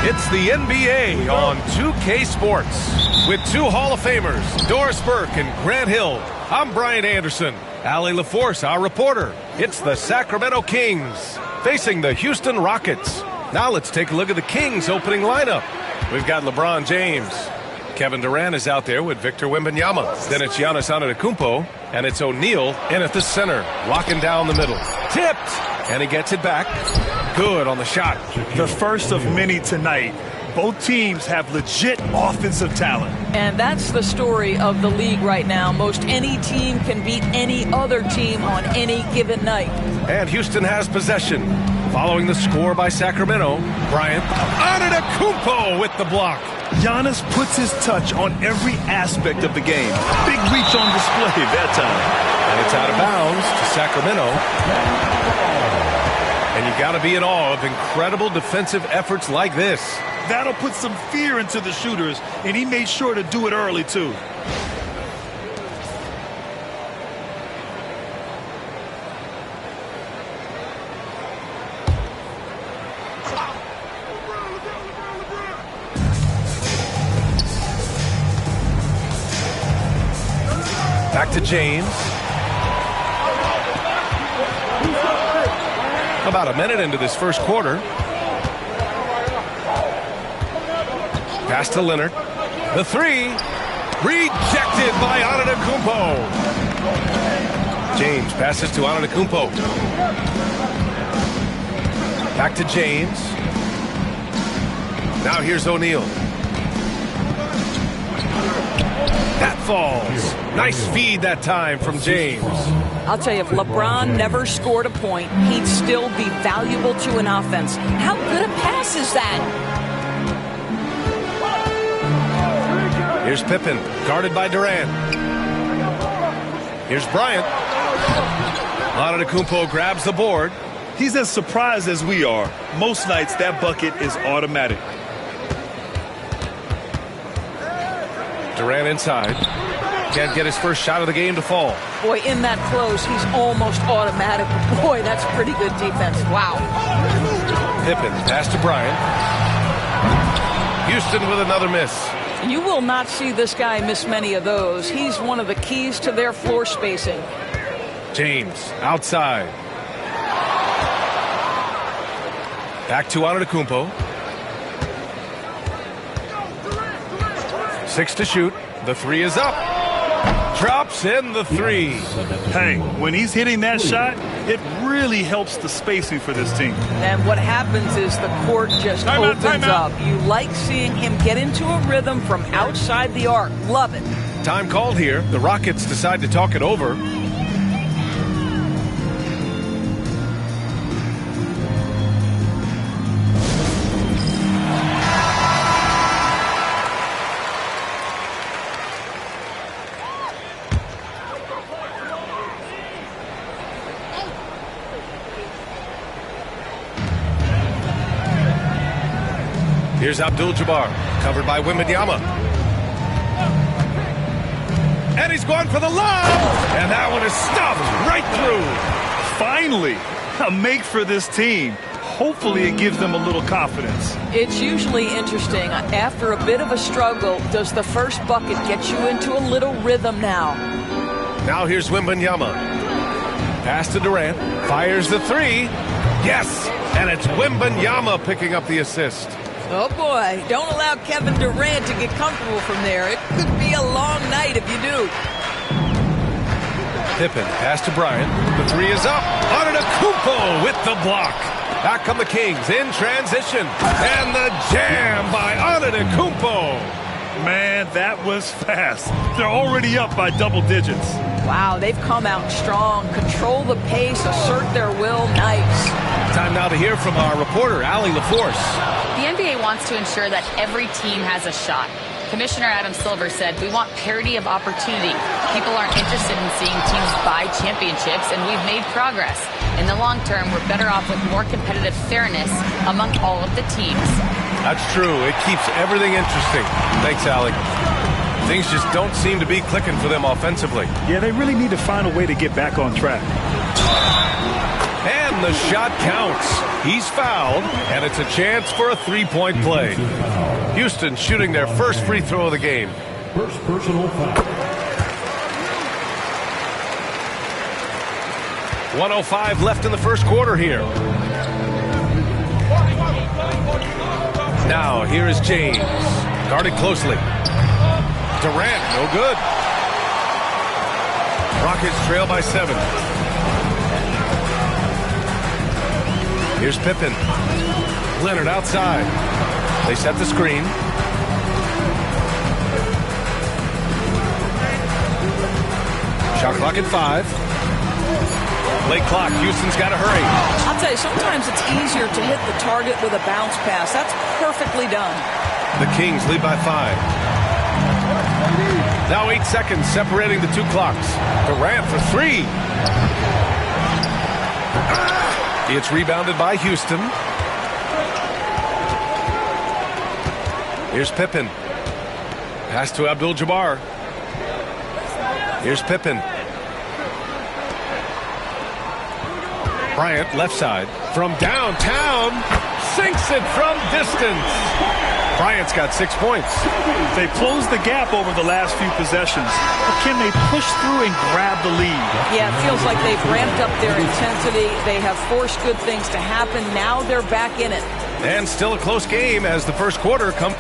It's the NBA on 2K Sports with two Hall of Famers, Doris Burke and Grant Hill. I'm Brian Anderson. Allie LaForce, our reporter. It's the Sacramento Kings facing the Houston Rockets. Now let's take a look at the Kings opening lineup. We've got LeBron James. Kevin Durant is out there with Victor Wembanyama. Then it's Giannis Antetokounmpo, and it's O'Neal in at the center, locking down the middle. Tipped, and he gets it back. Good on the shot. The first of many tonight. Both teams have legit offensive talent. And that's the story of the league right now. Most any team can beat any other team on any given night. And Houston has possession. Following the score by Sacramento, Bryant Antetokounmpo with the block. Giannis puts his touch on every aspect of the game. Big reach on display that time. And it's out of bounds to Sacramento. And you got to be in awe of incredible defensive efforts like this. That'll put some fear into the shooters, and he made sure to do it early, too. Back to James. About a minute into this first quarter. Pass to Leonard. The three. Rejected by Antetokounmpo. James passes to Antetokounmpo. Back to James. Now here's O'Neal. That falls. Nice feed that time from James. I'll tell you, if LeBron never scored a point, he'd still be valuable to an offense. How good a pass is that? Here's Pippen, guarded by Durant. Here's Bryant. Antetokounmpo grabs the board. He's as surprised as we are. Most nights, that bucket is automatic. Durant inside. Can't get his first shot of the game to fall. Boy, in that close, he's almost automatic. Boy, that's pretty good defense. Wow. Pippen, pass to Bryant. Houston with another miss. You will not see this guy miss many of those. He's one of the keys to their floor spacing. James, outside. Back to Antetokounmpo. 6 to shoot. The three is up. Drops in the three. Hey, when he's hitting that shot, it really helps the spacing for this team. And what happens is the court just opens up. You like seeing him get into a rhythm from outside the arc. Love it. Time called here. The Rockets decide to talk it over. Here's Abdul-Jabbar, covered by Wembanyama. And he's going for the lob! And that one is stuffed right through. Finally, a make for this team. Hopefully it gives them a little confidence. It's usually interesting. After a bit of a struggle, does the first bucket get you into a little rhythm now? Now here's Wembanyama. Pass to Durant. Fires the three. Yes! And it's Wembanyama picking up the assist. Oh, boy. Don't allow Kevin Durant to get comfortable from there. It could be a long night if you do. Pippen, pass to Bryant. The three is up. Antetokounmpo with the block. Back come the Kings in transition. And the jam by Antetokounmpo. Man, that was fast. They're already up by double digits. Wow, they've come out strong. Control the pace, assert their will. Nice. Time now to hear from our reporter, Allie LaForce. The NBA wants to ensure that every team has a shot. Commissioner Adam Silver said, we want parity of opportunity. People aren't interested in seeing teams buy championships, and we've made progress. In the long term, we're better off with more competitive fairness among all of the teams. That's true. It keeps everything interesting. Thanks, Allie. Things just don't seem to be clicking for them offensively. Yeah, they really need to find a way to get back on track. And the shot counts. He's fouled, and it's a chance for a three-point play. Houston shooting their first free throw of the game. First personal foul. 1:05 left in the first quarter here. Now, here is James. Guarded closely. Durant, no good. Rockets trail by 7. Here's Pippen. Leonard outside. They set the screen. Shot clock at 5. Late clock. Houston's got to hurry. I'll tell you, sometimes it's easier to hit the target with a bounce pass. That's perfectly done. The Kings lead by 5. Now 8 seconds separating the two clocks. Durant for 3. It's rebounded by Houston. Here's Pippen. Pass to Abdul-Jabbar. Here's Pippen. Bryant, left side. From downtown. Sinks it from distance. Bryant's got 6 points. They closed the gap over the last few possessions. But can they push through and grab the lead? Yeah, it feels like they've ramped up their intensity. They have forced good things to happen. Now they're back in it. And still a close game as the first quarter comes.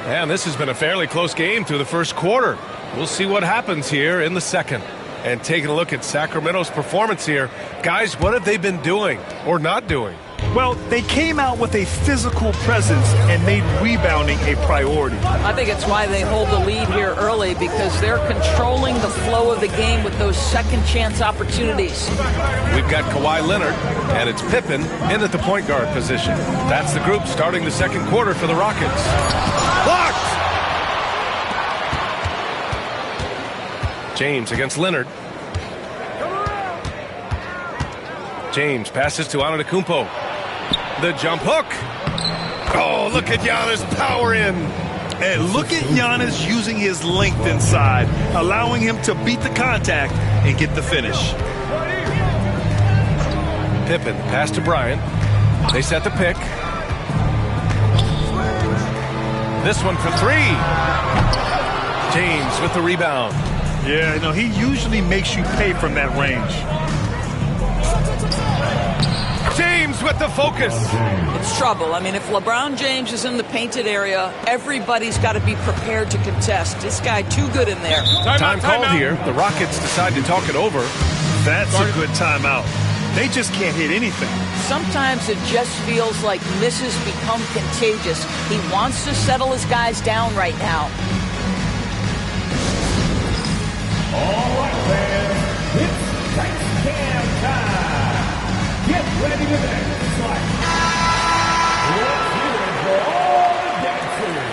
And this has been a fairly close game through the first quarter. We'll see what happens here in the second. And taking a look at Sacramento's performance here. Guys, what have they been doing or not doing? Well, they came out with a physical presence and made rebounding a priority. I think it's why they hold the lead here early, because they're controlling the flow of the game with those second chance opportunities. We've got Kawhi Leonard, and it's Pippen in at the point guard position. That's the group starting the second quarter for the Rockets. Blocked! James against Leonard. James passes to Antetokounmpo. The jump hook. Oh, look at Giannis power in. And look at Giannis using his length inside, allowing him to beat the contact and get the finish. Pippen, pass to Bryant. They set the pick. This one for 3. James with the rebound. Yeah, no, he usually makes you pay from that range. James with the focus. It's trouble. I mean, if LeBron James is in the painted area, everybody's got to be prepared to contest. This guy too good in there. Time called here. The Rockets decide to talk it over. That's a good timeout. They just can't hit anything. Sometimes it just feels like misses become contagious. He wants to settle his guys down right now. All right, fans, it's Dice Cam time. Get ready to dance like. Let's hear it for all the dancers.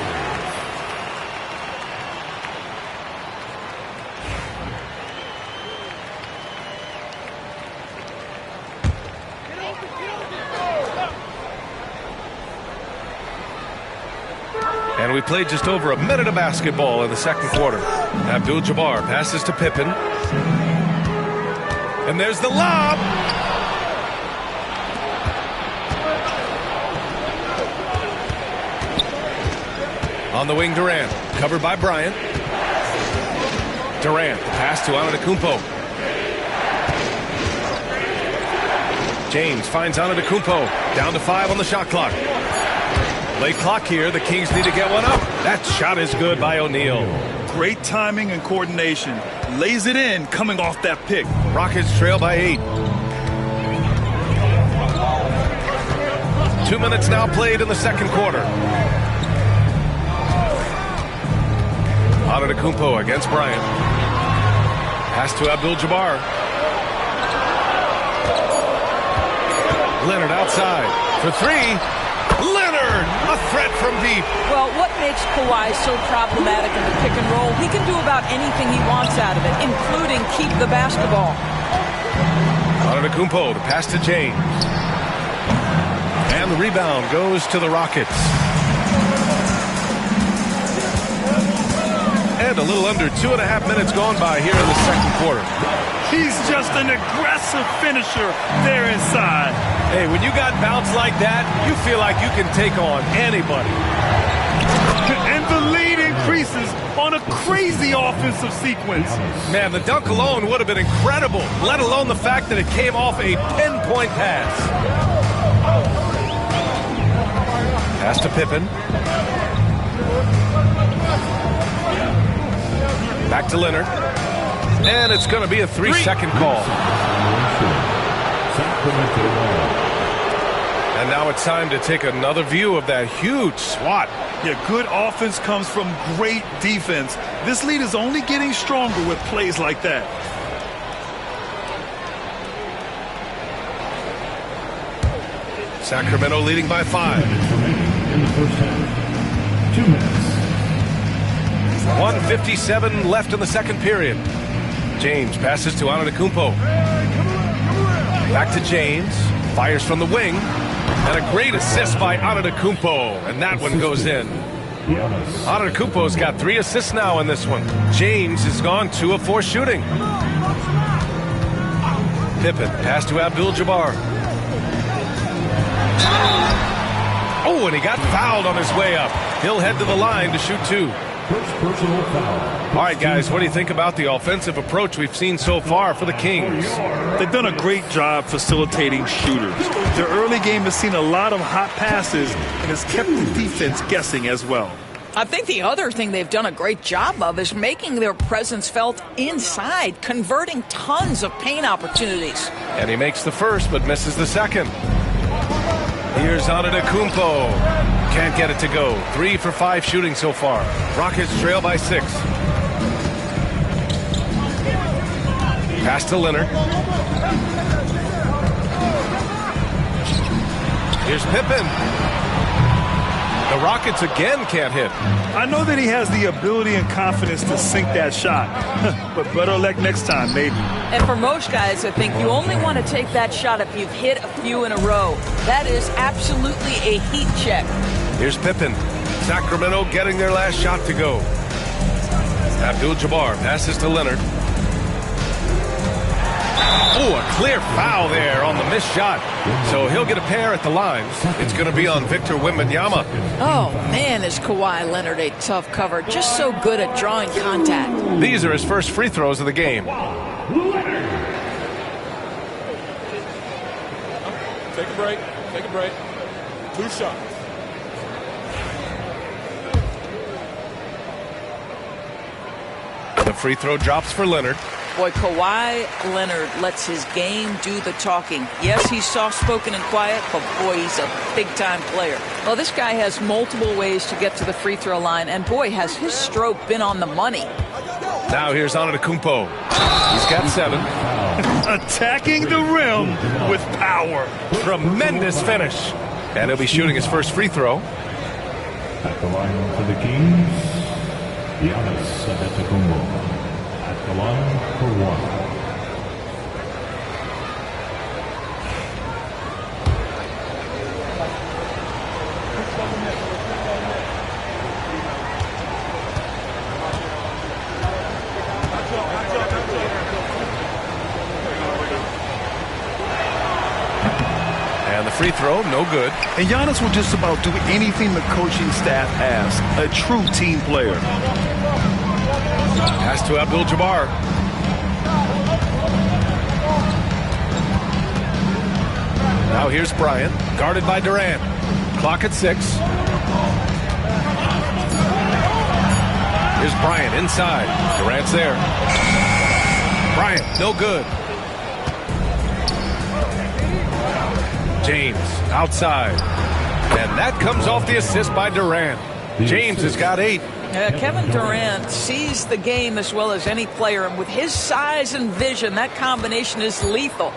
And we played just over a minute of basketball in the second quarter. Abdul-Jabbar passes to Pippen. And there's the lob. On the wing, Durant. Covered by Bryant. Durant, the pass to Antetokounmpo. James finds Antetokounmpo. Down to 5 on the shot clock. Late clock here. The Kings need to get one up. That shot is good by O'Neal. Great timing and coordination. Lays it in coming off that pick. Rockets trail by 8. 2 minutes now played in the second quarter. Antetokounmpo against Bryant. Pass to Abdul-Jabbar. Leonard outside for 3. Leonard, a threat from deep. Well, what makes Kawhi so problematic in the pick and roll? He can do about anything he wants out of it, including keep the basketball. Antetokounmpo, the pass to James. And the rebound goes to the Rockets. And a little under 2.5 minutes gone by here in the second quarter. He's just an aggressive finisher there inside. Hey, when you got bounce like that, you feel like you can take on anybody. And the lead increases on a crazy offensive sequence. Man, the dunk alone would have been incredible, let alone the fact that it came off a pinpoint pass. Pass to Pippen. Back to Leonard. And it's going to be a 3-second call. And now it's time to take another view of that huge swat. Yeah, good offense comes from great defense. This lead is only getting stronger with plays like that. Sacramento leading by 5. In the first half. 2 minutes. 1:57 left in the second period. James passes to Antetokounmpo. Back to James. Fires from the wing. And a great assist by Antetokounmpo. And that one goes in. Antetokounmpo's got 3 assists now in this one. James has gone 2 of 4 shooting. Pippen pass to Abdul-Jabbar. Oh, and he got fouled on his way up. He'll head to the line to shoot 2. First personal foul. All right, guys, what do you think about the offensive approach we've seen so far for the Kings? They've done a great job facilitating shooters. Their early game has seen a lot of hot passes and has kept the defense guessing as well. I think the other thing they've done a great job of is making their presence felt inside, converting tons of paint opportunities. And he makes the first but misses the second. Here's Antetokounmpo. Can't get it to go. 3 for 5 shooting so far. Rockets trail by 6. Pass to Leonard. Here's Pippen. The Rockets again can't hit. I know that he has the ability and confidence to sink that shot, but better luck next time, maybe. And for most guys, I think you only want to take that shot if you've hit a few in a row. That is absolutely a heat check. Here's Pippen. Sacramento getting their last shot to go. Abdul-Jabbar passes to Leonard. Oh, a clear foul there on the missed shot. So he'll get a pair at the line. It's going to be on Victor Wembanyama. Oh, man, is Kawhi Leonard a tough cover. Just so good at drawing contact. These are his first free throws of the game. Take a break. Take a break. 2 shots. The free throw drops for Leonard. Boy, Kawhi Leonard lets his game do the talking. Yes, he's soft-spoken and quiet, but boy, he's a big-time player. Well, this guy has multiple ways to get to the free throw line, and boy, has his stroke been on the money. Now here's Antetokounmpo. He's got 7. Attacking the rim with power. Tremendous finish. And he'll be shooting his first free throw. At the line for the Kings, Giannis Antetokounmpo. At the line for 1. And the free throw, no good. And Giannis will just about do anything the coaching staff asks. A true team player. Pass to Abdul-Jabbar. Now here's Bryant, guarded by Durant. Clock at 6. Here's Bryant inside. Durant's there. Bryant, no good. James outside. And that comes off the assist by Durant. James has got 8. Kevin Durant sees the game as well as any player, and with his size and vision, that combination is lethal.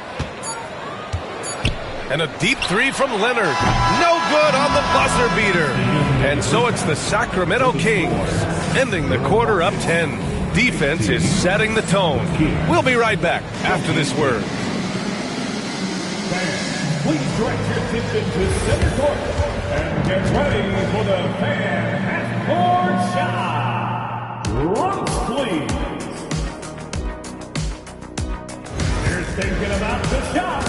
And a deep 3 from Leonard. No good on the buzzer beater. And so it's the Sacramento Kings ending the quarter up 10. Defense is setting the tone. We'll be right back after this word. Please direct your attention to center court and get ready for the fan half-court shot. Runs, please. Here's thinking about the shot.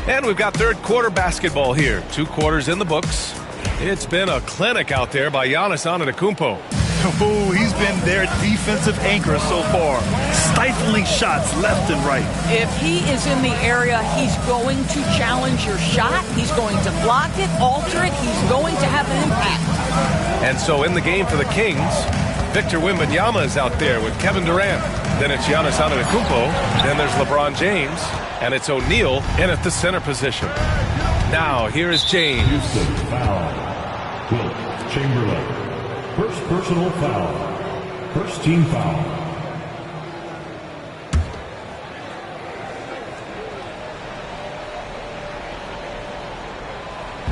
And we've got third quarter basketball here. 2 quarters in the books. It's been a clinic out there by Giannis Antetokounmpo. Oh, he's been their defensive anchor so far. Stifling shots left and right. If he is in the area, he's going to challenge your shot. He's going to block it, alter it. He's going to have an impact. And so in the game for the Kings, Victor Wembanyama is out there with Kevin Durant. Then it's Giannis Antetokounmpo. Then there's LeBron James. And it's O'Neal in at the center position. Now, here is James. Houston foul. Wilt Chamberlain. First personal foul. First team foul.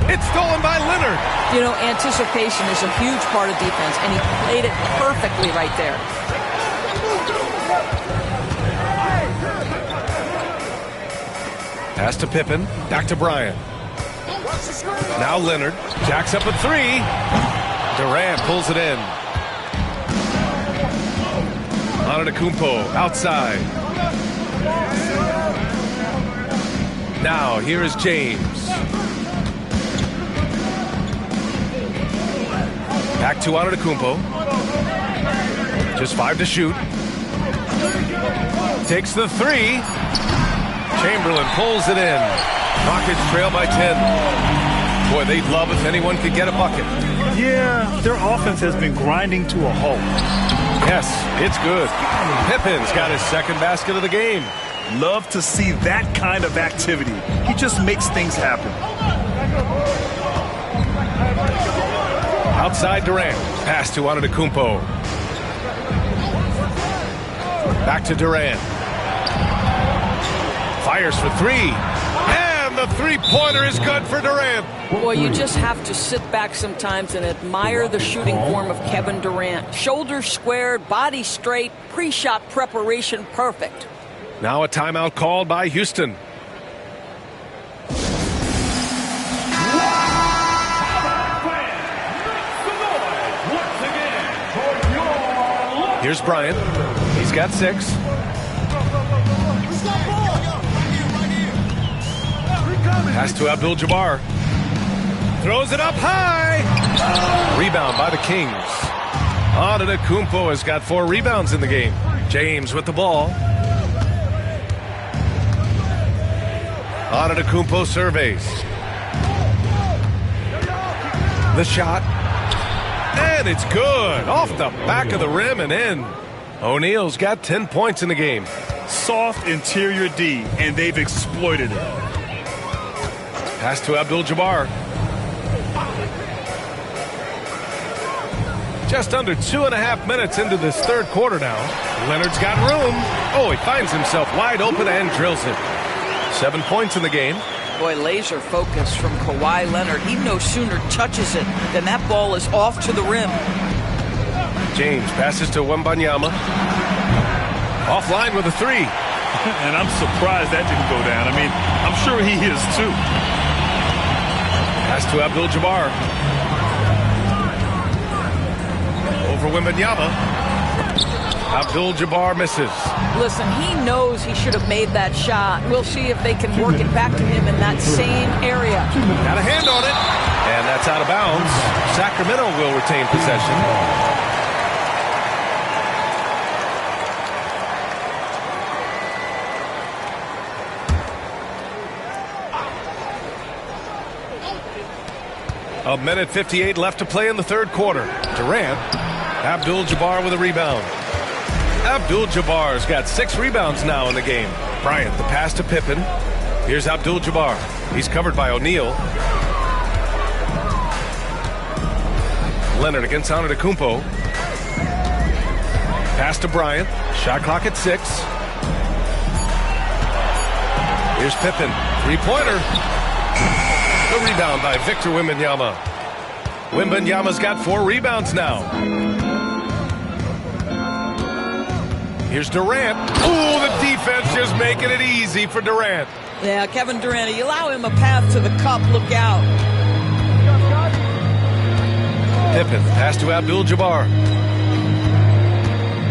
It's stolen by Leonard. You know, anticipation is a huge part of defense, and he played it perfectly right there. Pass to Pippen. Back to Bryant. Now Leonard jacks up a three. Durant pulls it in. Antetokounmpo outside. Now here is James. Back to Antetokounmpo. Just 5 to shoot. Takes the three. Chamberlain pulls it in. Rockets trail by 10. Boy, they'd love if anyone could get a bucket. Yeah, their offense has been grinding to a halt. Yes, it's good. Pippen's got his second basket of the game. Love to see that kind of activity. He just makes things happen. Outside Durant. Pass to Antetokounmpo. Back to Durant. Fires for three. And the three-pointer is good for Durant. Boy, you just have to sit back sometimes and admire the shooting form of Kevin Durant. Shoulders squared, body straight, pre-shot preparation perfect. Now a timeout called by Houston. Here's Bryant. He's got 6. Pass to Abdul-Jabbar. Throws it up high. Rebound by the Kings. Antetokounmpo has got 4 rebounds in the game. James with the ball. Antetokounmpo surveys. The shot. And it's good. Off the back of the rim and in. O'Neal's got 10 points in the game. Soft interior D, and they've exploited it. Pass to Abdul-Jabbar. Just under 2.5 minutes into this third quarter now. Leonard's got room. Oh, he finds himself wide open and drills it. 7 points in the game. Boy, laser focus from Kawhi Leonard. He no sooner touches it than that ball is off to the rim. James passes to Wembanyama. Offline with a 3. And I'm surprised that didn't go down. I mean, I'm sure he is too. Pass to Abdul-Jabbar. Over Wembanyama. Abdul-Jabbar misses. Listen, he knows he should have made that shot. We'll see if they can work it back to him in that same area. Got a hand on it. And that's out of bounds. Sacramento will retain possession. A minute 58 left to play in the third quarter. Durant. Abdul-Jabbar with a rebound. Abdul-Jabbar's got 6 rebounds now in the game. Bryant, the pass to Pippen. Here's Abdul-Jabbar. He's covered by O'Neal. Leonard against Antetokounmpo. Pass to Bryant. Shot clock at 6. Here's Pippen. 3-pointer. The rebound by Victor Wembanyama. Wembanyama's got 4 rebounds now. Here's Durant. Ooh, the defense just making it easy for Durant. Yeah, Kevin Durant, you allow him a path to the cup. Look out. Pippen, pass to Abdul-Jabbar.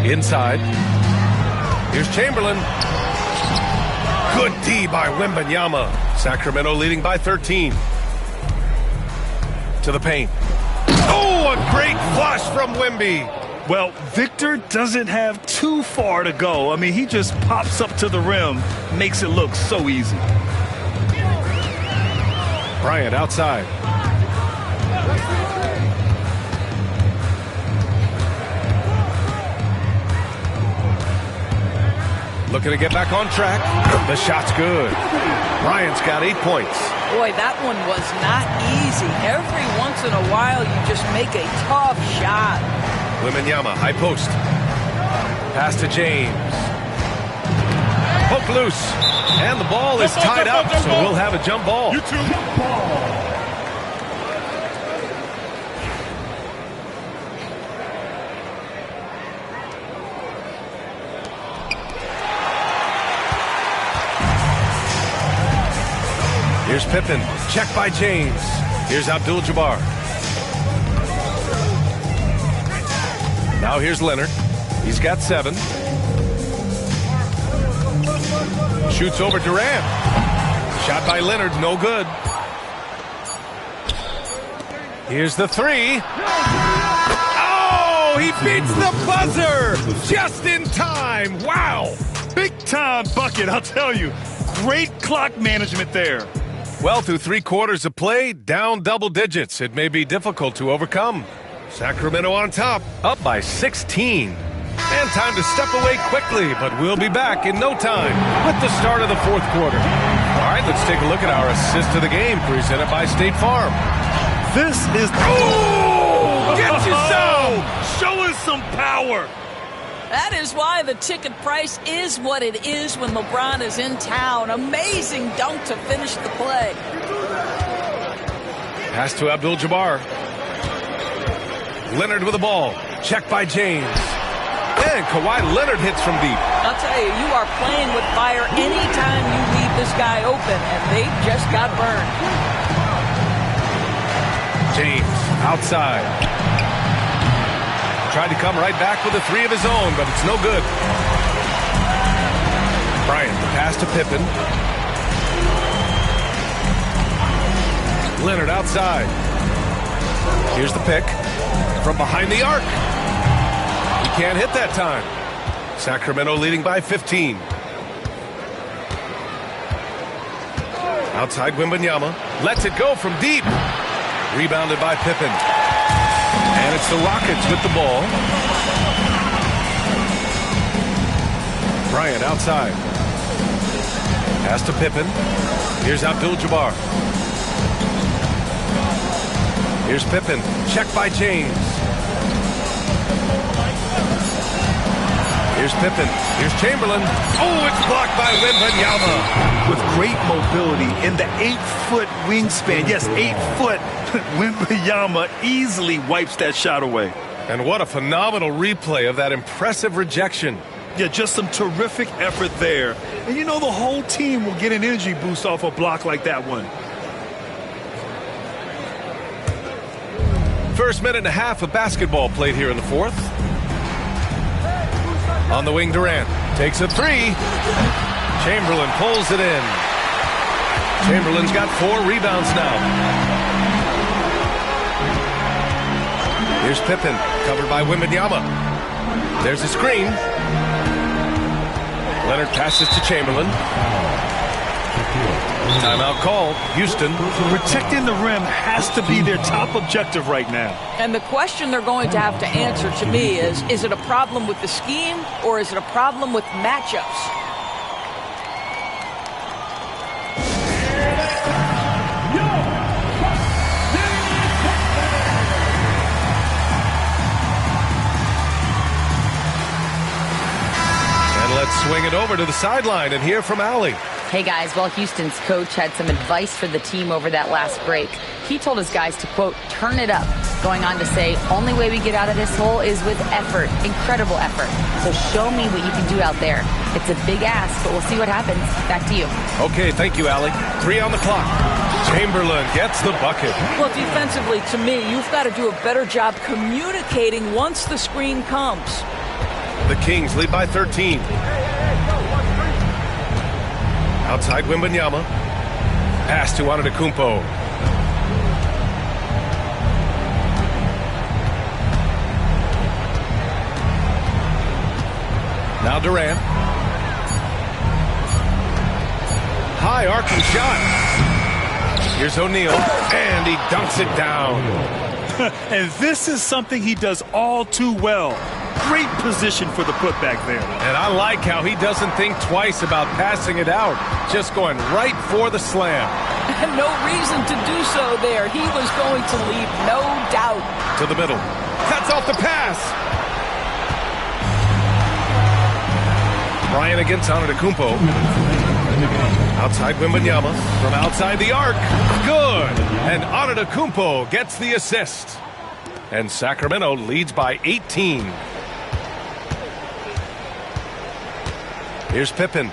Inside. Here's Chamberlain. Good D by Wembanyama. Sacramento leading by 13. To the paint. Oh, a great flush from Wemby. Well, Victor doesn't have too far to go. I mean, he just pops up to the rim, makes it look so easy. Bryant outside. Looking to get back on track. The shot's good. Bryant's got 8 points. Boy, that one was not easy. Every once in a while, you just make a tough shot. Wembanyama, high post. Pass to James. Poke loose. And the ball is tied up, so we'll have a jump ball. You two. Here's Pippen. Check by James. Here's Abdul-Jabbar. Now here's Leonard. He's got 7. Shoots over Durant. Shot by Leonard, no good. Here's the 3. Oh, he beats the buzzer just in time. Wow. Big time bucket, I'll tell you. Great clock management there. Well, through 3 quarters of play, down double digits. It may be difficult to overcome. Sacramento on top, up by 16. And time to step away quickly, but we'll be back in no time with the start of the 4th quarter. All right, let's take a look at our assist of the game presented by State Farm. This is... Oh! Get you some! Show us some power! That is why the ticket price is what it is when LeBron is in town. Amazing dunk to finish the play. Pass to Abdul-Jabbar. Leonard with the ball. Check by James. And Kawhi Leonard hits from deep. I'll tell you, you are playing with fire anytime you leave this guy open, and they just got burned. James outside. Tried to come right back with a 3 of his own, but it's no good. Bryant, the pass to Pippen. Leonard outside. Here's the pick from behind the arc. He can't hit that time. Sacramento leading by 15. Outside Wembanyama. Lets it go from deep. Rebounded by Pippen. And it's the Rockets with the ball. Bryant outside. Pass to Pippen. Here's Abdul-Jabbar. Here's Pippen. Check by James. Here's Pippen. Here's Chamberlain. Oh, it's blocked by Wembanyama. With great mobility in the 8-foot wingspan. Yes, 8 foot. Wembanyama easily wipes that shot away. And what a phenomenal replay of that impressive rejection. Yeah, just some terrific effort there. And you know the whole team will get an energy boost off a block like that one. First minute and a half of basketball played here in the 4th. On the wing, Durant takes a 3. Chamberlain pulls it in. Chamberlain's got 4 rebounds now. Here's Pippen, covered by Wembanyama. There's a screen. Leonard passes to Chamberlain. Timeout called. Houston. Protecting the rim has to be their top objective right now. And the question they're going to have to answer to me is it a problem with the scheme or is it a problem with matchups? And let's swing it over to the sideline and hear from Allie. Hey guys, well, Houston's coach had some advice for the team over that last break. He told his guys to, quote, turn it up, going on to say, only way we get out of this hole is with effort, incredible effort. So show me what you can do out there. It's a big ask, but we'll see what happens. Back to you. Okay, thank you, Allie. 3 on the clock. Chamberlain gets the bucket. Well, defensively, to me, you've got to do a better job communicating once the screen comes. The Kings lead by 13. Outside Wembanyama. Pass to Antetokounmpo. Now Durant. High arcing shot. Here's O'Neal, and he dunks it down. And this is something he does all too well. Great position for the putback there. And I like how he doesn't think twice about passing it out. Just going right for the slam. No reason to do so there. He was going to leave, no doubt. To the middle. Cuts off the pass. Bryant against Antetokounmpo. Outside Wembanyama. From outside the arc. Good. And Antetokounmpo gets the assist. And Sacramento leads by 18. Here's Pippen.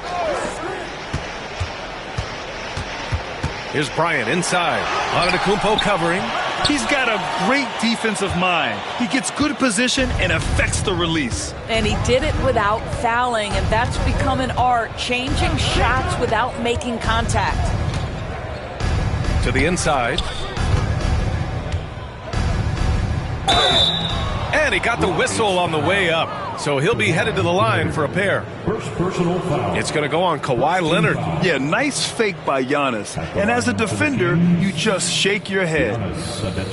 Here's Bryant inside. Antetokounmpo covering. He's got a great defensive mind. He gets good position and affects the release. And he did it without fouling, and that's become an art, changing shots without making contact. To the inside. And he got the whistle on the way up. So he'll be headed to the line for a pair. First personal foul. It's going to go on Kawhi Leonard. Yeah, nice fake by Giannis. And as a defender, you just shake your head.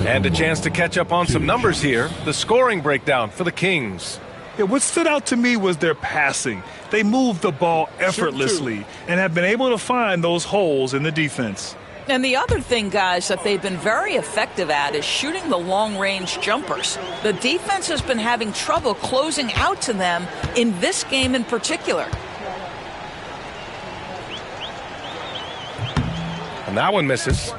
And a chance to catch up on some numbers here. The scoring breakdown for the Kings. Yeah, what stood out to me was their passing. They moved the ball effortlessly and have been able to find those holes in the defense. And the other thing, guys, that they've been very effective at is shooting the long-range jumpers. The defense has been having trouble closing out to them in this game in particular. And that one misses.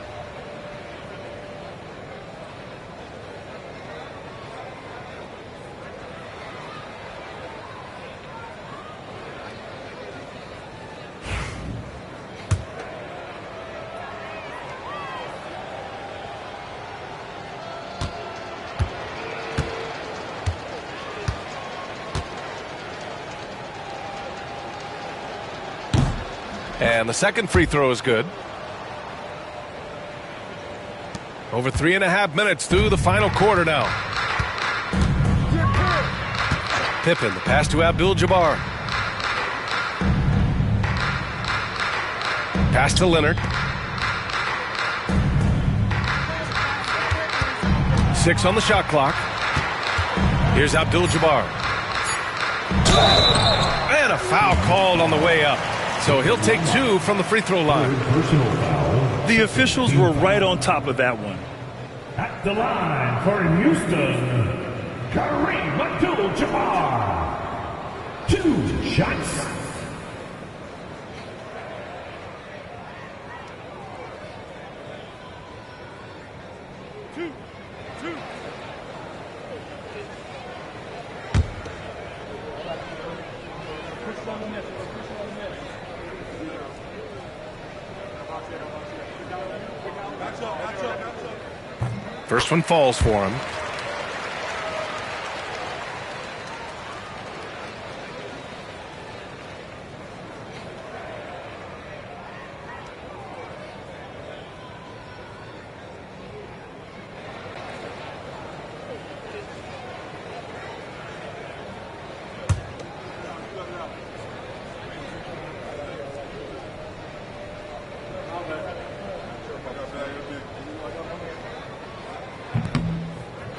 And the second free throw is good. Over 3.5 minutes through the final quarter now. Pippen, the pass to Abdul-Jabbar. Pass to Leonard. 6 on the shot clock. Here's Abdul-Jabbar. And a foul called on the way up. So he'll take 2 from the free throw line. The officials were right on top of that one. At the line for Houston, Kareem Abdul-Jabbar. 2 shots. First one falls for him.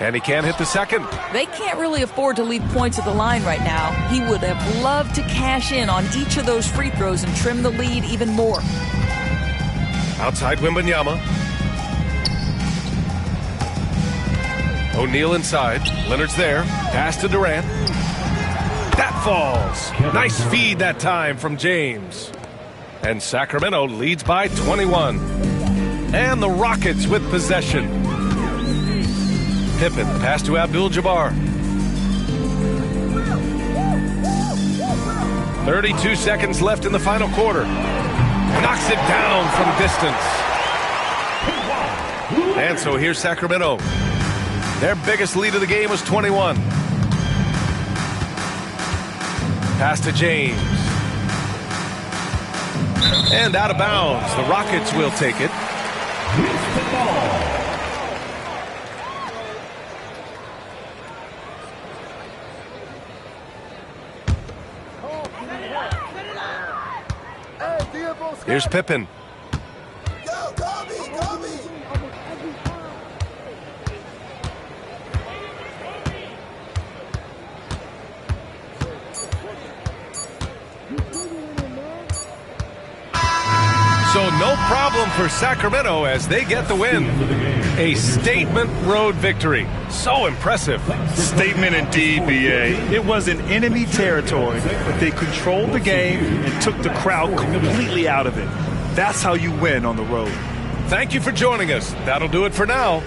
And he can't hit the second. They can't really afford to leave points at the line right now. He would have loved to cash in on each of those free throws and trim the lead even more. Outside Wembanyama. O'Neal inside. Leonard's there. Pass to Durant. That falls. Nice feed that time from James. And Sacramento leads by 21. And the Rockets with possession. Pippen, pass to Abdul-Jabbar. 32 seconds left in the final quarter. Knocks it down from distance. And so here's Sacramento. Their biggest lead of the game was 21. Pass to James. And out of bounds. The Rockets will take it. Here's Pippen. So no problem for Sacramento as they get the win. A statement road victory. So impressive. Statement indeed, B.A. It was in enemy territory, but they controlled the game and took the crowd completely out of it. That's how you win on the road. Thank you for joining us. That'll do it for now.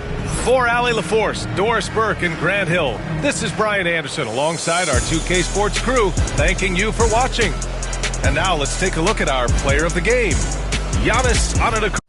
For Allie LaForce, Doris Burke, and Grant Hill, this is Brian Anderson alongside our 2K Sports crew, thanking you for watching. And now let's take a look at our player of the game, Giannis Antetokounmpo.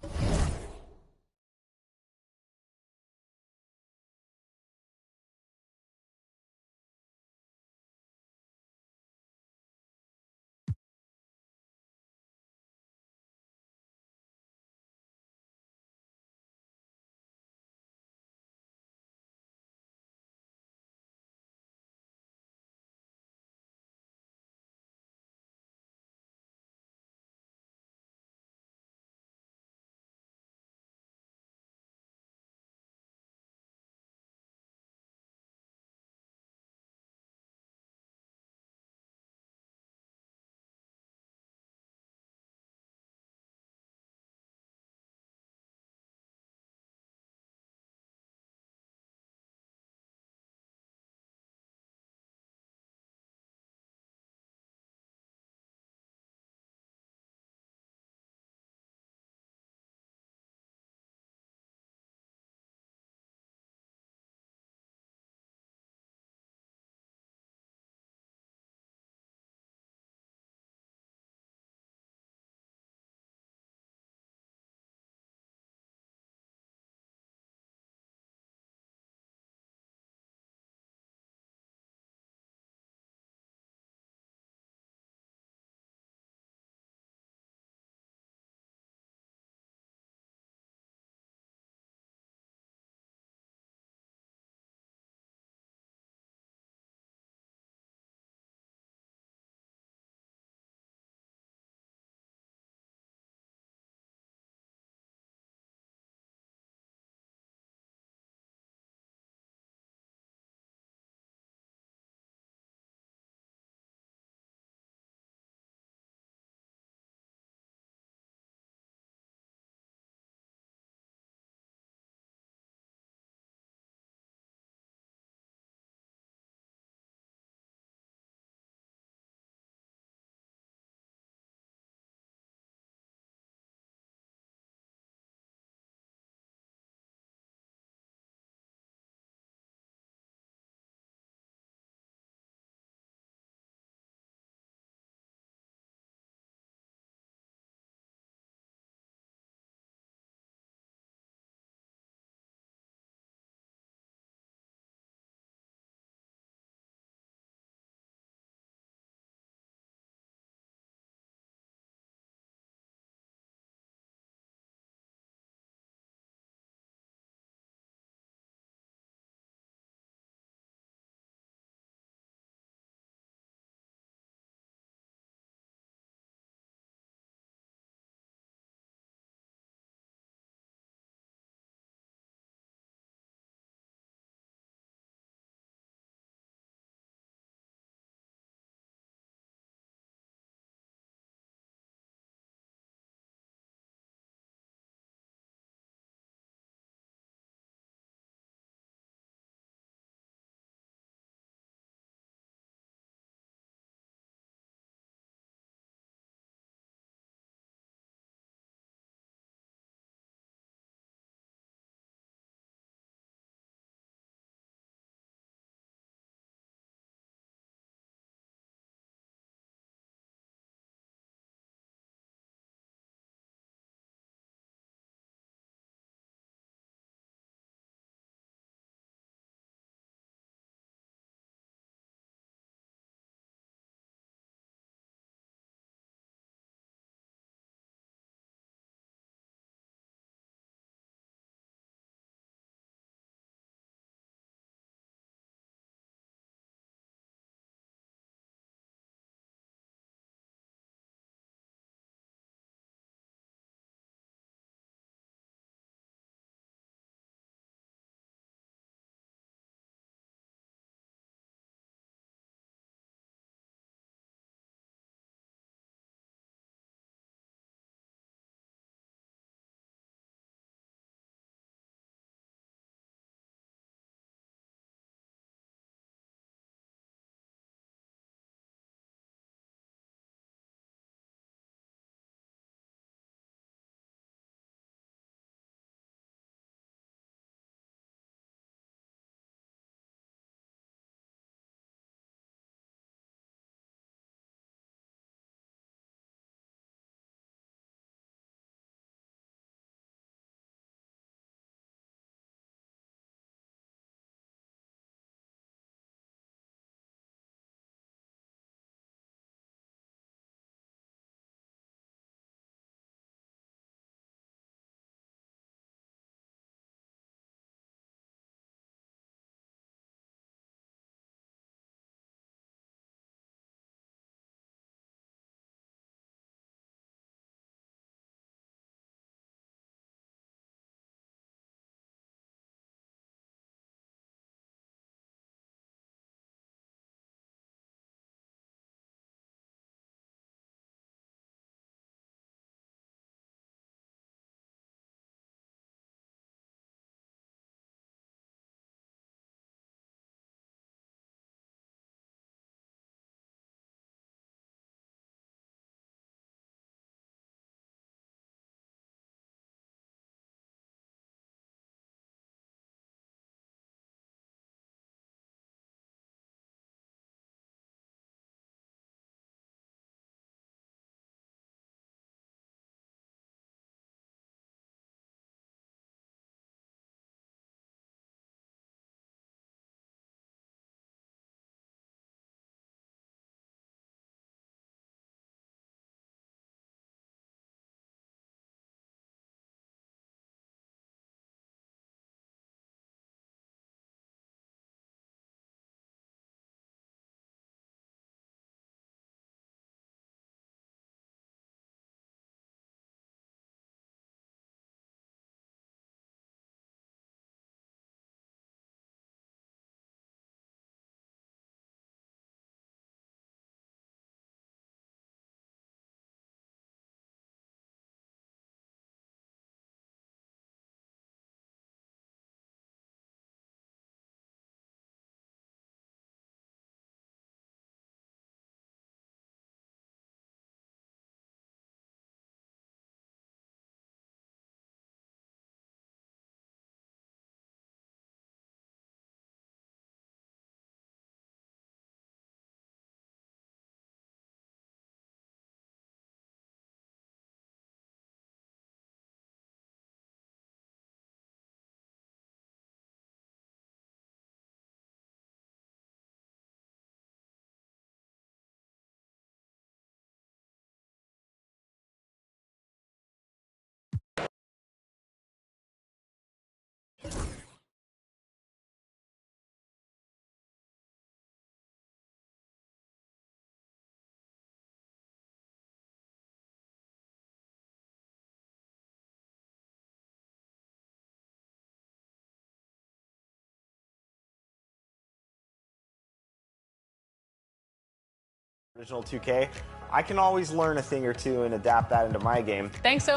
Original 2K, I can always learn a thing or two and adapt that into my game. Thanks so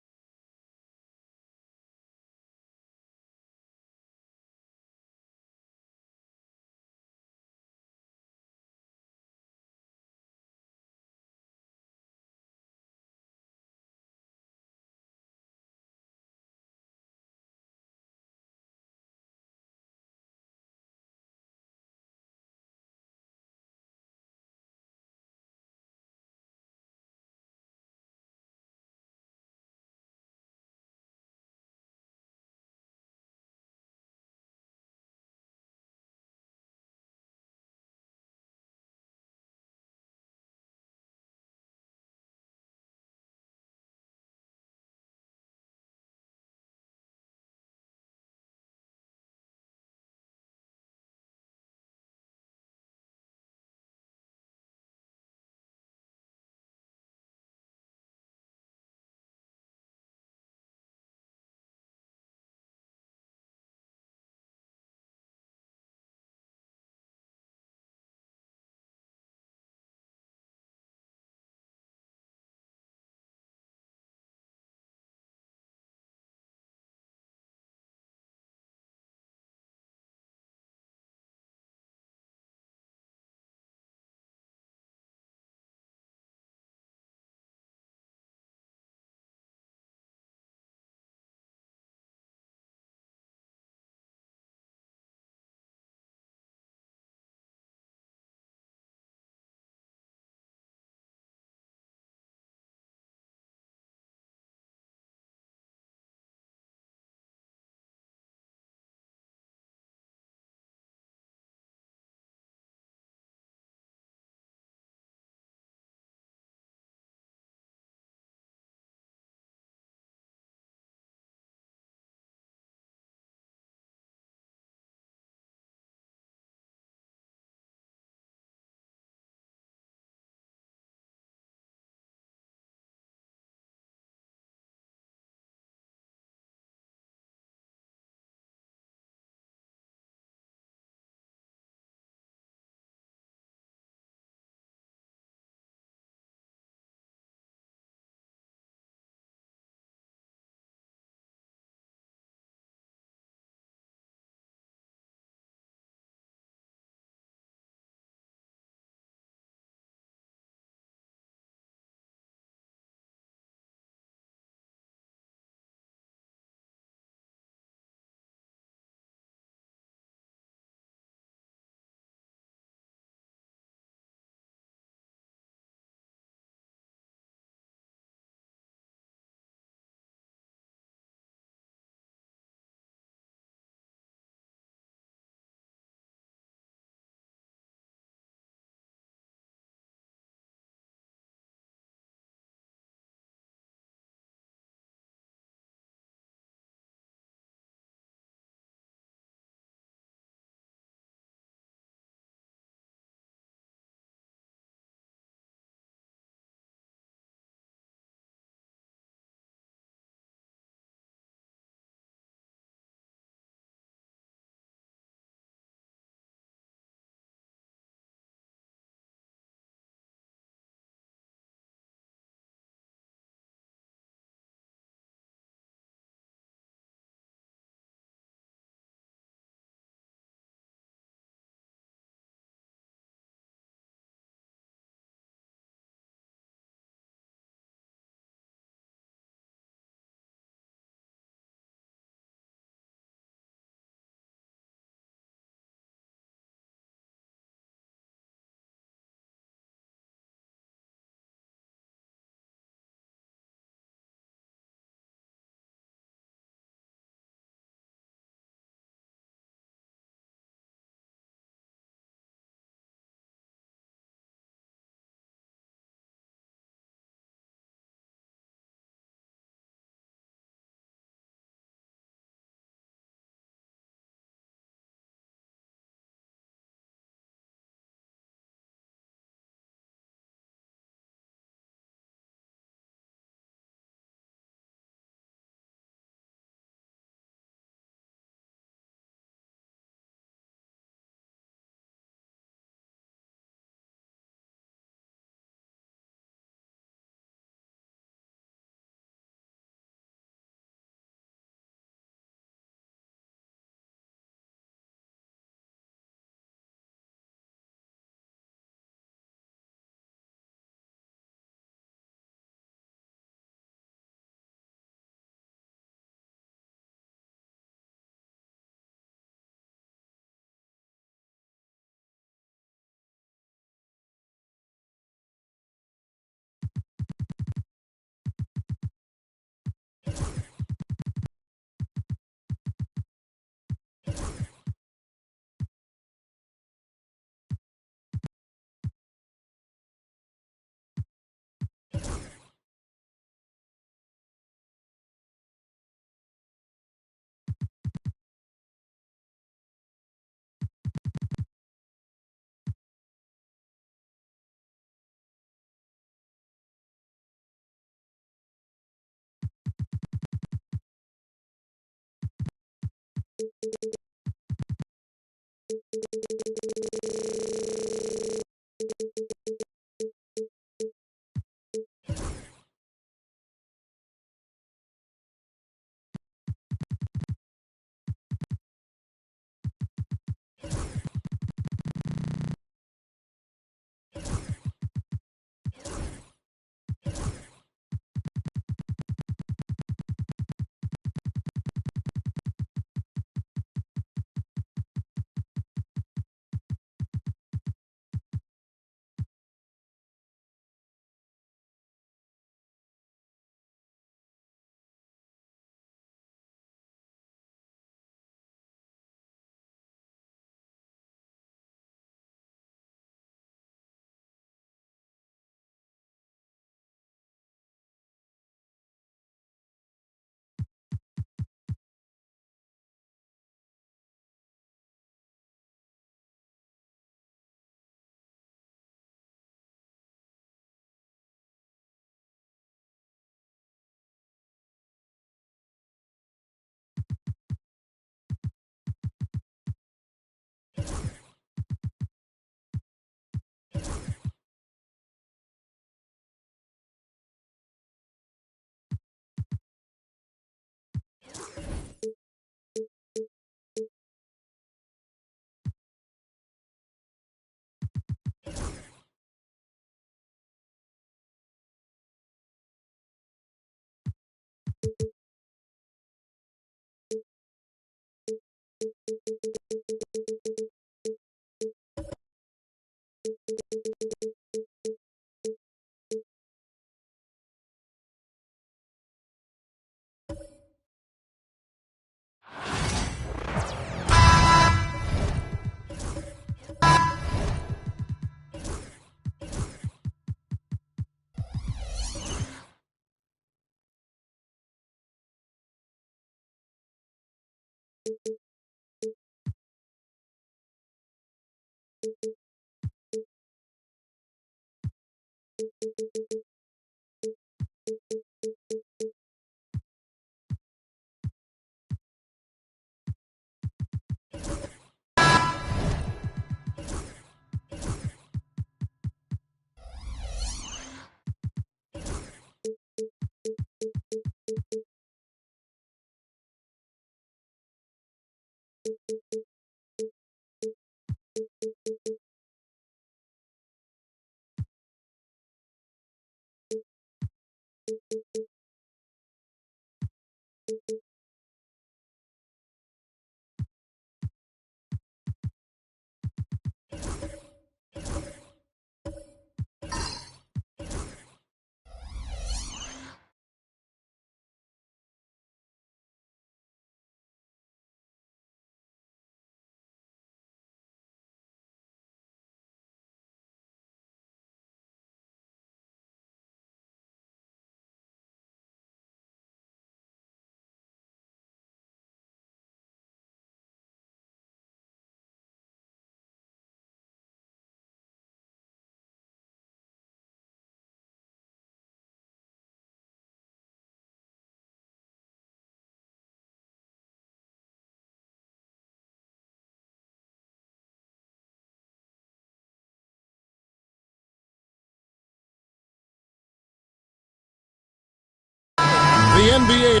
The NBA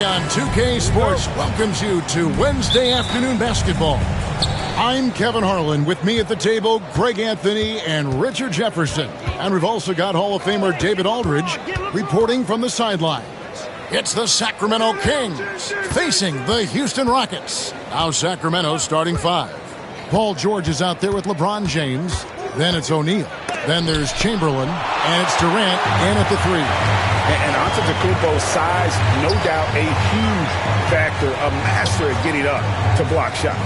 On 2K Sports welcomes you to Wednesday afternoon basketball. I'm Kevin Harlan. With me at the table, Greg Anthony and Richard Jefferson. And we've also got Hall of Famer David Aldridge reporting from the sidelines. It's the Sacramento Kings facing the Houston Rockets. Now Sacramento starting 5. Paul George is out there with LeBron James. Then it's O'Neal. Then there's Chamberlain. And it's Durant in at the 3. And Antetokounmpo's size, no doubt a huge factor, a master at getting up to block shots.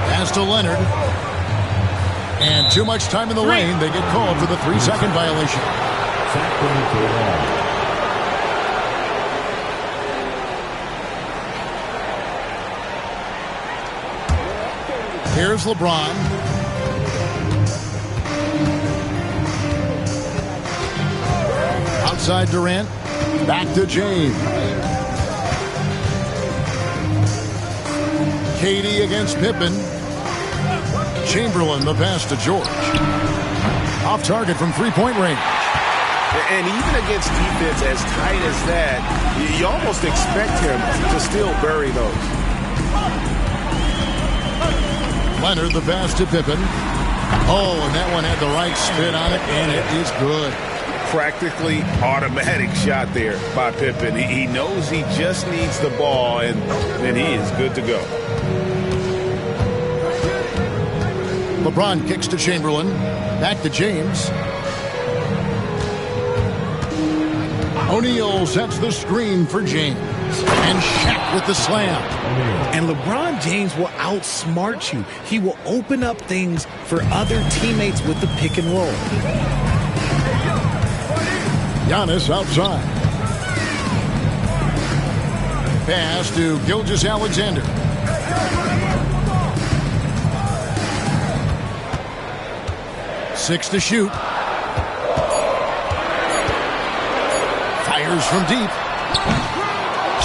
Pass to Leonard. And too much time in the lane. They get called for the 3-second violation. Here's LeBron. Outside Durant. Back to James. KD against Pippen. Chamberlain, the pass to George. Off target from three-point range. And even against defense as tight as that, you almost expect him to still bury those. Leonard, the pass to Pippen. Oh, and that one had the right spin on it, and it is good. Practically automatic shot there by Pippen. He knows he just needs the ball, and then he is good to go. LeBron kicks to Chamberlain. Back to James. O'Neal sets the screen for James. And Shaq with the slam. And LeBron James will outsmart you. He will open up things for other teammates with the pick and roll. Giannis outside. Pass to Gilgeous-Alexander. Six to shoot. Fires from deep.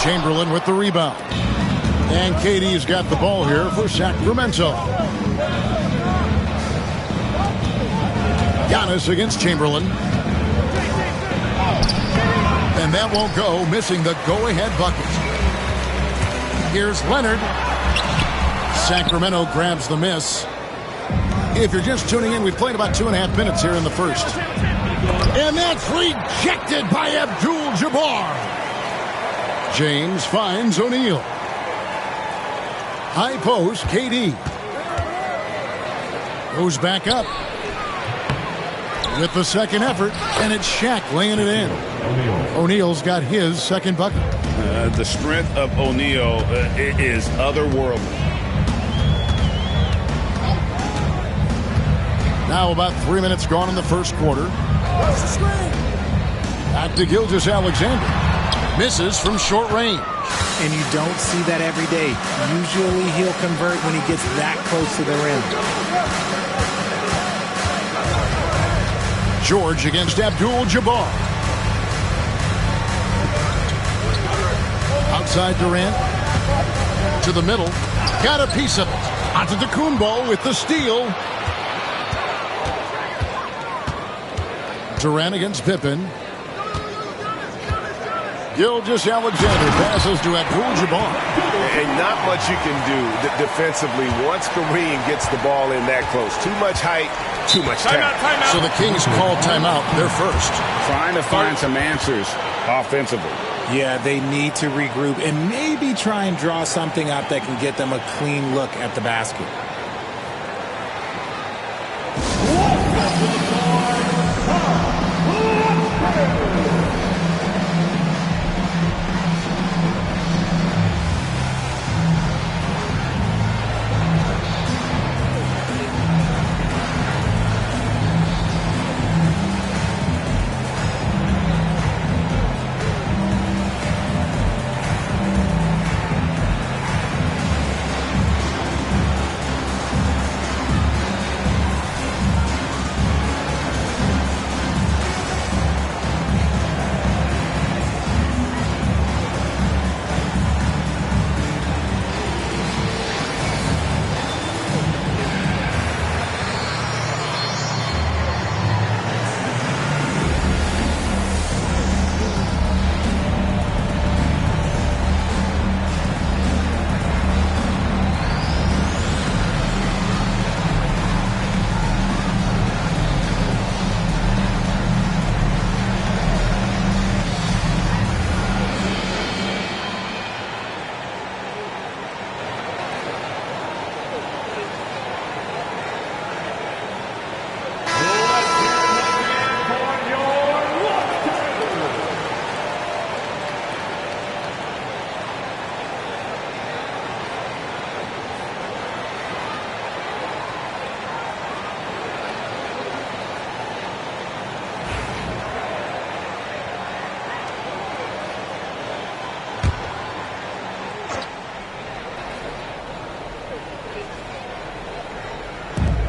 Chamberlain with the rebound. And KD's got the ball here for Sacramento. Giannis against Chamberlain. And that won't go, missing the go-ahead bucket. Here's Leonard. Sacramento grabs the miss. If you're just tuning in, we've played about 2.5 minutes here in the first. And that's rejected by Abdul-Jabbar. James finds O'Neal. High post, KD. Goes back up. With the second effort, and it's Shaq laying it in. O'Neal's got his second bucket. The strength of O'Neal is otherworldly. Now about 3 minutes gone in the first quarter. Back to Gilgeous-Alexander. Misses from short range. And you don't see that every day. Usually he'll convert when he gets that close to the rim. George against Abdul-Jabbar. Outside Durant. To the middle. Got a piece of it. Antetokounmpo with the steal. Durant against Pippen. Gilgeous-Alexander passes to Abdul-Jabbar. And not much you can do defensively once Kareem gets the ball in that close. Too much height, too much talent. Timeout. So the Kings call timeout. They're first. Trying to find some answers offensively. Yeah, they need to regroup and maybe try and draw something up that can get them a clean look at the basket.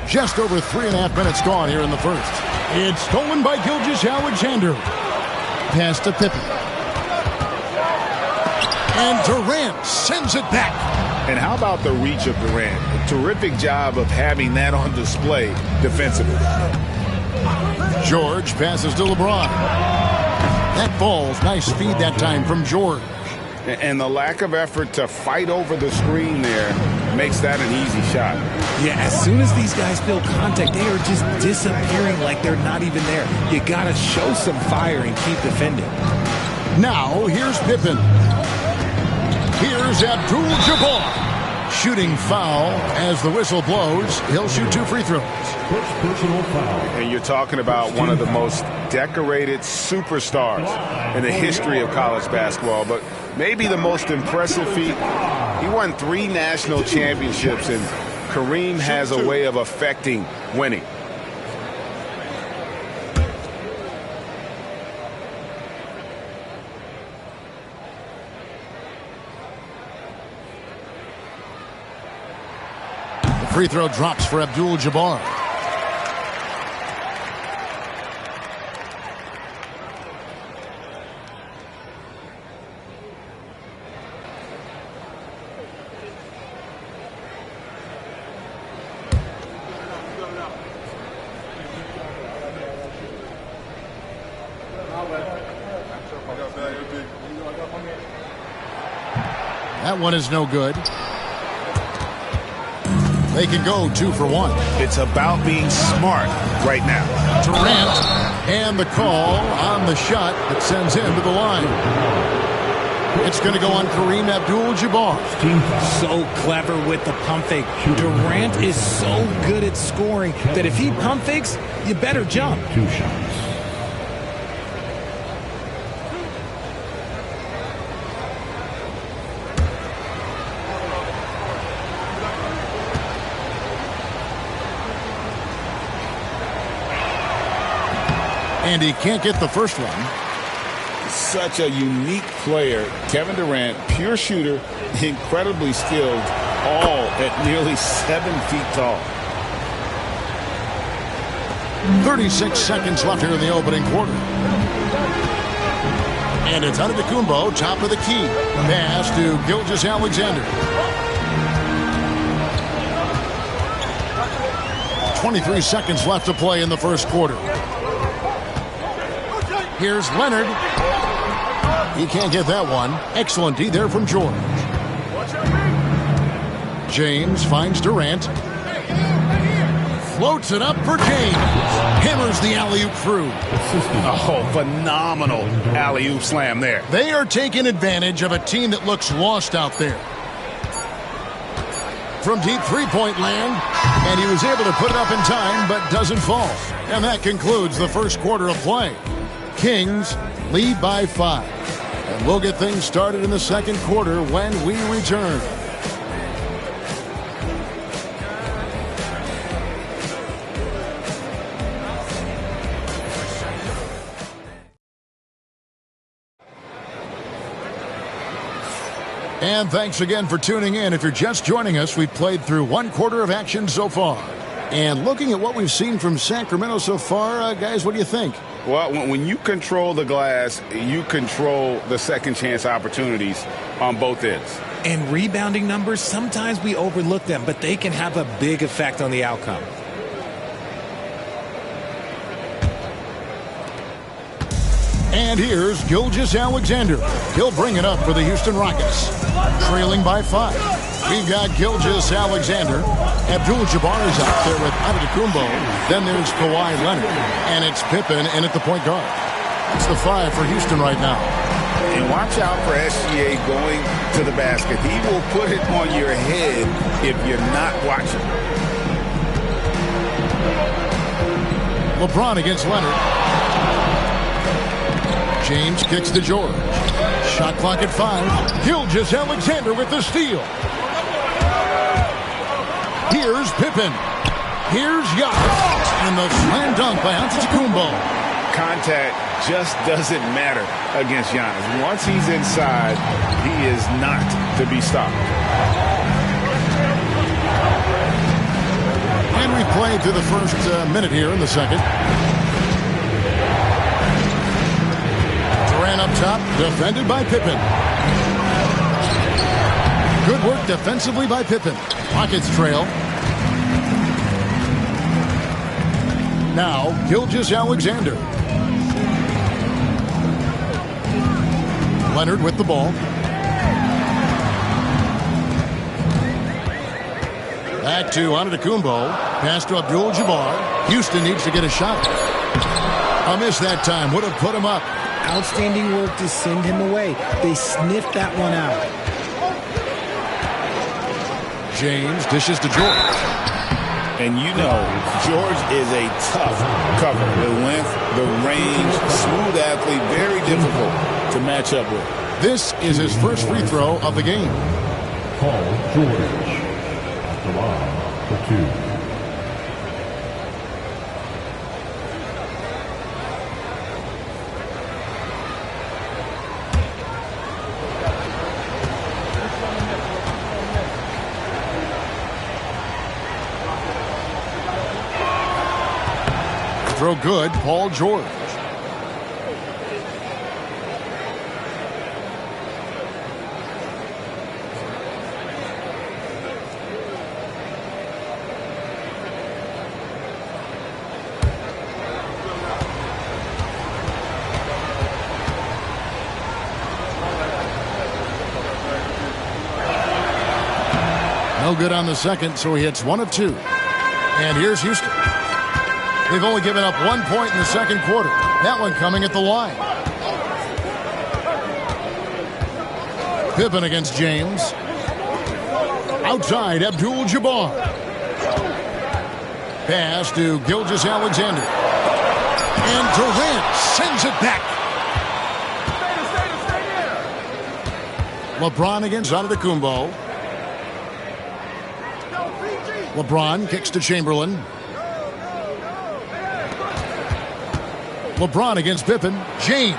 Just over 3.5 minutes gone here in the first. It's stolen by Gilgeous-Alexander. Pass to Pippen. And Durant sends it back. And how about the reach of Durant? A terrific job of having that on display defensively. George passes to LeBron. That falls. Nice speed that time from George. And the lack of effort to fight over the screen there makes that an easy shot. Yeah, as soon as these guys feel contact, they are just disappearing like they're not even there. You got to show some fire and keep defending. Now, here's Pippen. Here's Abdul-Jabbar. Shooting foul as the whistle blows. He'll shoot 2 free throws. First personal foul. And you're talking about one of the most decorated superstars in the history of college basketball, but maybe the most impressive feat. He won 3 national championships, and Kareem has a way of affecting winning. Free throw drops for Abdul-Jabbar. That one is no good. They can go 2 for 1. It's about being smart right now. Durant, and the call on the shot that sends him to the line. It's going to go on Kareem Abdul-Jabbar. So clever with the pump fake. Durant is so good at scoring that if he pump fakes, you better jump. 2 shots. And he can't get the first one. Such a unique player. Kevin Durant, pure shooter, incredibly skilled, all at nearly 7 feet tall. 36 seconds left here in the opening quarter. And it's Antetokounmpo, top of the key. Pass to Gilgeous-Alexander. 23 seconds left to play in the first quarter. Here's Leonard. He can't get that one. Excellent D there from George. James finds Durant. Floats it up for James. Hammers the alley-oop through. Oh, phenomenal alley-oop slam there. They are taking advantage of a team that looks lost out there. From deep three-point land, and he was able to put it up in time, but doesn't fall. And that concludes the first quarter of play. Kings lead by 5. And we'll get things started in the second quarter when we return. And thanks again for tuning in. If you're just joining us, we've played through 1 quarter of action so far. And looking at what we've seen from Sacramento so far, guys, what do you think? Well, when you control the glass, you control the second chance opportunities on both ends. And rebounding numbers, sometimes we overlook them, but they can have a big effect on the outcome. And here's Gilgeous-Alexander. He'll bring it up for the Houston Rockets. Trailing by 5. We've got Gilgeous-Alexander. Abdul-Jabbar is out there with Antetokounmpo. Then there's Kawhi Leonard. And it's Pippen in at the point guard. It's the 5 for Houston right now. And watch out for SGA going to the basket. He will put it on your head if you're not watching. LeBron against Leonard. James kicks to George. Shot clock at 5. Gilgeous-Alexander with the steal. Here's Pippen. Here's Giannis. And the slam dunk by Antetokounmpo. Contact just doesn't matter against Giannis. Once he's inside, he is not to be stopped. And And we've played through the first minute here in the second. Durant up top, defended by Pippen. Good work defensively by Pippen. Rockets trail. Now, Gilgeous-Alexander. Leonard with the ball. Back to Antetokounmpo. Pass to Abdul-Jabbar. Houston needs to get a shot. A miss that time. Would have put him up. Outstanding work to send him away. They sniffed that one out. James dishes to George. And you know, George is a tough cover. The length, the range, smooth athlete, very difficult to match up with. This is his first free throw of the game. Paul George. The line for 2. Throw good, Paul George. No good on the second, so he hits 1 of 2. And here's Houston. They've only given up 1 point in the second quarter. That one coming at the line. Pippen against James. Outside, Abdul-Jabbar. Pass to Gilgeous-Alexander. And Durant sends it back. LeBron against Antetokounmpo. LeBron kicks to Chamberlain. LeBron against Pippen. James.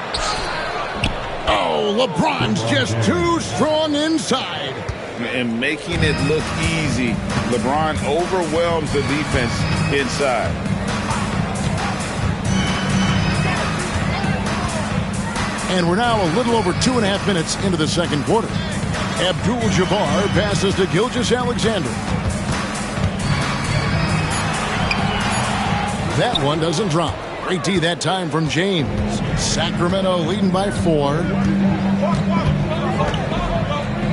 Oh, LeBron's just too strong inside. And making it look easy. LeBron overwhelms the defense inside. And we're now a little over 2.5 minutes into the second quarter. Abdul-Jabbar passes to Gilgeous-Alexander. That one doesn't drop. Great D that time from James. Sacramento leading by 4.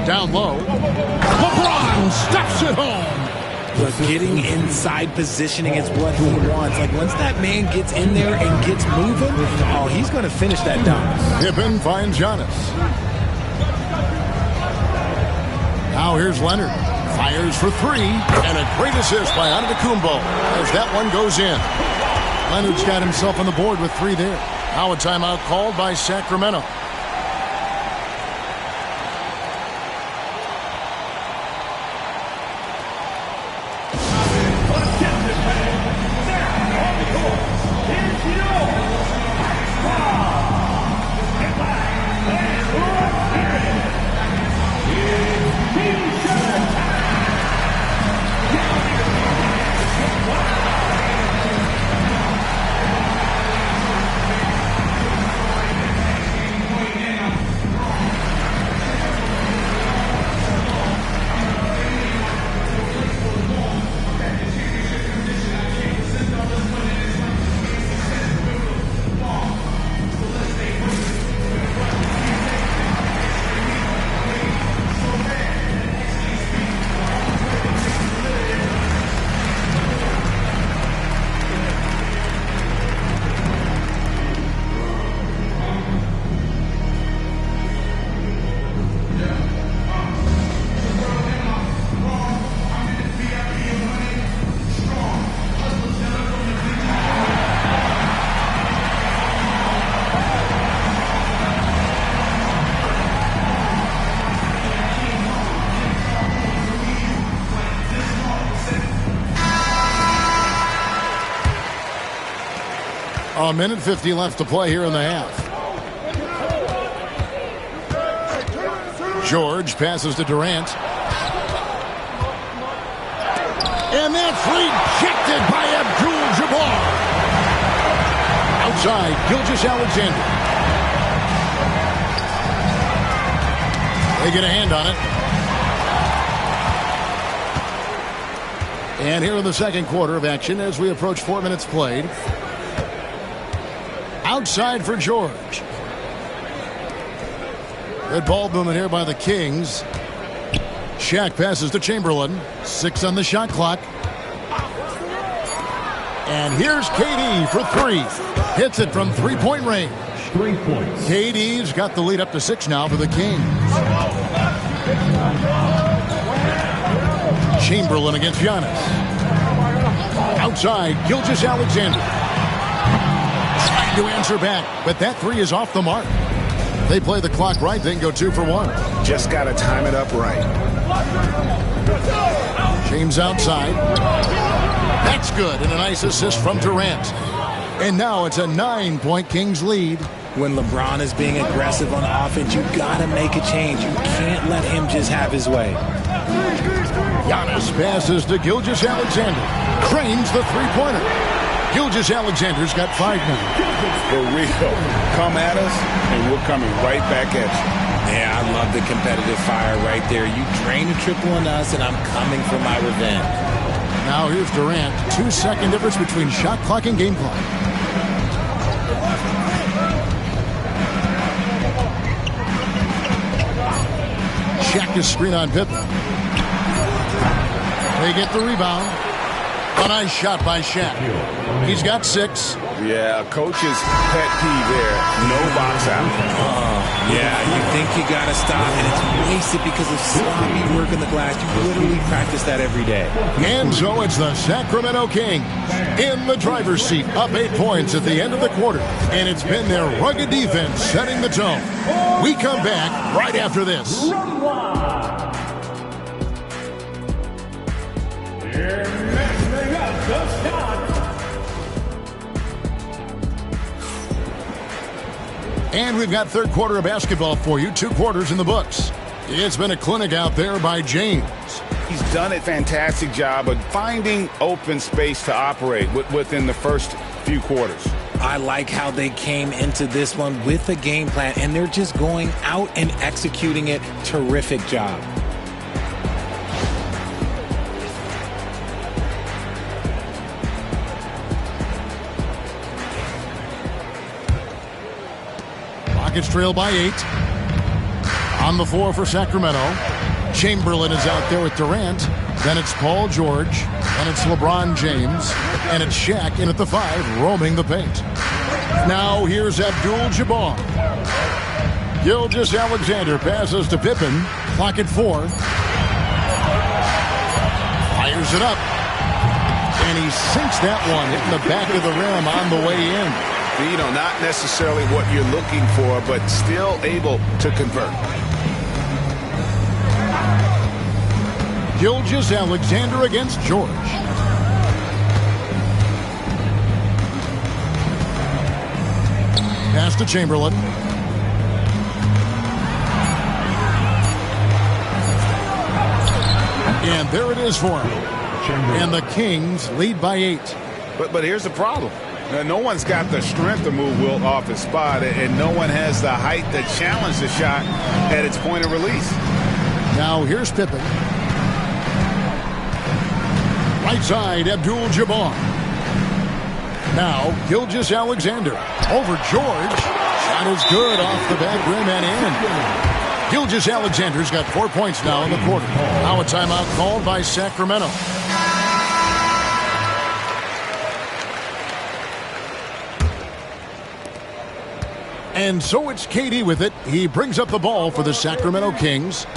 Down low. LeBron stuffs it home. But getting inside positioning is what he wants. Like, once that man gets in there and gets moving, oh, he's going to finish that dunk. Pippen finds Giannis. Now here's Leonard. Fires for 3. And a great assist by Antetokounmpo as that one goes in. Leonard's got himself on the board with 3 there. Now a timeout called by Sacramento. A minute 50 left to play here in the half. George passes to Durant. And that's Rejected by Abdul-Jabbar. Outside, Gilgeous-Alexander. They get a hand on it. And here in the second quarter of action as we approach 4 minutes played. Outside for George. Good ball movement here by the Kings. Shaq passes to Chamberlain. 6 on the shot clock. And here's KD for 3. Hits it from three-point range. 3 points. KD's got the lead up to 6 now for the Kings. Chamberlain against Giannis. Outside, Gilgeous-Alexander. Trying to answer back, but that 3 is off the mark. They play the clock right, then go 2 for 1. Just got to time it up right. James outside. That's good, and a nice assist from Durant. And now it's a 9-point Kings lead. When LeBron is being aggressive on offense, you got to make a change. You can't let him just have his way. Giannis passes to Gilgeous-Alexander. Cranes the three-pointer. Gilgeous-Alexander's got 5 now. For real. Come at us, and we're coming right back at you. Yeah, I love the competitive fire right there. You drain a triple on us, and I'm coming for my revenge. Now here's Durant. 2-second difference between shot clock and game clock. Shaq is screen on Pippen. They get the rebound. A nice shot by Shaq. He's got 6. Yeah, coach's pet peeve there. No box out. Yeah, you think you got to stop, and it's wasted because of sloppy work in the glass. You literally practice that every day. And so it's the Sacramento Kings in the driver's seat, up 8 points at the end of the quarter. And it's been their rugged defense setting the tone. We come back right after this. And we've got third quarter of basketball for you. 2 quarters in the books. It's been a clinic out there by James. He's done a fantastic job of finding open space to operate within the first few quarters. I like how they came into this one with a game plan, and they're just going out and executing it. Terrific job. Rockets trail by 8. On the floor for Sacramento. Chamberlain is out there with Durant. Then it's Paul George. Then it's LeBron James. And it's Shaq in at the 5, roaming the paint. Now here's Abdul-Jabbar. Gilgeous-Alexander passes to Pippen. Clock at 4. Fires it up. And he sinks that one, hitting the back of the rim on the way in. You know, not necessarily what you're looking for, but still able to convert. Gilgeous-Alexander against George. Pass to Chamberlain. And there it is for him. And the Kings lead by 8. But here's the problem. Now, no one's got the strength to move Wilt off his spot, and no one has the height to challenge the shot at its point of release. Now here's Pippen. Right side, Abdul-Jabbar. Now Gilgeous-Alexander over George. Shot is good off the back rim and in. Gilgeous-Alexander's got 4 points now in the quarter. Now a timeout called by Sacramento. And so it's KD with it. He brings up the ball for the Sacramento Kings.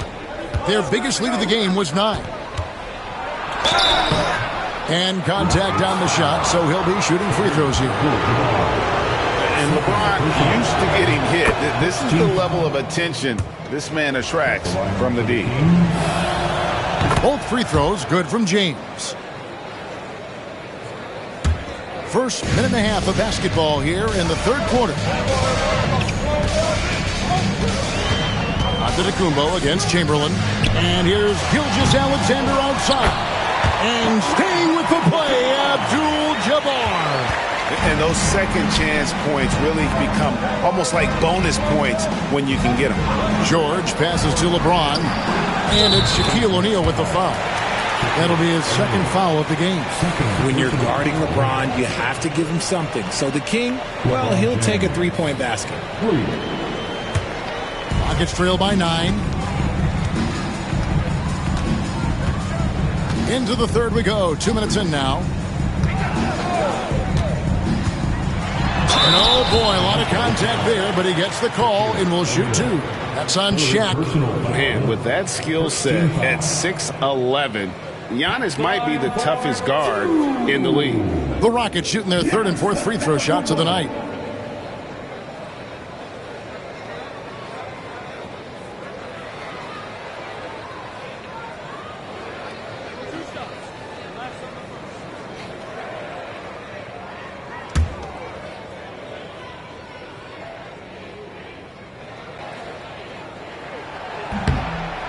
Their biggest lead of the game was 9. And contact on the shot, so he'll be shooting free throws here. And LeBron used to getting hit. This is the level of attention this man attracts from the D. Both free throws good from James. First minute and a half of basketball here in the third quarter. Antetokounmpo against Chamberlain. And here's Gilgeous-Alexander outside. And staying with the play, Abdul-Jabbar. And those second chance points really become almost like bonus points when you can get them. George passes to LeBron. And it's Shaquille O'Neal with the foul. That'll be his second foul of the game. When you're guarding LeBron, you have to give him something. So the King, well, he'll take a three-point basket. Rockets trail by 9. Into the third we go. 2 minutes in now. And oh boy, a lot of contact there, but he gets the call and will shoot 2. That's on Shaq. Man, with that skill set at 6'11", Giannis might be the toughest guard in the league. The Rockets shooting their third and fourth free throw shots of the night.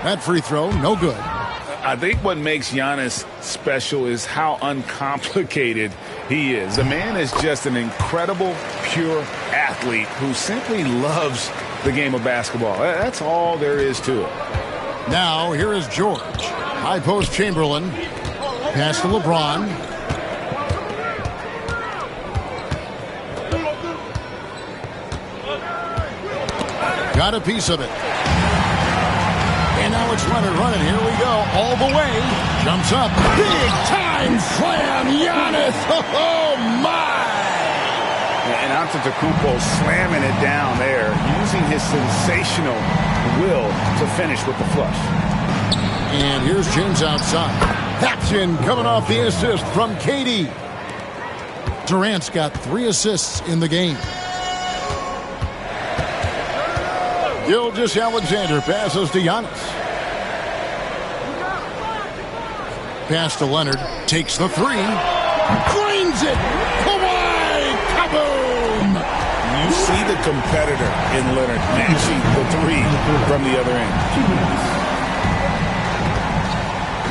That free throw, no good. I think what makes Giannis special is how uncomplicated he is. The man is just an incredible, pure athlete who simply loves the game of basketball. That's all there is to it. Now, here is George. High post Chamberlain. Pass to LeBron. Got a piece of it. And now it's Leonard running. Here we go. All the way. Jumps up. Big time slam. Giannis. Oh, my. And Antetokounmpo slamming it down there, using his sensational will to finish with the flush. And here's James outside. Paxson coming off the assist from KD. Durant's got 3 assists in the game. Gilgeous-Alexander passes to Giannis. Pass to Leonard. Takes the 3. Drains it. Kawhi. Kaboom. You see the competitor in Leonard matching the 3 from the other end.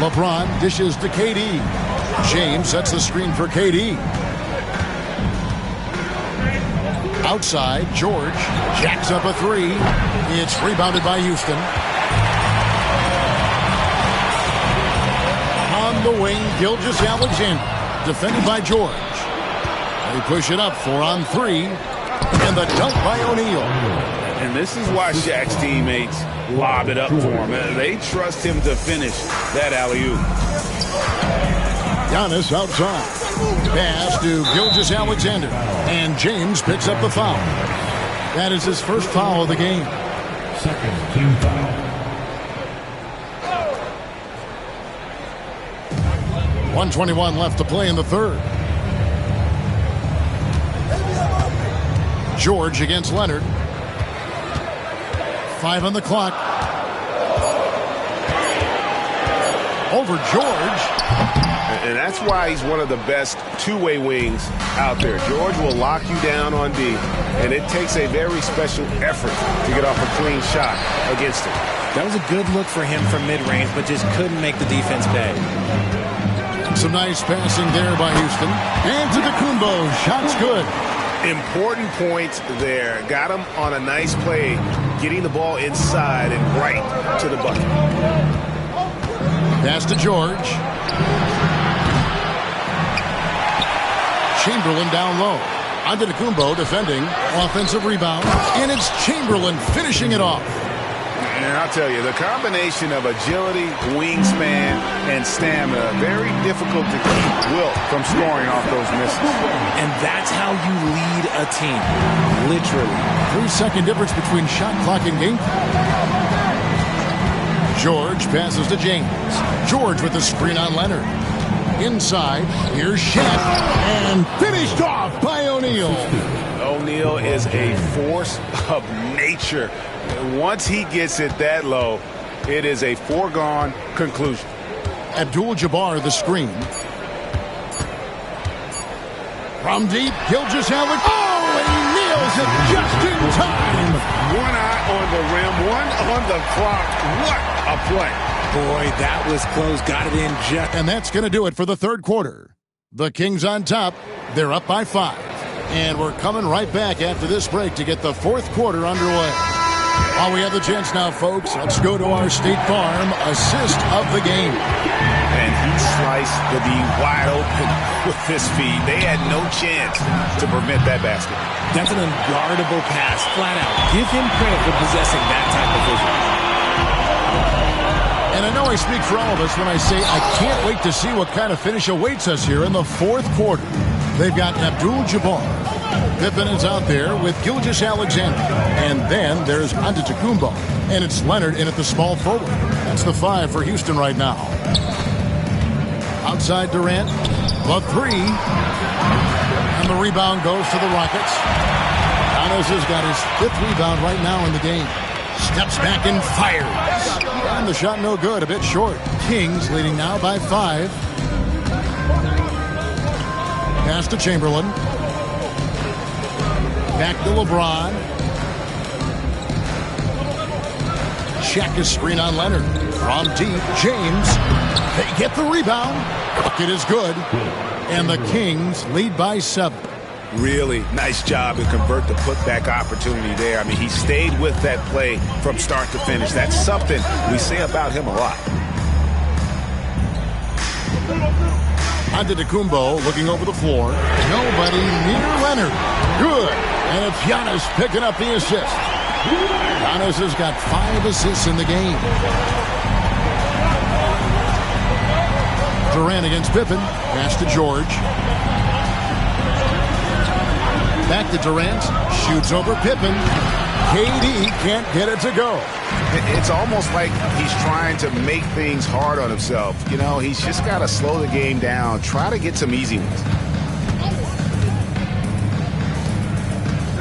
LeBron dishes to KD. James sets the screen for KD. Outside, George jacks up a 3. It's rebounded by Houston. On the wing, Gilgeous-Alexander, defended by George. They push it up 4 on 3. And the dunk by O'Neal. And this is why Shaq's teammates lob it up for him. They trust him to finish that alley-oop. Giannis outside. Pass to Gilgeous-Alexander. And James picks up the foul. That is his first foul of the game. Second team foul. 1:21 left to play in the third. George against Leonard. 5 on the clock. Over George. And that's why he's one of the best two-way wings out there. George will lock you down on D, and it takes a very special effort to get off a clean shot against him. That was a good look for him from mid-range, but just couldn't make the defense pay. Some nice passing there by Houston. And Antetokounmpo, shots good. Important points there. Got him on a nice play, getting the ball inside and right to the bucket. Pass to George. Chamberlain down low. Antetokounmpo defending. Offensive rebound. And it's Chamberlain finishing it off. And I'll tell you, the combination of agility, wingspan, and stamina, very difficult to keep Wilt from scoring off those misses. And that's how you lead a team. Literally. 3-second difference between shot clock and game. George passes to James. George with the screen on Leonard. Inside, here's Shaq. And finished off by O'Neal. O'Neal is a force of nature. Once he gets it that low, it is a foregone conclusion. Abdul-Jabbar the screen. From deep, Gilgeous-Alexander. Oh, and he nails it just in time. One eye on the rim, one on the clock. What a play. Boy, that was close. Got it in just. And that's going to do it for the third quarter. The Kings on top. They're up by 5. And we're coming right back after this break to get the fourth quarter underway. While we have the chance now, folks, let's go to our State Farm assist of the game. And he sliced the D wide open with his feet. They had no chance to prevent that basket. That's an unguardable pass, flat out. Give him credit for possessing that type of vision. And I know I speak for all of us when I say I can't wait to see what kind of finish awaits us here in the fourth quarter. They've got Abdul-Jabbar. Pippen is out there with Gilgeous-Alexander. And then there's Antetokounmpo. And it's Leonard in at the small forward. That's the 5 for Houston right now. Outside Durant. The 3. And the rebound goes to the Rockets. Giannis has got his 5th rebound right now in the game. Steps back and fires. And the shot no good, a bit short. Kings leading now by 5. Pass to Chamberlain. Back to LeBron. Shaq screen on Leonard. From deep, James. They get the rebound. It is good. And the Kings lead by 7. Really nice job to convert the putback opportunity there. I mean, he stayed with that play from start to finish. That's something we say about him a lot. Antetokounmpo looking over the floor. Nobody near Leonard. Good. And it's Giannis picking up the assist. Giannis has got 5 assists in the game. Durant against Pippen. Pass to George. Back to Durant. Shoots over Pippen. KD can't get it to go. It's almost like he's trying to make things hard on himself. You know, he's just got to slow the game down. Try to get some easy ones.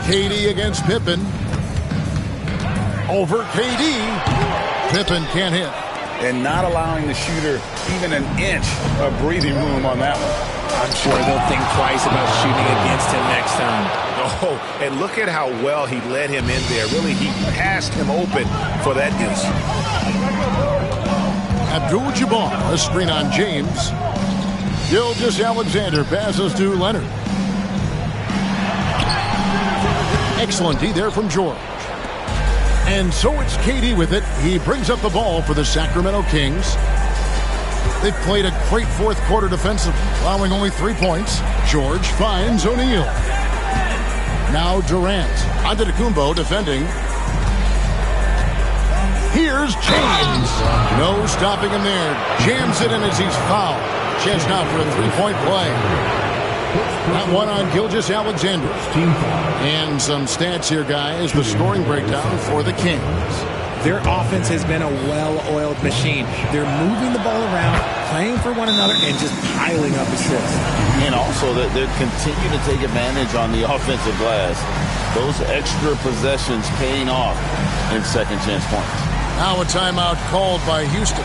KD against Pippen. Over KD. Pippen can't hit. And not allowing the shooter even an inch of breathing room on that one. I'm sure they'll think twice about shooting against him next time. Oh, and look at how well he led him in there. Really, he passed him open for that deuce. Abdul-Jabbar, a screen on James. Gilgeous-Alexander passes to Leonard. Excellent D there from George. And so it's KD with it. He brings up the ball for the Sacramento Kings. They've played a great fourth quarter defensively, allowing only 3 points. George finds O'Neal. Now Durant. Antetokounmpo defending. Here's James. No stopping him there. Jams it in as he's fouled. Chance now for a 3-point play. That one on Gilgeous-Alexander. And some stats here, guys. The scoring breakdown for the Kings. Their offense has been a well-oiled machine. They're moving the ball around, playing for one another, and just piling up assists. And also, they're continuing to take advantage on the offensive glass. Those extra possessions paying off in second chance points. Now a timeout called by Houston.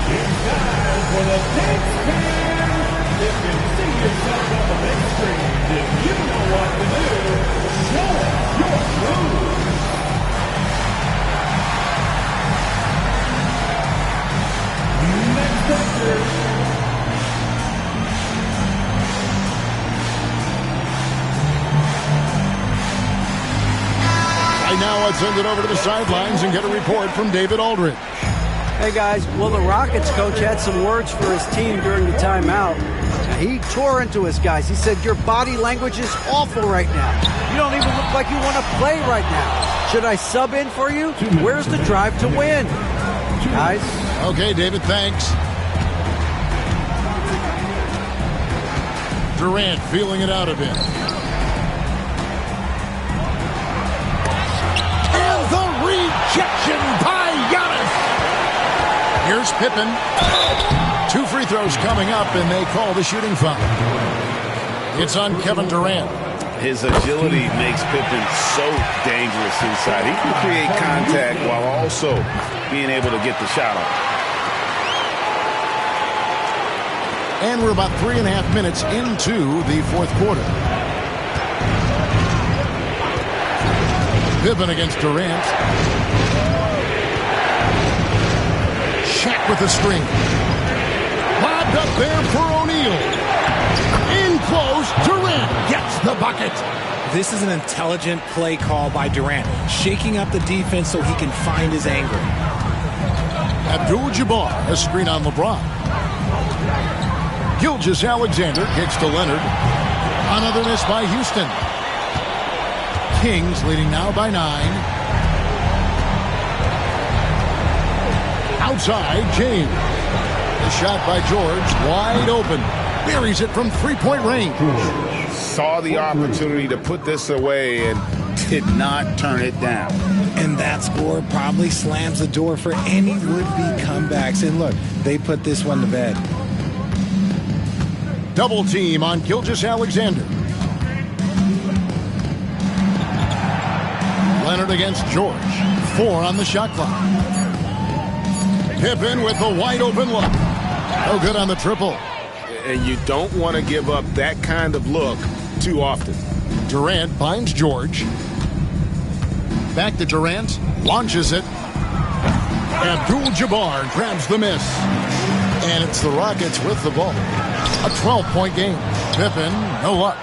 It's time for the Kings fans. If you see yourself on the big screen, then you know what to do. Show your groove. Next picture. Right now, let's send it over to the sidelines and get a report from David Aldridge. Hey guys, well the Rockets coach had some words for his team during the timeout. He tore into his guys. He said, your body language is awful right now. You don't even look like you want to play right now. Should I sub in for you? Where's the drive to win? Guys? Okay, David, thanks. Durant feeling it out a bit. And the rejection by Giannis. Here's Pippen. 2 free throws coming up, and they call the shooting foul. It's on Kevin Durant. His agility makes Pippen so dangerous inside. He can create contact while also being able to get the shot off. And we're about 3.5 minutes into the fourth quarter. Pippen against Durant. Shaq with the string. Lobbed up there for O'Neal. In close, Durant gets the bucket. This is an intelligent play call by Durant, shaking up the defense so he can find his angle. Abdul-Jabbar, a screen on LeBron. Gilgeous-Alexander kicks to Leonard. Another miss by Houston. Kings leading now by 9. Outside, James. The shot by George, wide open. Buries it from three-point range. Saw the opportunity to put this away and did not turn it down. And that score probably slams the door for any would-be comebacks. And look, they put this one to bed. Double team on Gilgeous-Alexander. Leonard against George. 4 on the shot clock. Pippen with the wide open look. No good on the triple. And you don't want to give up that kind of look too often. Durant finds George. Back to Durant. Launches it. Abdul-Jabbar grabs the miss. And it's the Rockets with the ball. A 12-point game. Pippen, no luck.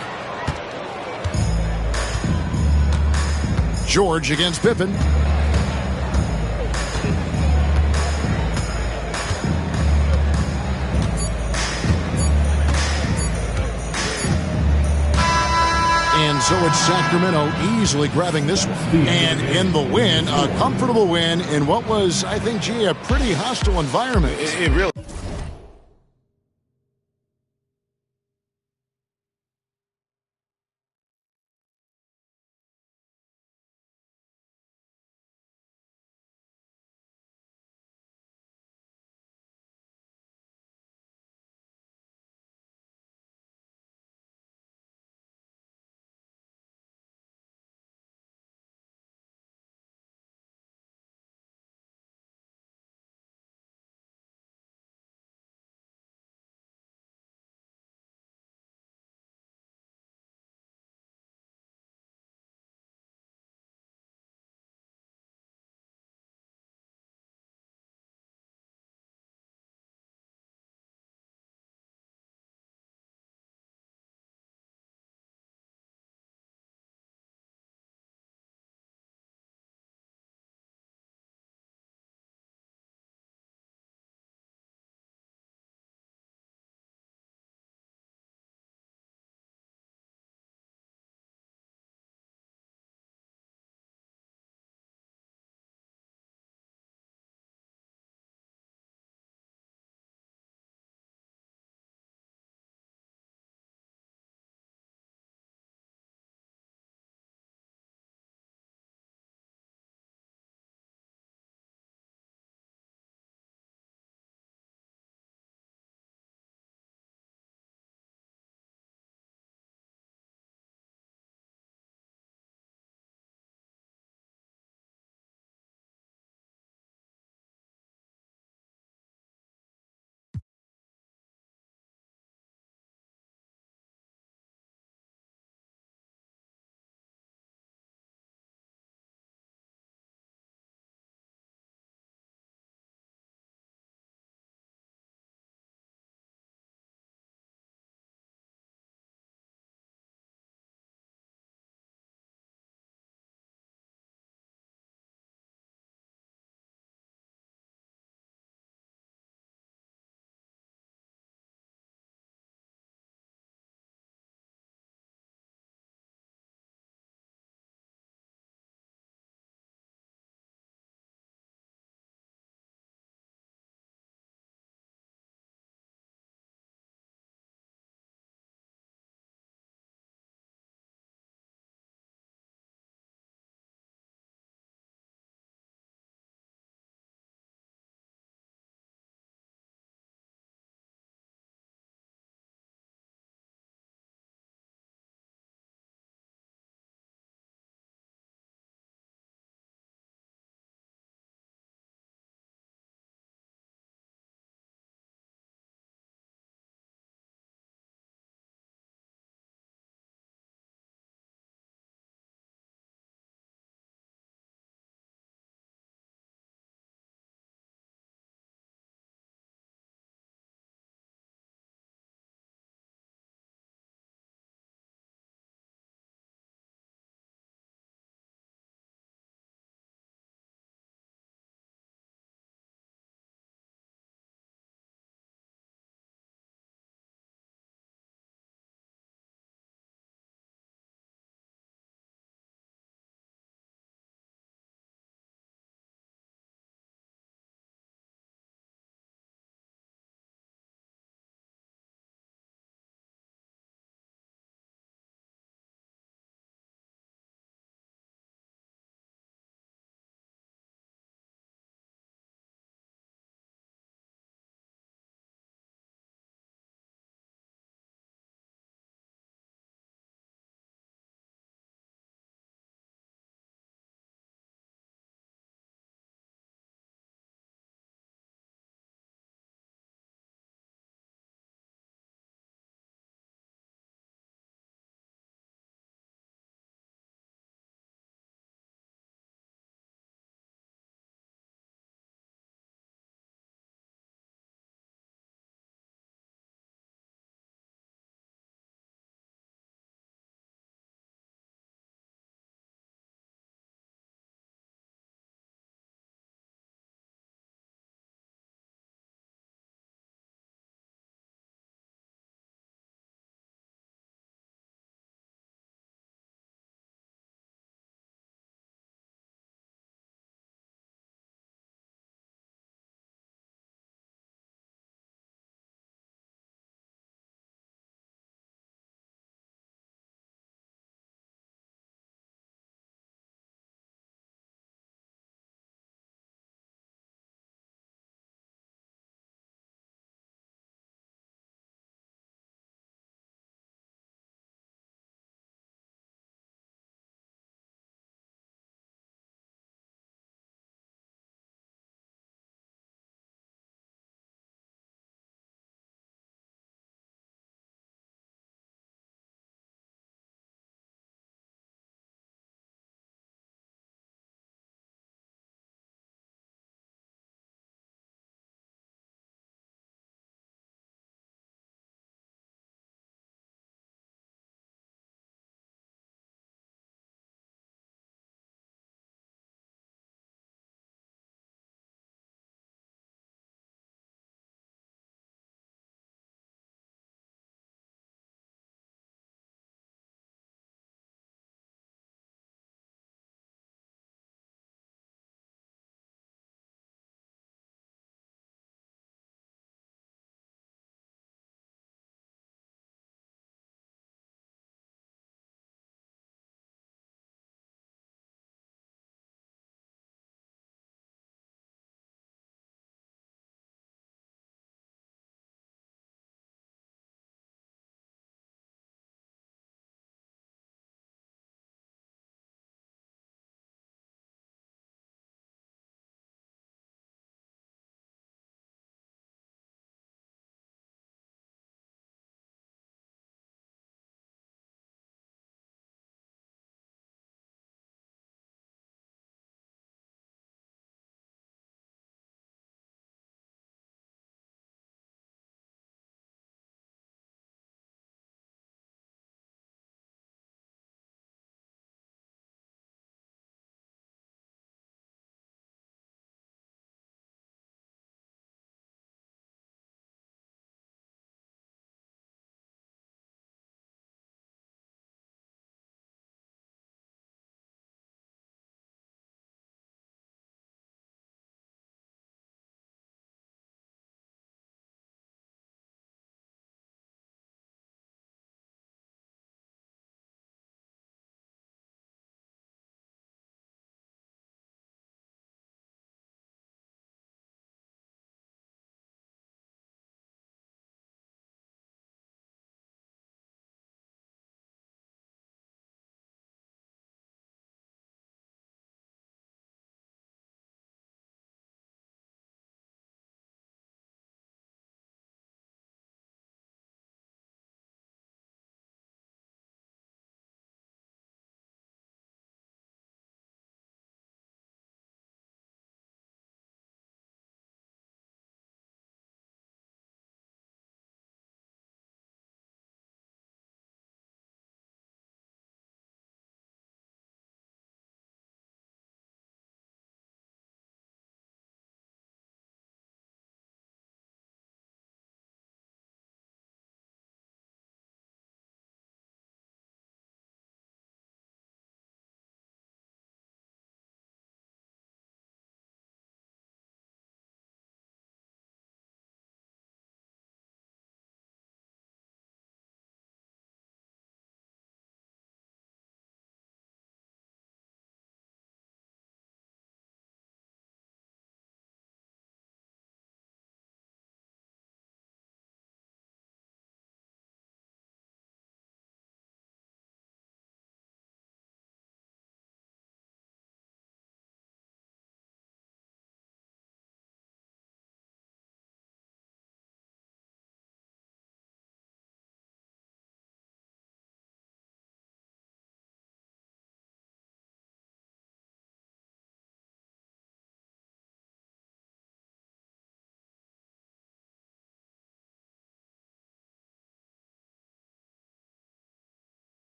George against Pippen. And so it's Sacramento easily grabbing this one. And in the win, a comfortable win in what was, I think, a pretty hostile environment. It really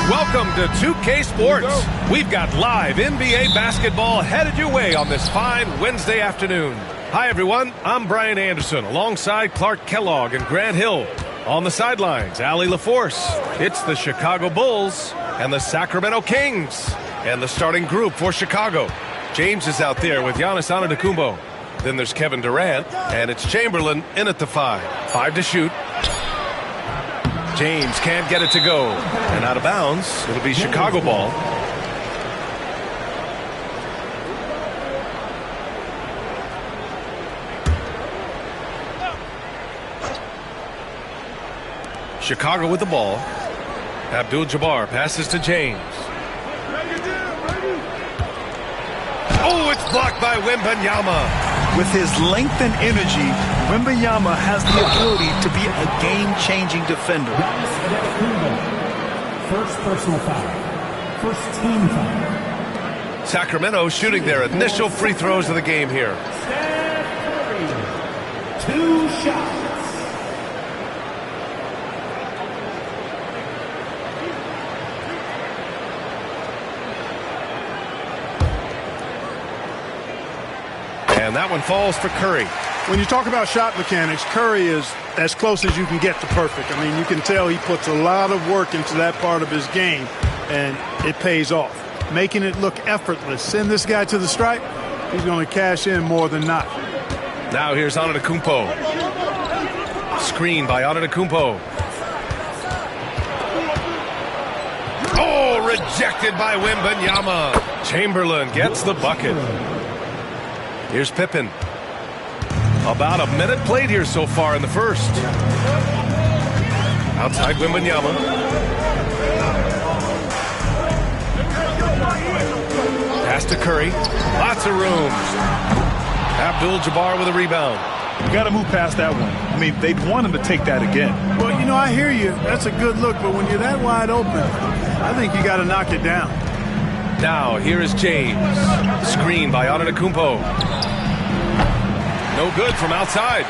Welcome to 2K Sports. We've got live NBA basketball headed your way on this fine Wednesday afternoon. Hi, everyone. I'm Brian Anderson alongside Clark Kellogg and Grant Hill. On the sidelines, Allie LaForce. It's the Chicago Bulls and the Sacramento Kings. And the starting group for Chicago. James is out there with Giannis Antetokounmpo. Then there's Kevin Durant, and it's Chamberlain in at the 5. 5 to shoot. James can't get it to go. And out of bounds, it'll be Chicago ball. Chicago with the ball. Abdul-Jabbar passes to James. Oh, it's blocked by Wembanyama. With his length and energy, Wembanyama has the ability to be a game-changing defender. First personal foul. First team foul. Sacramento shooting their initial free throws of the game here. Steph Curry, 2 shots. And that one falls for Curry. When you talk about shot mechanics, Curry is as close as you can get to perfect. I mean, you can tell he puts a lot of work into that part of his game, and it pays off. Making it look effortless. Send this guy to the stripe, he's going to cash in more than not. Now here's Antetokounmpo. Screen by Antetokounmpo. Oh, rejected by Wembanyama. Chamberlain gets the bucket. Here's Pippen. About a minute played here so far in the first. Outside Wembanyama. Pass to Curry. Lots of room. Abdul-Jabbar with a rebound. You got to move past that one. I mean, they'd want him to take that again. Well, you know, I hear you. That's a good look, but when you're that wide open, I think you got to knock it down. Now, here is James. Screen by Antetokounmpo. No good from outside.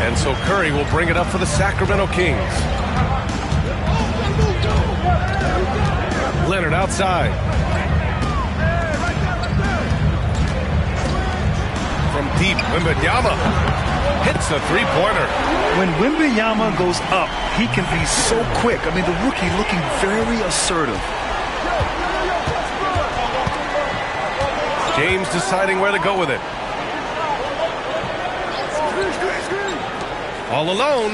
And so Curry will bring it up for the Sacramento Kings. Leonard outside. From deep, Wembanyama hits the three-pointer. When Wembanyama goes up, he can be so quick. I mean, the rookie looking very assertive. James deciding where to go with it. All alone.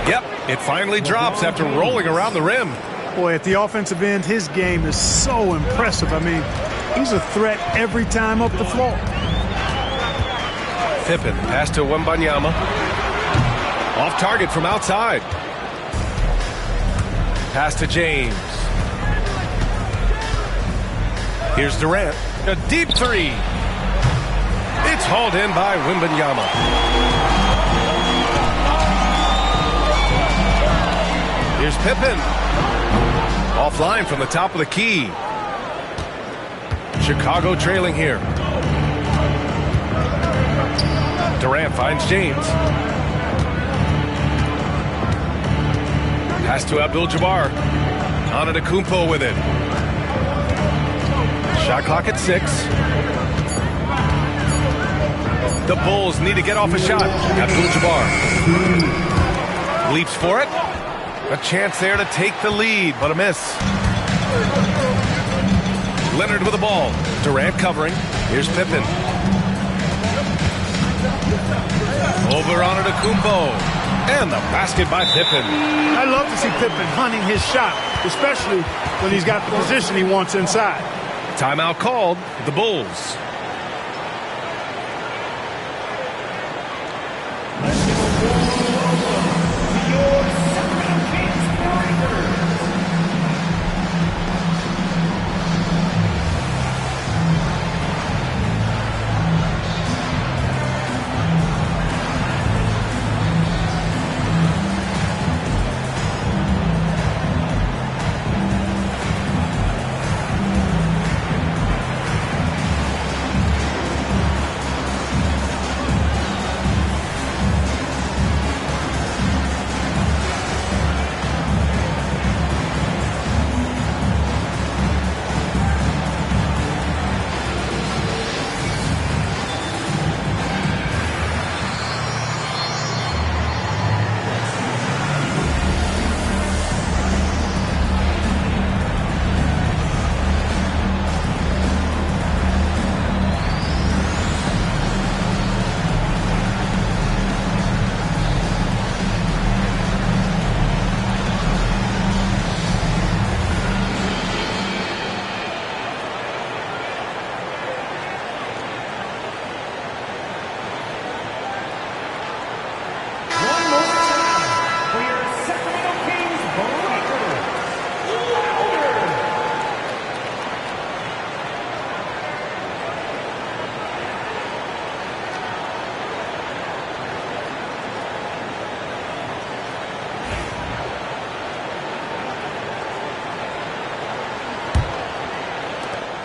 Yep, it finally drops after rolling around the rim. Boy, at the offensive end, his game is so impressive. I mean, he's a threat every time up the floor. Pippen, pass to Wembanyama. Off target from outside. Pass to James. Here's Durant. A deep three. It's hauled in by Wembanyama. Here's Pippen. Offline from the top of the key. Chicago trailing here. Durant finds James. Pass to Abdul-Jabbar. Antetokounmpo with it. Shot clock at 6. The Bulls need to get off a shot. Abdul-Jabbar leaps for it. A chance there to take the lead, but a miss. Leonard with the ball. Durant covering. Here's Pippen. Over Antetokounmpo. And the basket by Pippen. I love to see Pippen hunting his shot, especially when he's got the position he wants inside. Timeout called. The Bulls.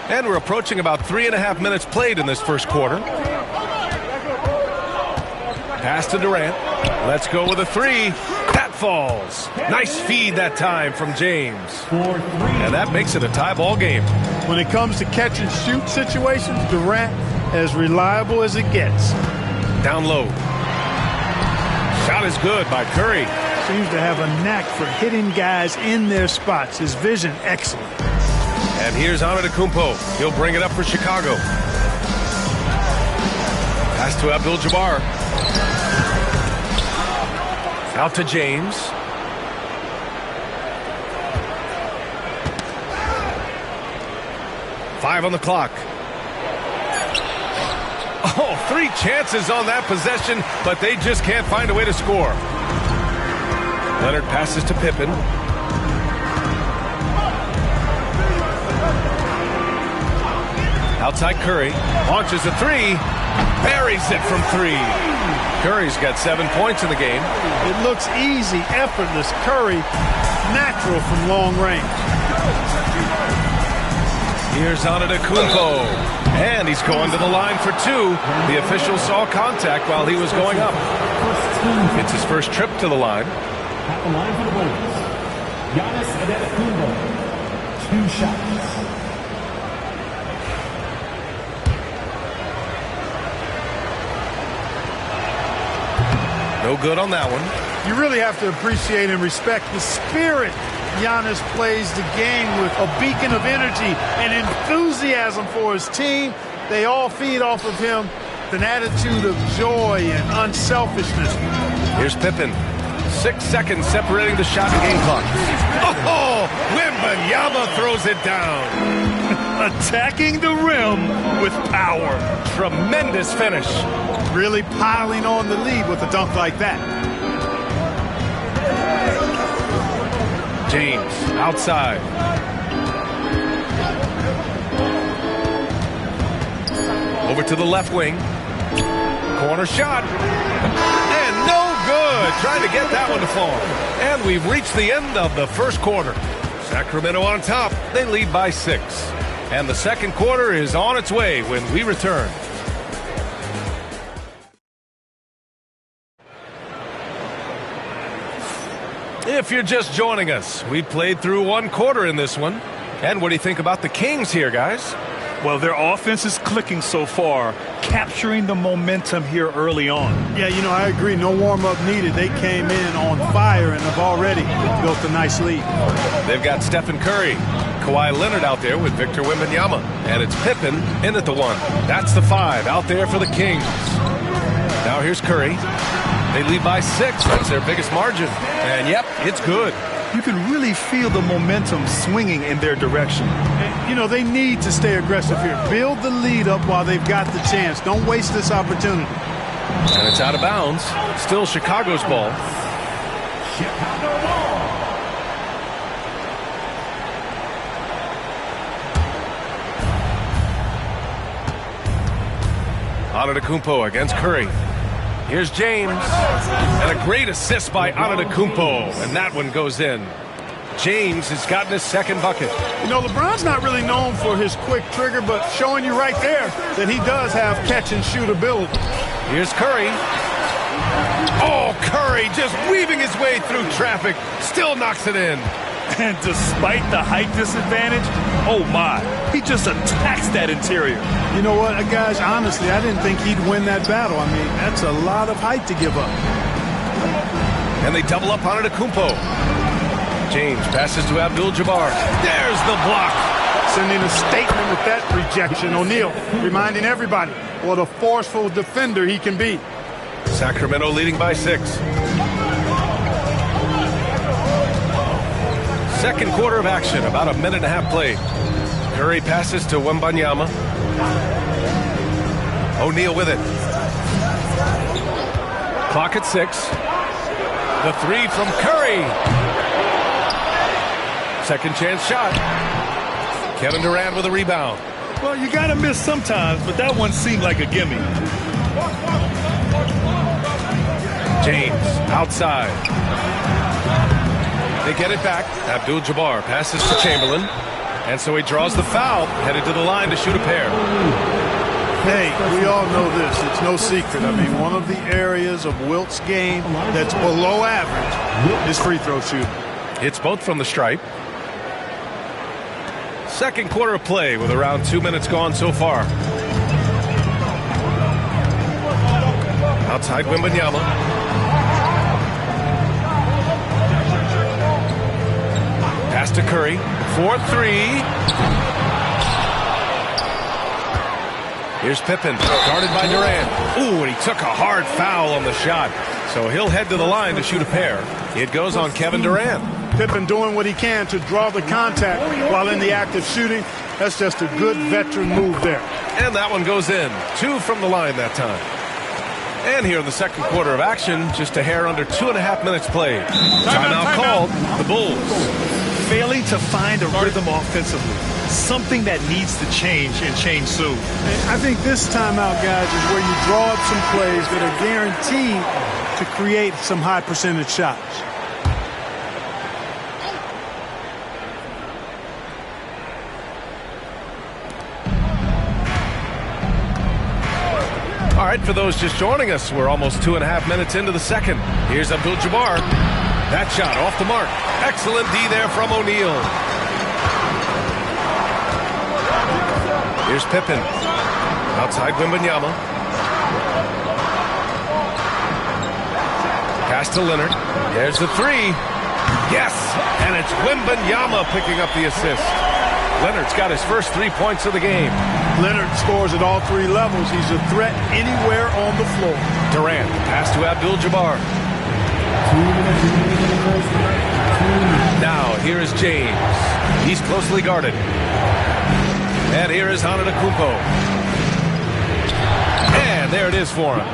And we're approaching about 3.5 minutes played in this first quarter. Pass to Durant. Let's go with a three. That falls. Nice feed that time from James. And that makes it a tie ball game. When it comes to catch and shoot situations, Durant as reliable as it gets. Down low. Shot is good by Curry. Seems to have a knack for hitting guys in their spots. His vision excellent. And here's Antetokounmpo. He'll bring it up for Chicago. Pass to Abdul-Jabbar. Out to James. Five on the clock. Oh, 3 chances on that possession, but they just can't find a way to score. Leonard passes to Pippen. Outside Curry, launches a three, buries it from 3. Curry's got 7 points in the game. It looks easy, effortless. Curry, natural from long range. Here's Antetokounmpo, and he's going to the line for 2. The official saw contact while he was going up. It's his first trip to the line. At the line for the Bulls, Giannis Antetokounmpo, 2 shots. No good on that one. You really have to appreciate and respect the spirit Giannis plays the game with. A beacon of energy and enthusiasm for his team. They all feed off of him with an attitude of joy and unselfishness. Here's Pippen. 6 seconds separating the shot and game clock. Oh, Wembanyama throws it down. Attacking the rim with power. Tremendous finish. Really piling on the lead with a dunk like that. James outside. Over to the left wing. Corner shot. And no good. Trying to get that one to fall. And we've reached the end of the first quarter. Sacramento on top. They lead by 6. And the second quarter is on its way when we return. If you're just joining us, we played through one quarter in this one. And what do you think about the Kings here, guys? Well, their offense is clicking so far, capturing the momentum here early on. Yeah, you know, I agree. No warm-up needed. They came in on fire and have already built a nice lead. They've got Stephen Curry, Kawhi Leonard out there with Victor Wembanyama. And it's Pippen in at the 1. That's the 5 out there for the Kings. Now here's Curry. They lead by 6. That's their biggest margin. And, yep, it's good. You can really feel the momentum swinging in their direction. And, you know, they need to stay aggressive here. Build the lead up while they've got the chance. Don't waste this opportunity. And it's out of bounds. Still Chicago's ball. Antetokounmpo against Curry. Here's James. And a great assist by Antetokounmpo. And that one goes in. James has gotten his second bucket. You know, LeBron's not really known for his quick trigger, but showing you right there that he does have catch-and-shoot ability. Here's Curry. Oh, Curry just weaving his way through traffic. Still knocks it in. And despite the height disadvantage, oh my, he just attacks that interior. You know what, guys, honestly, I didn't think he'd win that battle. I mean, that's a lot of height to give up. And they double up on Antetokounmpo. James passes to Abdul-Jabbar. There's the block. Sending a statement with that rejection. O'Neal reminding everybody what a forceful defender he can be. Sacramento leading by 6. Second quarter of action, about a minute and a half played. Curry passes to Wembanyama. O'Neal with it. Clock at 6. The 3 from Curry. Second chance shot. Kevin Durant with a rebound. Well, you got to miss sometimes, but that one seemed like a gimme. James outside. They get it back. Abdul-Jabbar passes to Chamberlain. And so he draws the foul, headed to the line to shoot a pair. Hey, we all know this. It's no secret. I mean, one of the areas of Wilt's game that's below average is free throw shooting. It's both from the stripe. Second quarter of play with around 2 minutes gone so far. Outside Wembanyama. Pass to Curry. 4-3. Here's Pippen, guarded by Durant. Ooh, and he took a hard foul on the shot. So he'll head to the line to shoot a pair. It goes on Kevin Durant. Pippen doing what he can to draw the contact while in the act of shooting. That's just a good veteran move there. And that one goes in. 2 from the line that time. And here in the second quarter of action, just a hair under 2.5 minutes played. Timeout called. The Bulls failing to find a rhythm offensively. Something that needs to change and change soon. I think this timeout, guys, is where you draw up some plays that are guaranteed to create some high percentage shots. All right, for those just joining us, we're almost 2.5 minutes into the second. Here's Abdul-Jabbar. That shot off the mark. Excellent D there from O'Neal. Here's Pippen. Outside Wembanyama. Pass to Leonard. There's the 3. Yes! And it's Wembanyama picking up the assist. Leonard's got his first 3 points of the game. Leonard scores at all 3 levels. He's a threat anywhere on the floor. Durant, pass to Abdul-Jabbar. Now, here is James. He's closely guarded. And here is Antetokounmpo. And there it is for him.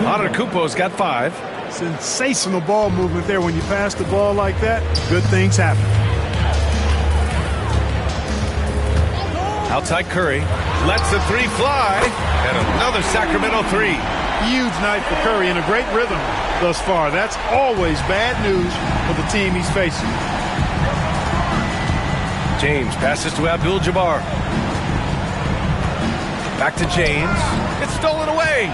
Antetokounmpo's got 5. Sensational ball movement there. When you pass the ball like that, good things happen. Outside Curry. Lets the 3 fly. And another Sacramento 3. Huge night for Curry and a great rhythm thus far. That's always bad news for the team he's facing. James passes to Abdul-Jabbar. Back to James. It's stolen away.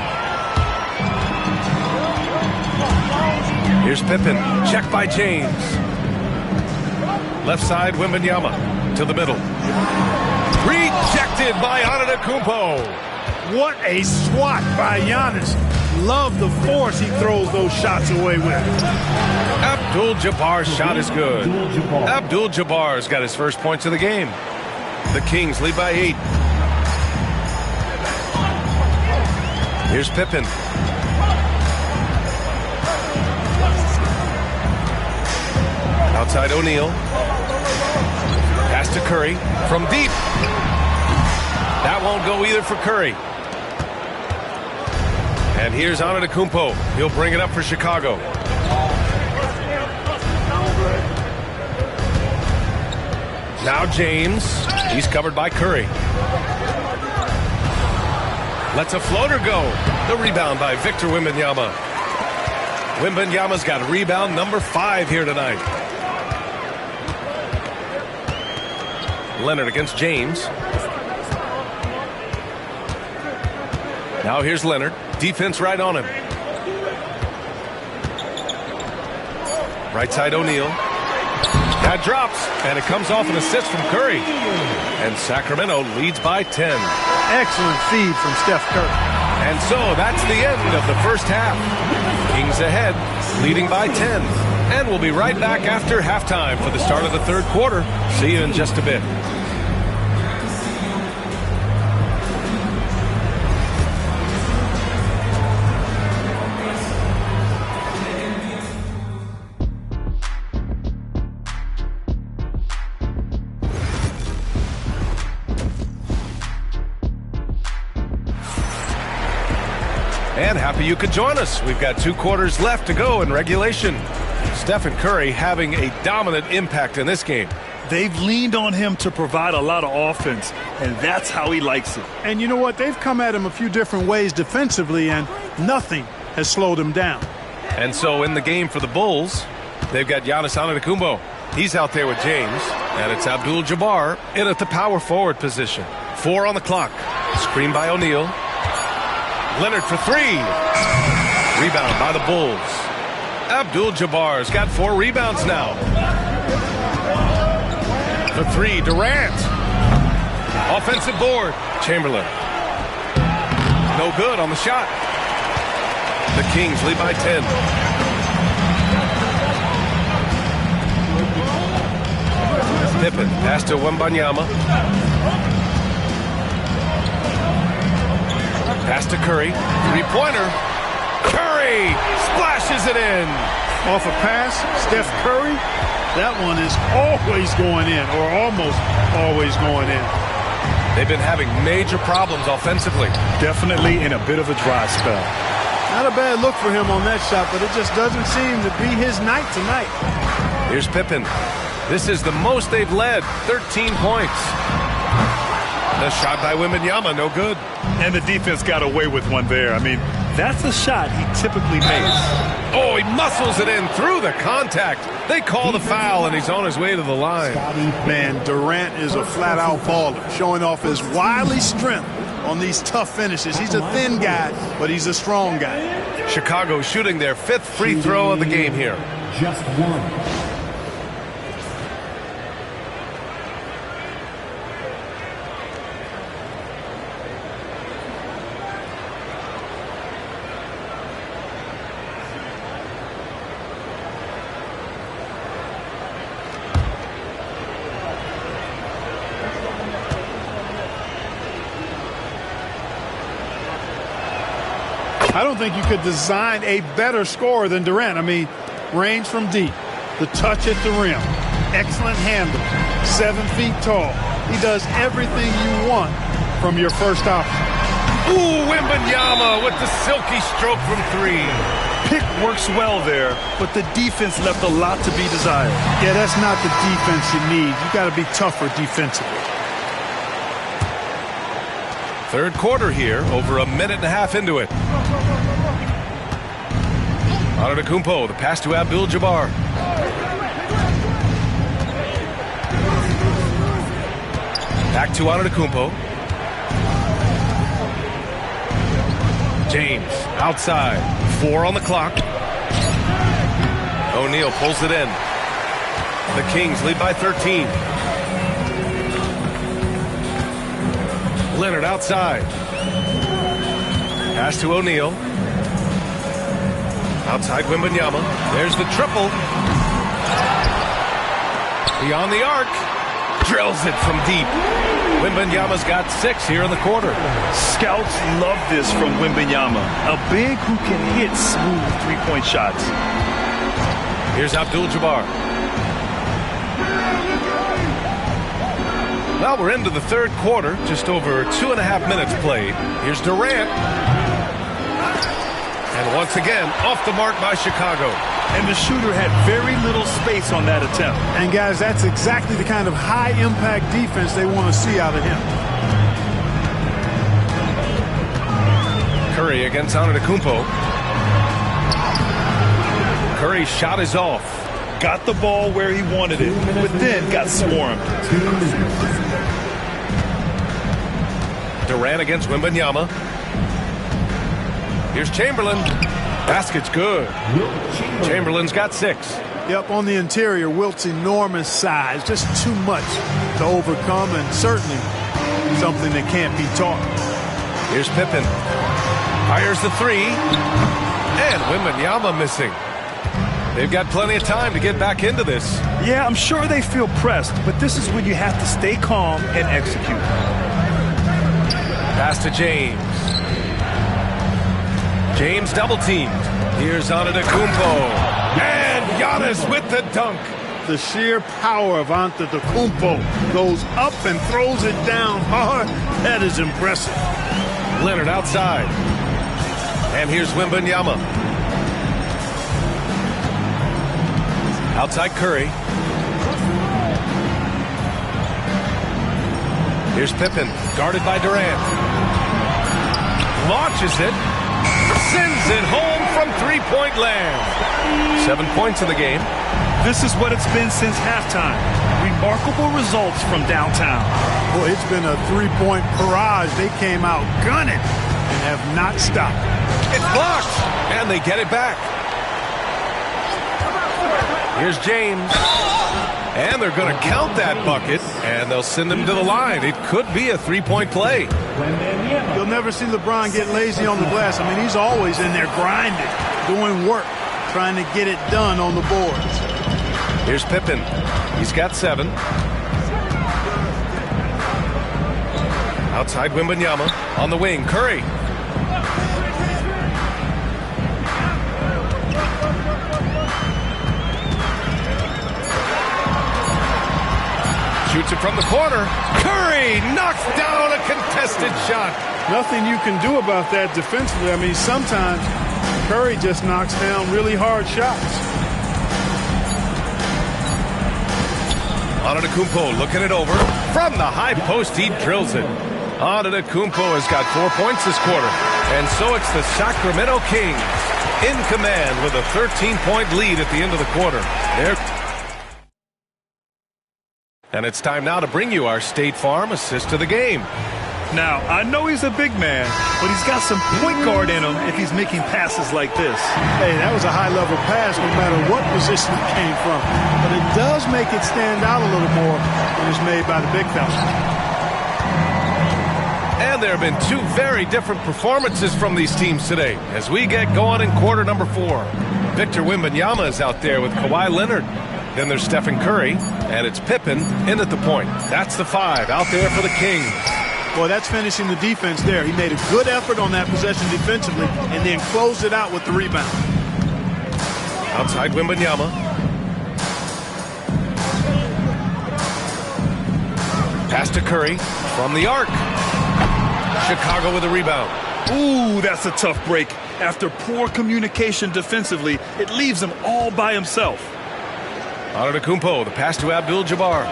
Here's Pippen. Check by James. Left side, Wembanyama to the middle. Rejected by Antetokounmpo. What a swat by Giannis. Love the force he throws those shots away with. Abdul-Jabbar's shot is good. Abdul-Jabbar's got his first points of the game. The Kings lead by 8. Here's Pippen. Outside O'Neal. Pass to Curry from deep. That won't go either for Curry. And here's Antetokounmpo. He'll bring it up for Chicago. Now James. He's covered by Curry. Lets a floater go. The rebound by Victor Wembanyama. Wembanyama's got rebound number 5 here tonight. Leonard against James. Now here's Leonard. Defense right on him. Right side O'Neal. That drops, and it comes off an assist from Curry. And Sacramento leads by 10. Excellent feed from Steph Curry. And so that's the end of the first half. Kings ahead, leading by 10. And we'll be right back after halftime for the start of the third quarter. See you in just a bit. And happy you could join us. We've got 2 quarters left to go in regulation. Stephen Curry having a dominant impact in this game. They've leaned on him to provide a lot of offense, and that's how he likes it. And you know what? They've come at him a few different ways defensively, and nothing has slowed him down. And so in the game for the Bulls, they've got Giannis Antetokounmpo. He's out there with James, and it's Abdul-Jabbar in at the power forward position. 4 on the clock. Screen by O'Neal. Leonard for 3. Rebound by the Bulls. Abdul-Jabbar's got 4 rebounds now. For 3, Durant. Offensive board. Chamberlain. No good on the shot. The Kings lead by 10. Pippen pass to Wembanyama. Pass to Curry. 3-pointer. Curry splashes it in. Off a pass, Steph Curry. That one is always going in, or almost always going in. They've been having major problems offensively. Definitely in a bit of a dry spell. Not a bad look for him on that shot, but it just doesn't seem to be his night tonight. Here's Pippen. This is the most they've led, 13 points. The shot by Wembanyama, no good. And the defense got away with one there. I mean, that's a shot he typically makes. Oh, he muscles it in through the contact. They call the foul, and he's on his way to the line. Man, Durant is a flat-out baller, showing off his wily strength on these tough finishes. He's a thin guy, but he's a strong guy. Chicago shooting their 5th free throw of the game here. Just 1. I don't think you could design a better scorer than Durant. I mean, range from deep, the touch at the rim, excellent handle, 7 feet tall. He does everything you want from your first option. Ooh, Wembanyama with the silky stroke from 3. Pick works well there, but the defense left a lot to be desired. Yeah, that's not the defense you need. You got to be tougher defensively. Third quarter here, over a minute and a half into it. Antetokounmpo, the pass to Abdul-Jabbar. Back to Antetokounmpo. James outside. 4 on the clock. O'Neal pulls it in. The Kings lead by 13. Leonard outside. Pass to O'Neal. Outside Wembanyama. There's the triple. Beyond the arc. Drills it from deep. Wembanyama's got 6 here in the quarter. Scouts love this from Wembanyama. A big who can hit smooth three-point shots. Here's Abdul-Jabbar. Well, we're into the third quarter. Just over 2.5 minutes played. Here's Durant. And once again, off the mark by Chicago. And the shooter had very little space on that attempt. And guys, that's exactly the kind of high-impact defense they want to see out of him. Curry against Antetokounmpo. Curry's shot is off. Got the ball where he wanted it, but then got swarmed. Durant against Wembanyama. Here's Chamberlain. Basket's good. Chamberlain's got 6. Yep, on the interior, Wilt's enormous size. Just too much to overcome, and certainly something that can't be taught. Here's Pippen. Fires the 3. And Wembanyama missing. They've got plenty of time to get back into this. Yeah, I'm sure they feel pressed, but this is when you have to stay calm and execute. Pass to James. James double-teamed. Here's Antetokounmpo. And Giannis with the dunk. The sheer power of Antetokounmpo goes up and throws it down hard. That is impressive. Leonard outside. And here's Wembanyama. Outside Curry. Here's Pippen, guarded by Durant. Launches it. Sends it home from three-point land. 7 points in the game. This is what it's been since halftime. Remarkable results from downtown. Boy, it's been a three-point barrage. They came out gunning and have not stopped. It's blocked, and they get it back. Here's James. And they're going to count that bucket, and they'll send him to the line. It could be a three-point play. You'll never see LeBron get lazy on the glass. I mean, he's always in there grinding, doing work, trying to get it done on the boards. Here's Pippen. He's got 7. Outside Wembanyama. On the wing, Curry. Shoots it from the corner. Curry knocks down a contested shot. Nothing you can do about that defensively. I mean, sometimes Curry just knocks down really hard shots. Antetokounmpo looking it over. From the high post, he drills it. Antetokounmpo has got 4 points this quarter. And so it's the Sacramento Kings in command with a 13-point lead at the end of the quarter. And it's time now to bring you our State Farm assist to the game. Now, I know he's a big man, but he's got some point guard in him if he's making passes like this. Hey, that was a high-level pass no matter what position it came from. But it does make it stand out a little more when it's made by the big fella. And there have been 2 very different performances from these teams today as we get going in quarter number 4. Victor Wembanyama is out there with Kawhi Leonard. Then there's Stephen Curry, and it's Pippen in at the point. That's the 5 out there for the Kings. Boy, that's finishing the defense there. He made a good effort on that possession defensively and then closed it out with the rebound. Outside Wembanyama. Pass to Curry from the arc. Chicago with a rebound. Ooh, that's a tough break. After poor communication defensively, it leaves him all by himself. Antetokounmpo, the pass to Abdul-Jabbar.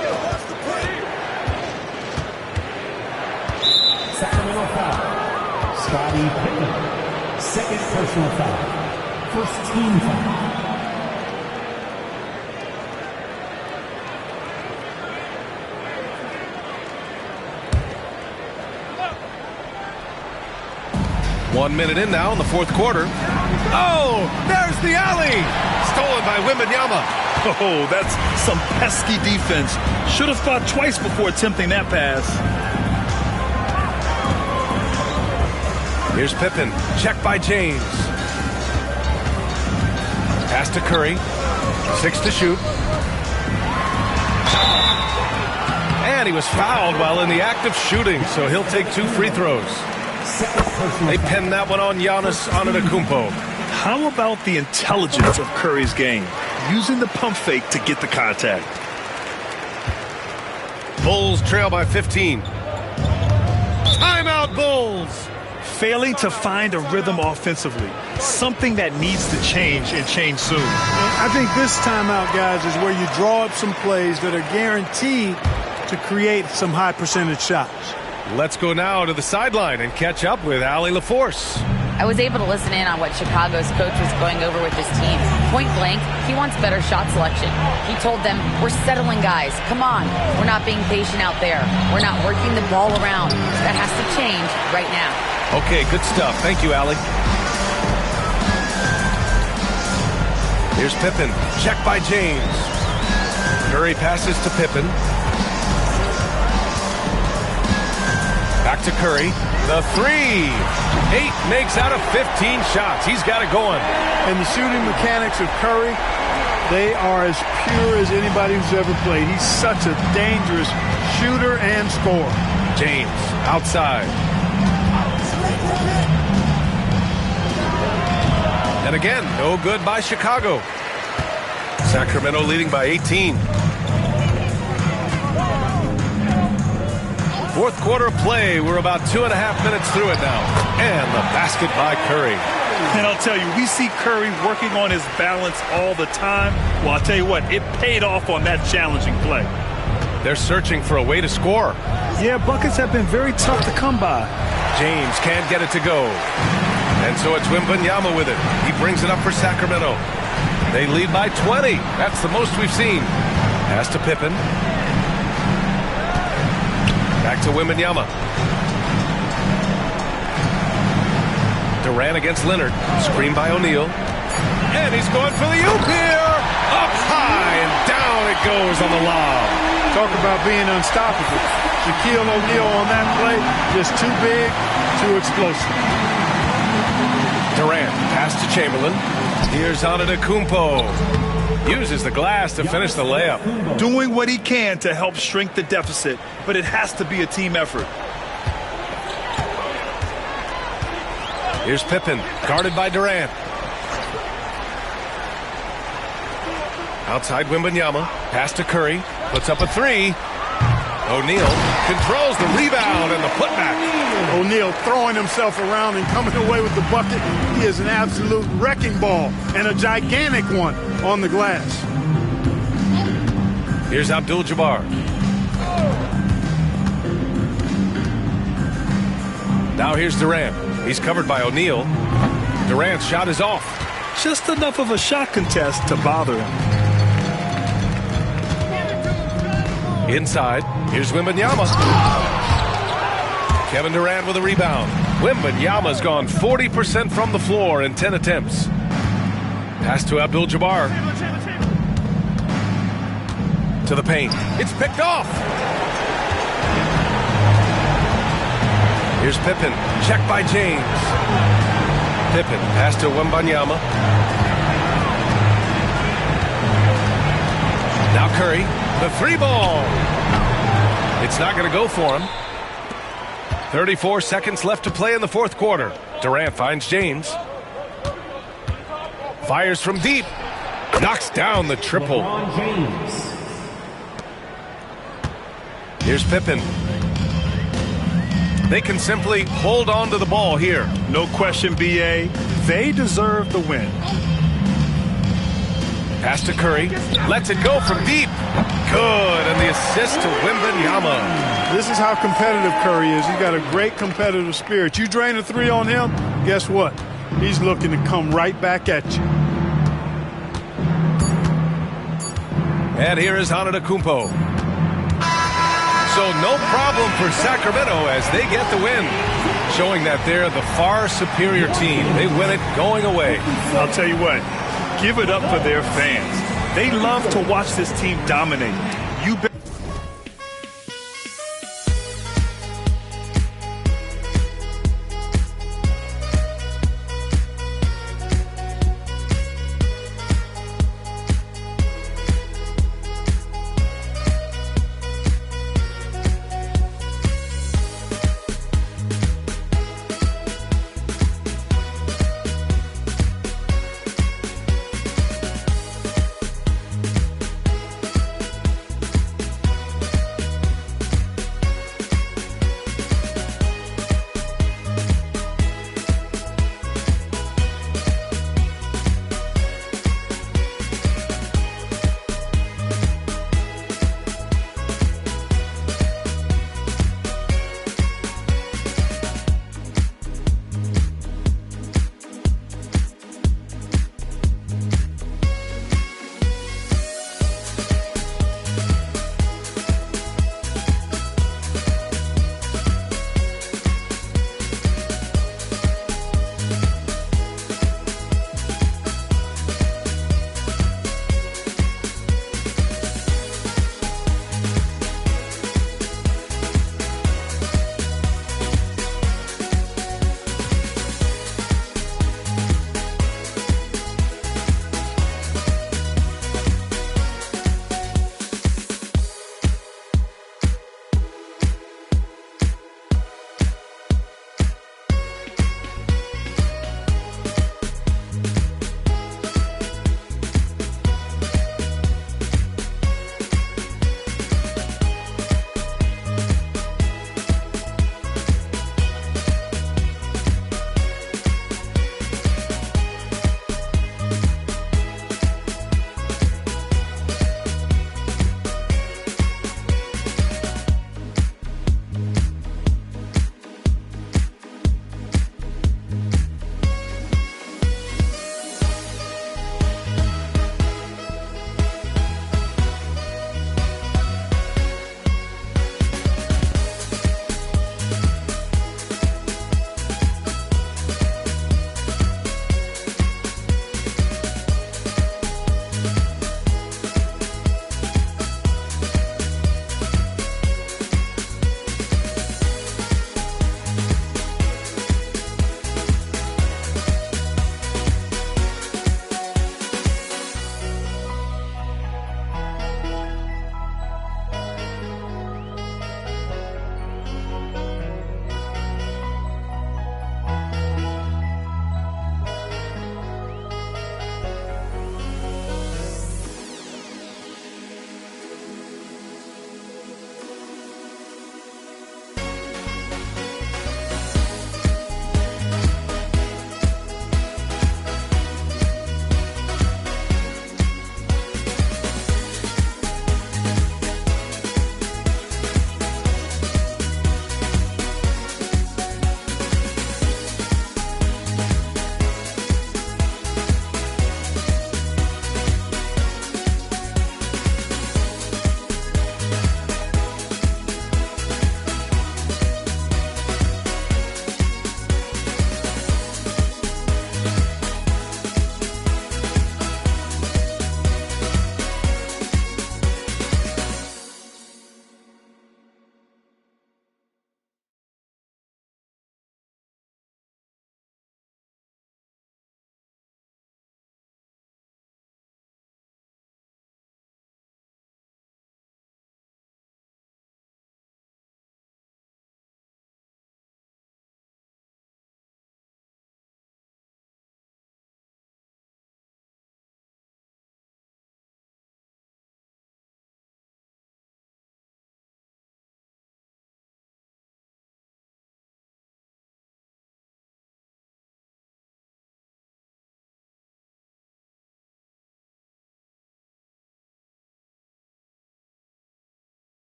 Sacramento foul. Scottie Pippen. Second personal foul. First team foul. 1 minute in now in the fourth quarter. Oh, there's the alley. Stolen by Wembanyama. Oh, that's some pesky defense. Should have thought twice before attempting that pass. Here's Pippen. Check by James. Pass to Curry. 6 to shoot. And he was fouled while in the act of shooting, so he'll take 2 free throws. They pinned that one on Giannis Antetokounmpo. How about the intelligence of Curry's game? Using the pump fake to get the contact. Bulls trail by 15. Timeout, Bulls! Failing to find a rhythm offensively. Something that needs to change and change soon. I think this timeout, guys, is where you draw up some plays that are guaranteed to create some high percentage shots. Let's go now to the sideline and catch up with Allie LaForce. I was able to listen in on what Chicago's coach was going over with his team. Point blank, he wants better shot selection. He told them, we're settling guys. Come on. We're not being patient out there. We're not working the ball around. That has to change right now. Okay, good stuff. Thank you, Allie. Here's Pippen. Check by James. Curry passes to Pippen. Back to Curry. The 3. 8 makes out of 15 shots. He's got it going. And the shooting mechanics of Curry, they are as pure as anybody who's ever played. He's such a dangerous shooter and scorer. James outside. And again, no good by Chicago. Sacramento leading by 18. Fourth quarter of play. We're about 2.5 minutes through it now. And the basket by Curry. And I'll tell you, we see Curry working on his balance all the time. Well, I'll tell you what, it paid off on that challenging play. They're searching for a way to score. Yeah, buckets have been very tough to come by. James can't get it to go. And so it's Wembanyama with it. He brings it up for Sacramento. They lead by 20. That's the most we've seen. Pass to Pippen. Back to Wembanyama. Durant against Leonard. Screen by O'Neal. And he's going for the oop here. Up high and down it goes on the lob. Talk about being unstoppable. Shaquille O'Neal on that play, just too big, too explosive. Durant, pass to Chamberlain. Here's Antetokounmpo. Uses the glass to finish the layup. Doing what he can to help shrink the deficit, but it has to be a team effort. Here's Pippen, guarded by Durant. Outside Wembanyama, pass to Curry, puts up a 3. O'Neal controls the rebound and the putback. O'Neal throwing himself around and coming away with the bucket. He is an absolute wrecking ball and a gigantic one on the glass. Here's Abdul-Jabbar. Now here's Durant. He's covered by O'Neal. Durant's shot is off. Just enough of a shot contest to bother him. Inside, here's Wembanyama. Kevin Durant with a rebound. Wembanyama's gone 40% from the floor in 10 attempts. Pass to Abdul-Jabbar. To the paint. It's picked off. Here's Pippen. Check by James. Pippen. Pass to Wembanyama. Now Curry. The 3 ball. It's not going to go for him. 34 seconds left to play in the fourth quarter. Durant finds James. Fires from deep. Knocks down the triple. Here's Pippen. They can simply hold on to the ball here. No question, B.A. They deserve the win. Pass to Curry. Lets it go from deep. Good. And the assist to Wembanyama. This is how competitive Curry is. He's got a great competitive spirit. You drain a three on him, guess what? He's looking to come right back at you. And here is Antetokounmpo. So no problem for Sacramento as they get the win, showing that they're the far superior team. They win it going away. I'll tell you what, give it up for their fans. They love to watch this team dominate. You bet.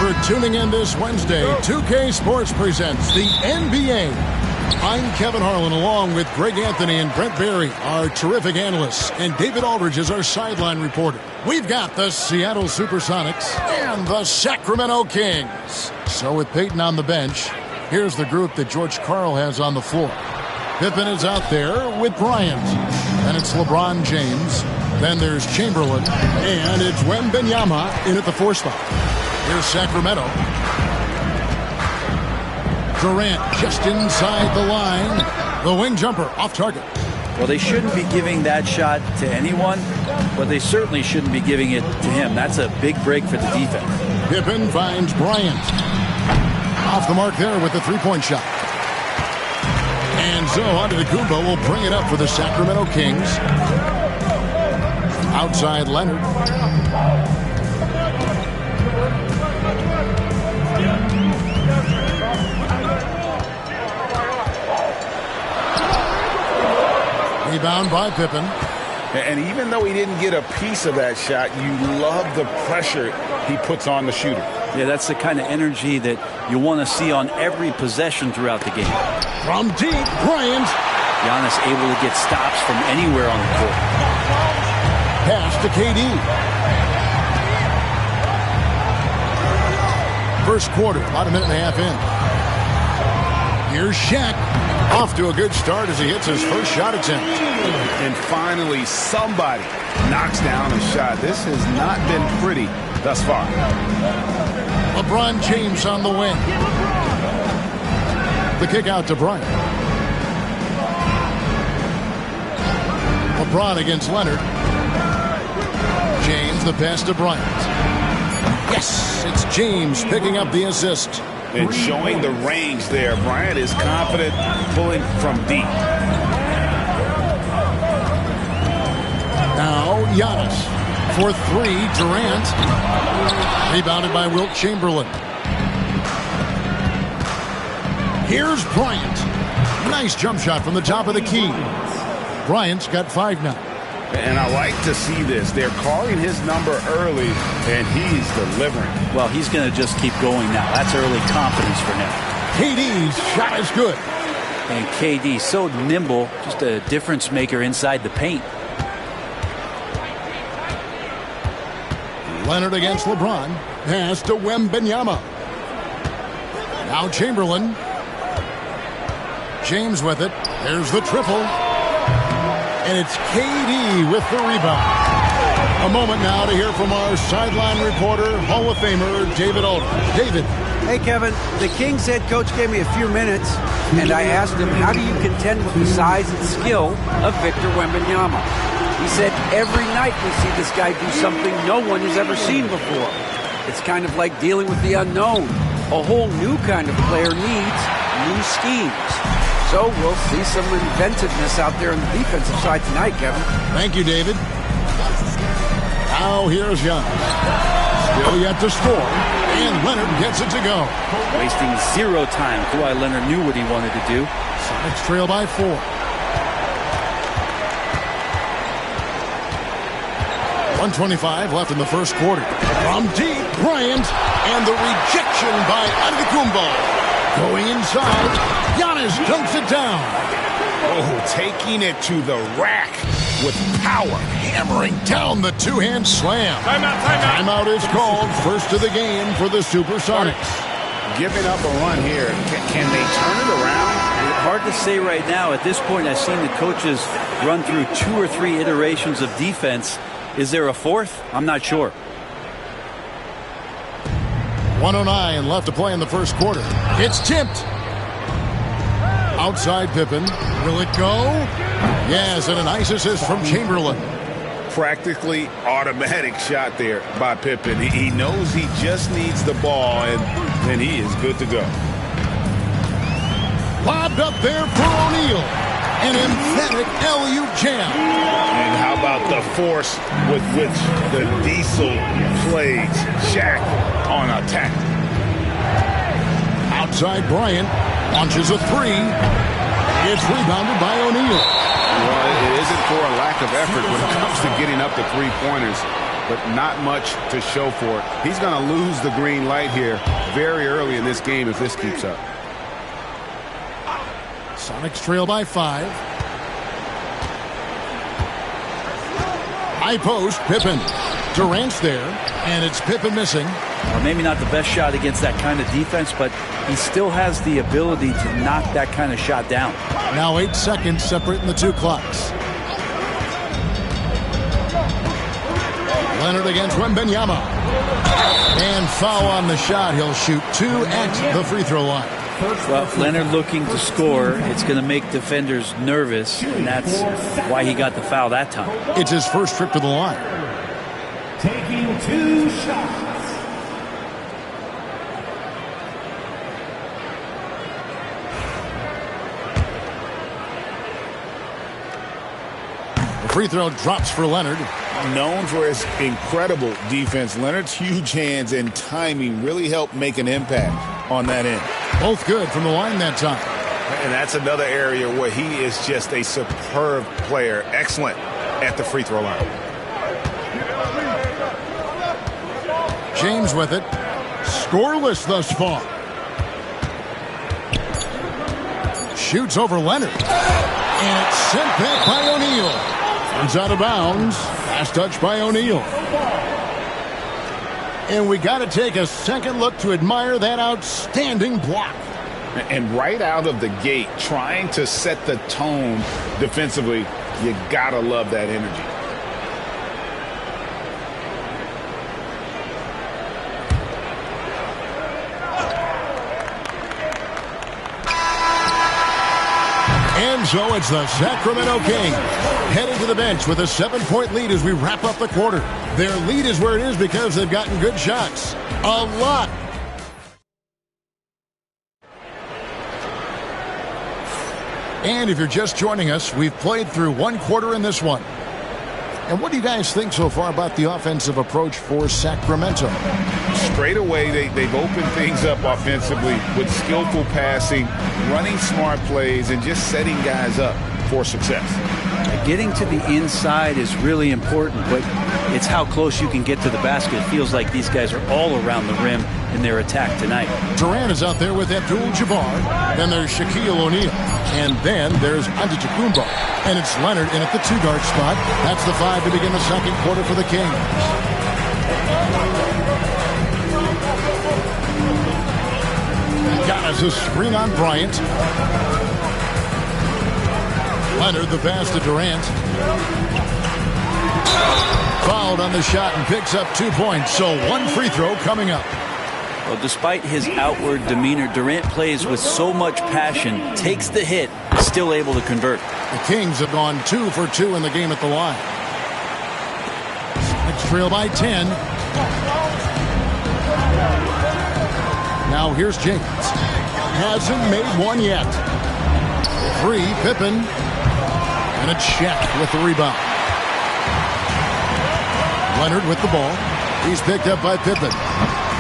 for tuning in this Wednesday. 2K Sports presents the NBA. I'm Kevin Harlan, along with Greg Anthony and Brent Barry, our terrific analysts, and David Aldridge is our sideline reporter. We've got the Seattle Supersonics and the Sacramento Kings. So with Peyton on the bench, here's the group that George Karl has on the floor. Pippen is out there with Bryant. Then it's LeBron James. Then there's Chamberlain. And it's Wembanyama in at the 4 spot. Here's Sacramento. Durant just inside the line. The wing jumper off target. Well, they shouldn't be giving that shot to anyone, but they certainly shouldn't be giving it to him. That's a big break for the defense. Pippen finds Bryant. Off the mark there with the three-point shot. And so Antetokounmpo will bring it up for the Sacramento Kings. Outside Leonard. Rebound by Pippen. And even though he didn't get a piece of that shot, you love the pressure he puts on the shooter. Yeah, that's the kind of energy that you want to see on every possession throughout the game. From deep, Bryant. Giannis able to get stops from anywhere on the court. Pass to KD. First quarter, about a minute and a half in. Here's Shaq. Off to a good start as he hits his first shot attempt. And finally, somebody knocks down a shot. This has not been pretty thus far. LeBron James on the wing. The kick out to Bryant. LeBron against Leonard. James, the pass to Bryant. Yes, it's James picking up the assist. And showing the range there. Bryant is confident pulling from deep. Now Giannis for 3. Durant. Rebounded by Wilt Chamberlain. Here's Bryant. Nice jump shot from the top of the key. Bryant's got 5 now. And I like to see this. They're calling his number early, and he's delivering. Well, he's going to just keep going now. That's early confidence for him. KD's shot is good. And KD, so nimble, just a difference maker inside the paint. Leonard against LeBron. Pass to Wembanyama. Now Chamberlain. James with it. There's the triple. And it's KD with the rebound. A moment now to hear from our sideline reporter, Hall of Famer David Aldridge. David. Hey, Kevin. The Kings head coach gave me a few minutes, and I asked him, how do you contend with the size and skill of Victor Wembanyama? He said, every night we see this guy do something no one has ever seen before. It's kind of like dealing with the unknown. A whole new kind of player needs new schemes. So we'll see some inventiveness out there on the defensive side tonight, Kevin. Thank you, David. Now here's Giannis. Still yet to score, and Leonard gets it to go. Wasting 0 time. Kawhi Leonard knew what he wanted to do. Sonics trail by 4. .125 left in the first quarter. From deep, Bryant, and the rejection by Antetokounmpo. Going inside, Giannis dunks it down. Oh, taking it to the rack with power. Hammering down the two-hand slam. Timeout is called. First of the game for the Supersonics. Giving up a run here. Can they turn it around? Hard to say right now. At this point, I've seen the coaches run through 2 or 3 iterations of defense. Is there a 4th? I'm not sure. 1:09 left to play in the first quarter. It's tipped. Outside Pippen. Will it go? Yes, and a nice assist from Chamberlain. Practically automatic shot there by Pippen. He knows he just needs the ball, and he is good to go. Lobbed up there for O'Neal. An emphatic LU jam. And how about the force with which the Diesel plays Shaq on attack? Outside Bryant launches a 3. It's rebounded by O'Neal. Well, it isn't for a lack of effort when it comes to getting up the 3-pointers. but not much to show for it. He's going to lose the green light here very early in this game if this keeps up. Sonics trail by 5. High post, Pippen. Durant's there, and it's Pippen missing. Well, maybe not the best shot against that kind of defense, but he still has the ability to knock that kind of shot down. Now 8 seconds separating the two clocks. Leonard against Wembanyama. And foul on the shot. He'll shoot 2 at the free throw line. Well, Leonard looking to score. It's going to make defenders nervous, and that's why he got the foul that time. It's his first trip to the line. Taking 2 shots. The free throw drops for Leonard. Known for his incredible defense, Leonard's huge hands and timing really helped make an impact on that end. Both good from the line that time. And that's another area where he is just a superb player. Excellent at the free throw line. James with it. Scoreless thus far. Shoots over Leonard. And it's sent back by O'Neal. Turns out of bounds. Last touch by O'Neal. And we got to take a second look to admire that outstanding block. And right out of the gate, trying to set the tone defensively, you got to love that energy. And so it's the Sacramento Kings heading to the bench with a 7-point lead as we wrap up the quarter. Their lead is where it is because they've gotten good shots. A lot. And if you're just joining us, we've played through 1 quarter in this one. And what do you guys think so far about the offensive approach for Sacramento? Straight away, they've opened things up offensively with skillful passing, running smart plays, and just setting guys up for success. Getting to the inside is really important, but it's how close you can get to the basket. It feels like these guys are all around the rim in their attack tonight. Durant is out there with Abdul-Jabbar. Then there's Shaquille O'Neal. And then there's Antetokounmpo. And it's Leonard in at the 2-guard spot. That's the 5 to begin the second quarter for the Kings. Got us a screen on Bryant. Leonard the pass to Durant. Fouled on the shot and picks up 2 points. So 1 free throw coming up. Well, despite his outward demeanor, Durant plays with so much passion, takes the hit, still able to convert. The Kings have gone 2 for 2 in the game at the line. Sonics trail by 10. Now here's James. Hasn't made one yet. 3, Pippen. And a check with the rebound. Leonard with the ball. He's picked up by Pippen.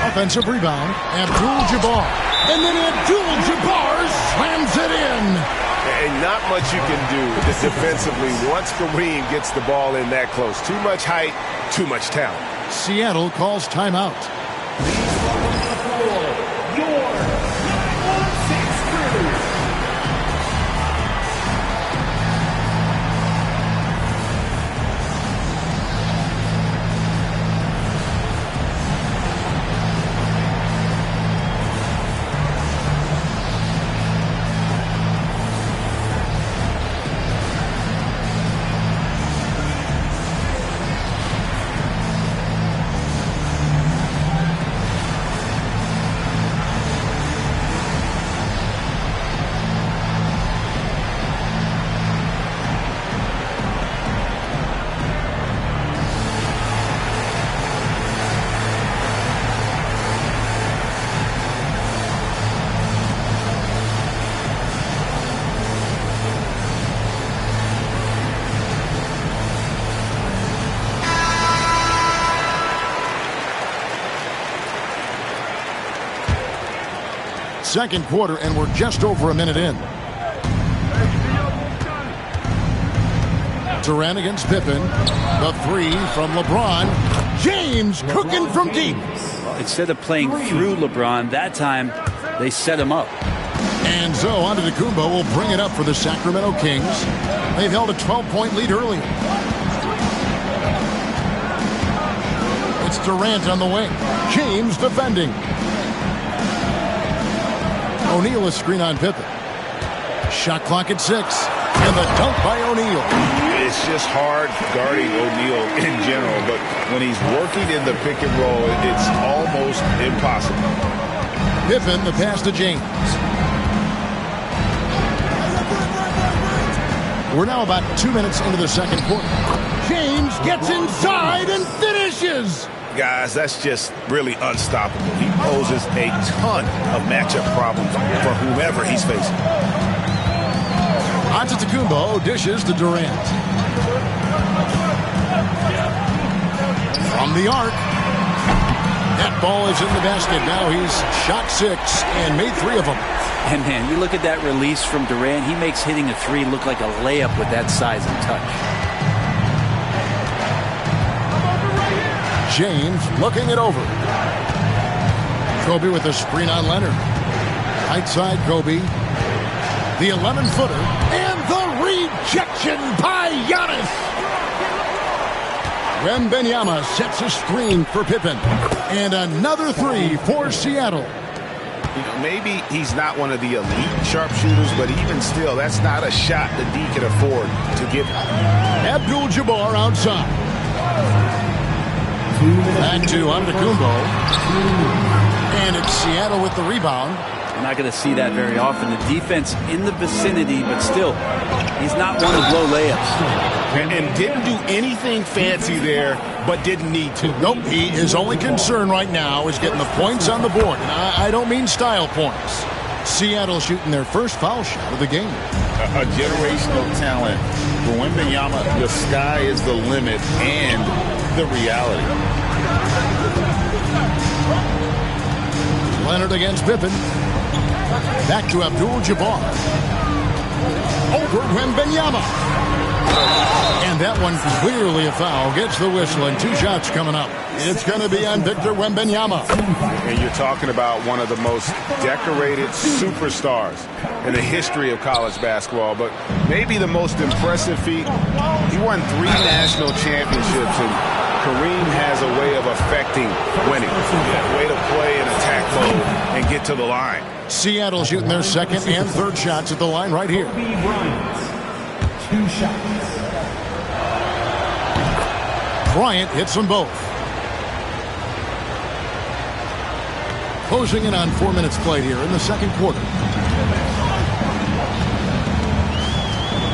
Offensive rebound. Abdul-Jabbar. And then Abdul-Jabbar slams it in. And not much you can do defensively once Kareem gets the ball in that close. Too much height, too much talent. Seattle calls timeout. Second quarter, and we're just over a minute in. Durant against Pippen. The 3 from LeBron. James cooking from deep. Well, instead of playing through LeBron, that time they set him up. And so Antetokounmpo will bring it up for the Sacramento Kings. They've held a 12-point lead early. It's Durant on the wing. James defending. O'Neal a screen on Pippen. Shot clock at 6. And the dunk by O'Neal. It's just hard guarding O'Neal in general, but when he's working in the pick and roll, it's almost impossible. Pippen, the pass to James. We're now about 2 minutes into the second quarter. James gets inside and finishes. Guys, that's just really unstoppable. He poses a ton of matchup problems for whomever he's facing. Antetokounmpo dishes to Durant. From the arc. That ball is in the basket. Now he's shot 6 and made 3 of them. And man, you look at that release from Durant. He makes hitting a 3 look like a layup with that size and touch. James looking it over. Kobe with a screen on Leonard. Right side, Kobe. The 11-footer. And the rejection by Giannis. Wembanyama sets a screen for Pippen. And another 3 for Seattle. You know, maybe he's not one of the elite sharpshooters, but even still, that's not a shot that D can afford to give him. Abdul-Jabbar outside. Back to Antetokounmpo. And it's Seattle with the rebound. We're not going to see that very often. The defense in the vicinity, but still, he's not one to blow layups. And didn't do anything fancy there, but didn't need to. Nope, his only concern right now is getting the points on the board. And I don't mean style points. Seattle shooting their first foul shot of the game. A generational talent. For Wembanyama, the sky is the limit and the reality. Leonard against Pippen. Back to Abdul-Jabbar. Over Wembanyama. And that one clearly a foul. Gets the whistle and 2 shots coming up. It's going to be on Victor Wembanyama. And you're talking about one of the most decorated superstars in the history of college basketball, but maybe the most impressive feat. He won 3 national championships, and Kareem has a way of affecting winning. A way to play in attack mode and get to the line. Seattle shooting their second and third shots at the line right here. 2 shots. Bryant hits them both. Closing in on 4 minutes played here in the second quarter.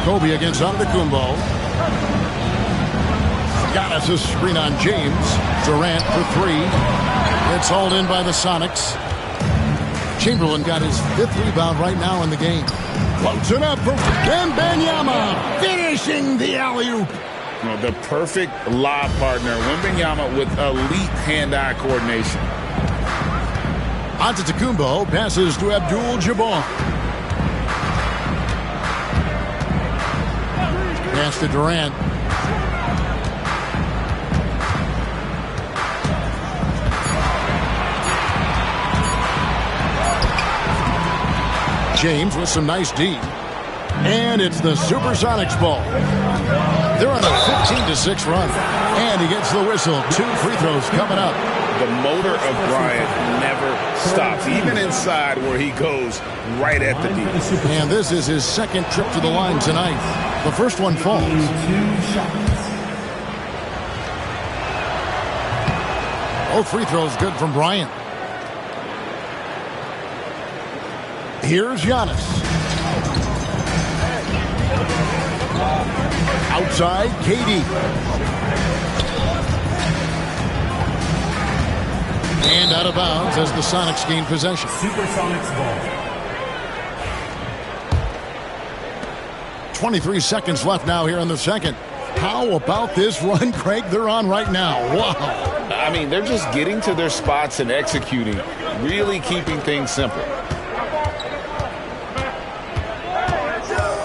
Kobe against Antetokounmpo. Giannis' a screen on James. Durant for 3. It's hauled in by the Sonics. Chamberlain got his 5th rebound right now in the game. Floats it up for Wembanyama, finishing the alley-oop. You know, the perfect lob partner, Wembanyama, with elite hand-eye coordination. Antetokounmpo passes to Abdul-Jabbar. Pass to Durant. James with some nice D. And it's the Supersonics ball. They're on a 15-6 run. And he gets the whistle. 2 free throws coming up. The motor of Bryant never stops, even inside where he goes right at the D. And this is his second trip to the line tonight. The first one falls. 2 shots. Both free throws good from Bryant. Here's Giannis. Outside, KD. And out of bounds as the Sonics gain possession. Supersonics ball. 23 seconds left now here in the second. How about this run, Craig, they're on right now? Wow. I mean, they're just getting to their spots and executing, really keeping things simple.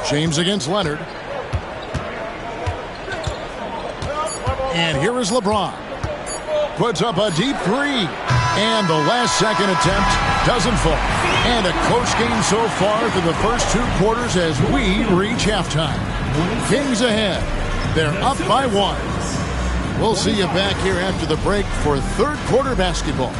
James against Leonard. And here is LeBron. puts up a deep three. And the last second attempt doesn't fall. And a close game so far through the first 2 quarters as we reach halftime. Kings ahead. They're up by 1. We'll see you back here after the break for third quarter basketball.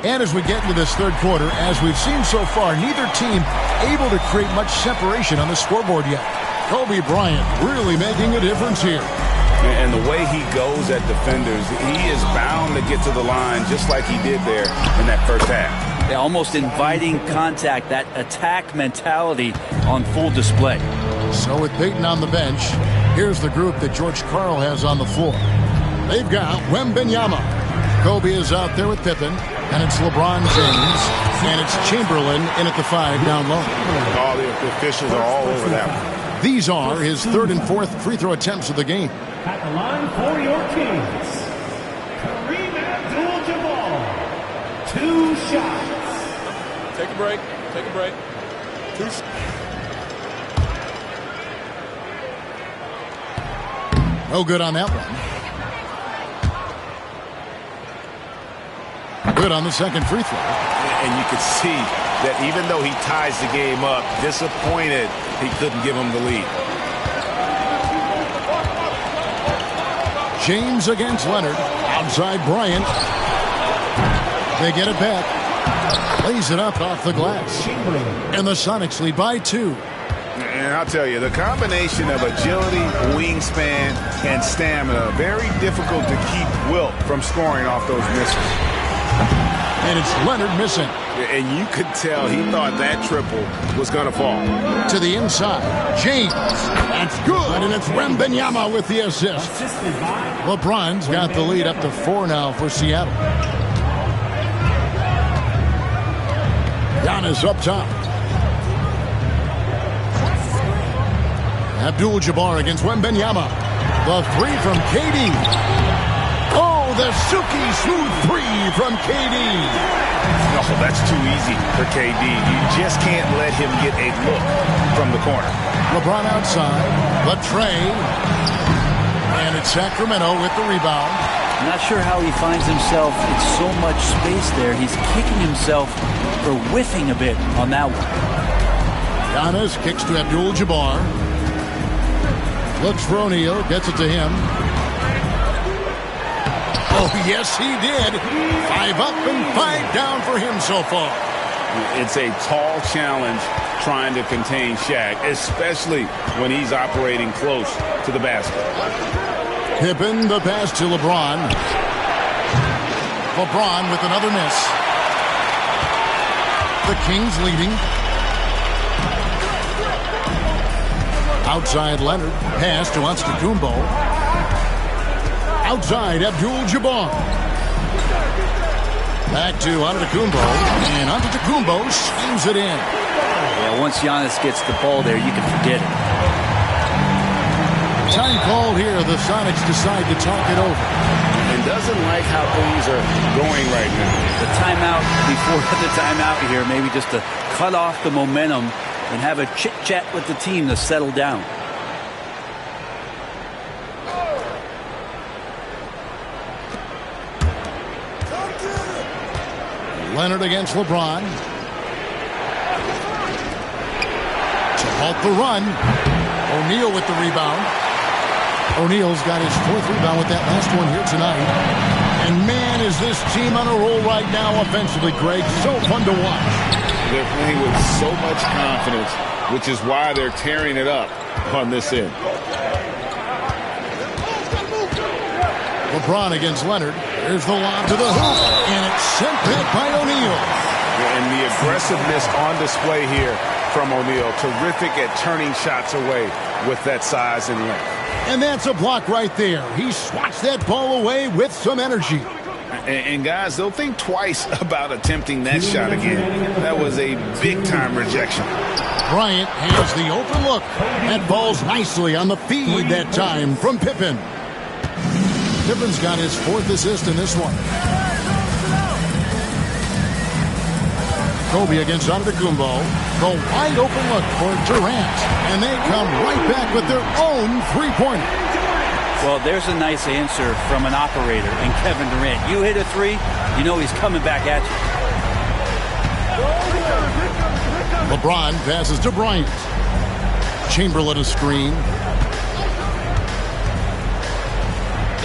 And as we get into this third quarter, as we've seen so far, neither team able to create much separation on the scoreboard yet. Kobe Bryant really making a difference here. And the way he goes at defenders, he is bound to get to the line just like he did there in that first half. Yeah, almost inviting contact, that attack mentality on full display. So with Peyton on the bench, here's the group that George Karl has on the floor. They've got Wembanyama. Kobe is out there with Pippen. And it's LeBron James, and it's Chamberlain in at the 5 down low. All the officials are all over that one. These are his third and fourth free throw attempts of the game. At the line for your Kings, Kareem Abdul-Jabbar. 2 shots. Take a break. Take a break. 2 shots. No good on that one. Good on the second free throw. And you could see that even though he ties the game up, disappointed he couldn't give him the lead. James against Leonard. Outside Bryant. They get it back. Lays it up off the glass. And the Sonics lead by 2. And I'll tell you, the combination of agility, wingspan, and stamina, very difficult to keep Wilt from scoring off those misses. And it's Leonard missing. And you could tell he thought that triple was going to fall. To the inside. James. That's good. And it's Wembanyama with the assist. LeBron's got the lead up to 4 now for Seattle. Giannis up top. Abdul-Jabbar against Wembanyama. The 3 from KD. The Suki smooth 3 from KD. Oh, that's too easy for KD. You just can't let him get a look from the corner. LeBron outside. The tray. And it's Sacramento with the rebound. Not sure how he finds himself in so much space there. He's kicking himself for whiffing a bit on that one. Giannis kicks to Abdul-Jabbar. Looks for O'Neal. Gets it to him. Oh, yes, he did. 5 up and 5 down for him so far. It's a tall challenge trying to contain Shaq, especially when he's operating close to the basket. Pippen, the pass to LeBron. LeBron with another miss. The Kings leading. Outside Leonard. Pass to Antetokounmpo. Outside Abdul-Jabbar. Back to Antetokounmpo. And Antetokounmpo slams it in. Yeah, once Giannis gets the ball there, you can forget it. Time called here. The Sonics decide to talk it over. And doesn't like how things are going right now. The timeout before the timeout here, maybe just to cut off the momentum and have a chit-chat with the team to settle down. Leonard against LeBron. To halt the run. O'Neal with the rebound. O'Neal's got his 4th rebound with that last one here tonight. And man, is this team on a roll right now offensively, Greg. So fun to watch. They're playing with so much confidence, which is why they're tearing it up on this end. LeBron against Leonard. There's the lob to the hoop. And it's sent back by O'Neal. And the aggressiveness on display here from O'Neal. Terrific at turning shots away with that size and length. And that's a block right there. He swats that ball away with some energy. And guys, they'll think twice about attempting that shot again. That was a big-time rejection. Bryant has the open look. That falls nicely on the feed that time from Pippen. Pippen's got his 4th assist in this one. Kobe against Antetokounmpo. The wide open look for Durant. And they come right back with their own three-pointer. Well, there's a nice answer from an operator in Kevin Durant. You hit a three, you know he's coming back at you. LeBron passes to Bryant. Chamberlain a screen.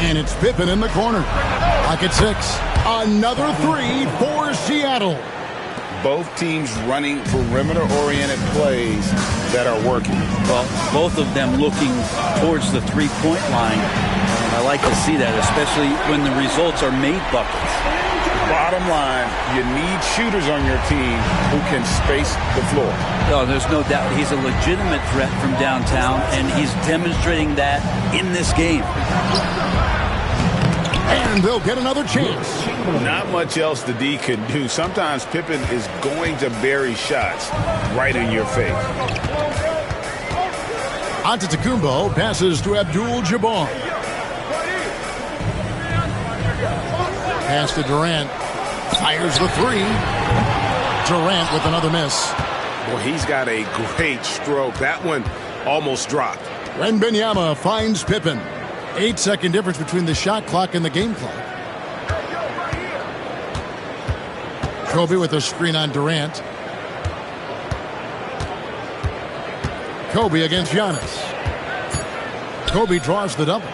And it's Pippen in the corner. Pocket 6. Another three for Seattle. Both teams running perimeter-oriented plays that are working. Well, both of them looking towards the three-point line. And I like to see that, especially when the results are made buckets. Bottom line, you need shooters on your team who can space the floor. No, there's no doubt he's a legitimate threat from downtown, and he's demonstrating that in this game. And they'll get another chance. Not much else the D can do. Sometimes Pippen is going to bury shots right in your face. Antetokounmpo passes to Abdul-Jabbar. Pass to Durant. Fires the three. Durant with another miss. Well, he's got a great stroke. That one almost dropped. Wembanyama finds Pippen. 8-second difference between the shot clock and the game clock. Kobe with a screen on Durant. Kobe against Giannis. Kobe draws the double.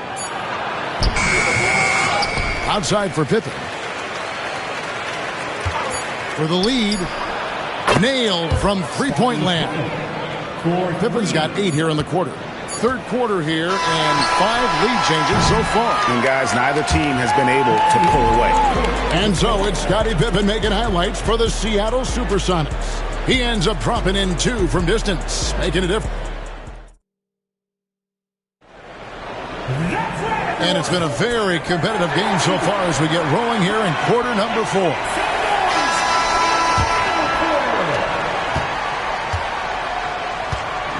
Outside for Pippen. For the lead. Nailed from three-point land. Pippen's got 8 here in the quarter. Third quarter here and 5 lead changes so far. And guys, neither team has been able to pull away. And so it's Scottie Pippen making highlights for the Seattle Supersonics. He ends up dropping in 2 from distance, making a difference. And it's been a very competitive game so far as we get rolling here in quarter number 4.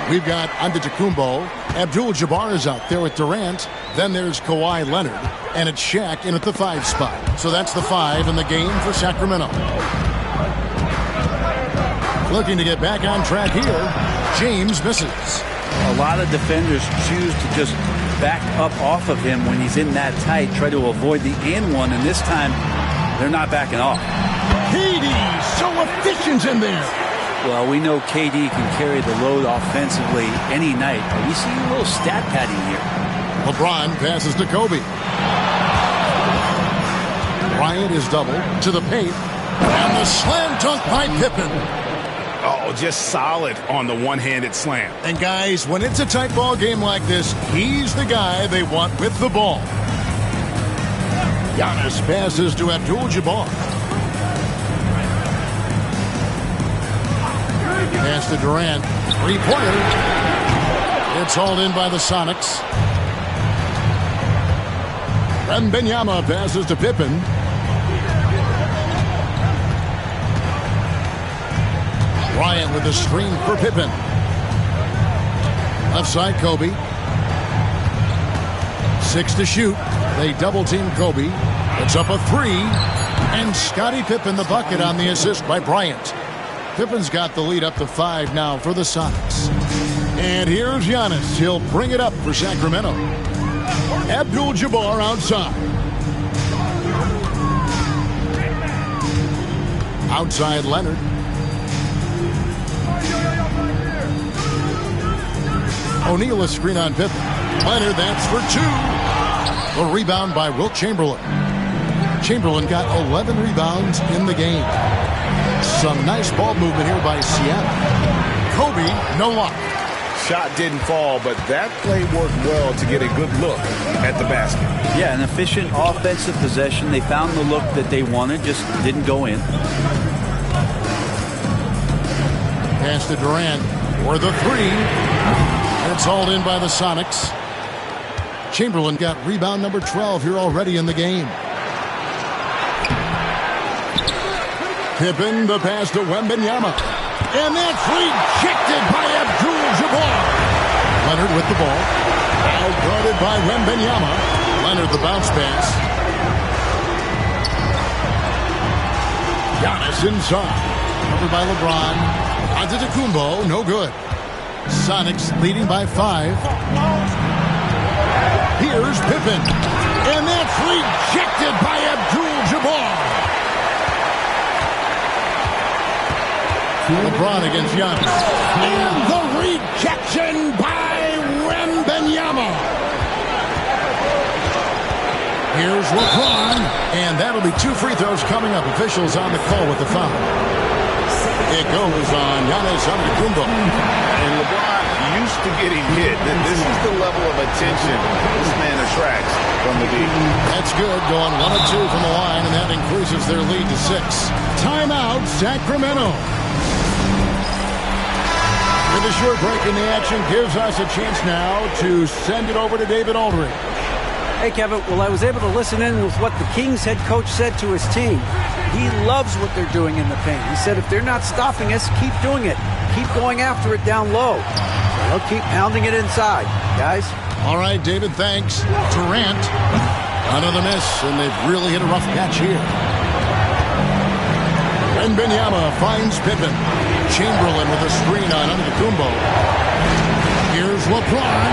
We've got Antetokounmpo. Abdul-Jabbar is out there with Durant. Then there's Kawhi Leonard. And it's Shaq in at the 5 spot. So that's the 5 in the game for Sacramento. Looking to get back on track here. James misses. A lot of defenders choose to just back up off of him when he's in that tight, try to avoid the and one, and this time they're not backing off. KD so efficient in there. Well, we know KD can carry the load offensively any night, but we see a little stat padding here. LeBron passes to Kobe. Bryant is doubled to the paint, and the slam dunk by Pippen. Oh, just solid on the one-handed slam. And guys, when it's a tight ball game like this, he's the guy they want with the ball. Giannis passes to Abdul-Jabbar. Pass to Durant. Three-pointer. It's hauled in by the Sonics. Wembanyama passes to Pippen. Bryant with the screen for Pippen. Left side, Kobe. 6 to shoot. They double-team Kobe. It's up a 3. And Scottie Pippen the bucket on the assist by Bryant. Pippen's got the lead up to 5 now for the Sonics. And here's Giannis. He'll bring it up for Sacramento. Abdul-Jabbar outside. Outside Leonard. O'Neal a screen on Pippen. Leonard, that's for 2. The rebound by Wilt Chamberlain. Chamberlain got 11 rebounds in the game. Some nice ball movement here by Seattle. Kobe, no luck. Shot didn't fall, but that play worked well to get a good look at the basket. Yeah, an efficient offensive possession. They found the look that they wanted, just didn't go in. Pass to Durant for the 3. And it's hauled in by the Sonics. Chamberlain got rebound number 12 here already in the game. Pippen, the pass to Wembanyama. And that's rejected by Abdul-Jabbar. Leonard with the ball. Now guarded by Wembanyama. Leonard the bounce pass. Giannis inside. Covered by LeBron. Antetokounmpo, no good. Sonics leading by 5. Here's Pippen. And that's rejected by Abdul-Jabbar. LeBron against Giannis. And the rejection by Wembanyama. Here's LeBron. And that'll be 2 free throws coming up. Officials on the call with the foul. It goes on Giannis Antetokounmpo. And LeBron used to getting hit. This is the level of attention this man attracts from the D. That's good. Going 1 of 2 from the line, and that increases their lead to 6. Timeout, Sacramento. And the short break in the action gives us a chance now to send it over to David Aldridge. Hey, Kevin. Well, I was able to listen in with what the Kings head coach said to his team. He loves what they're doing in the paint. He said, if they're not stopping us, keep doing it. Keep going after it down low. So they'll keep pounding it inside, guys. All right, David, thanks. Durant, another miss, and they've really hit a rough patch here. Wembanyama finds Pippen. Chamberlain with a screen on Antetokounmpo. Here's LeBron.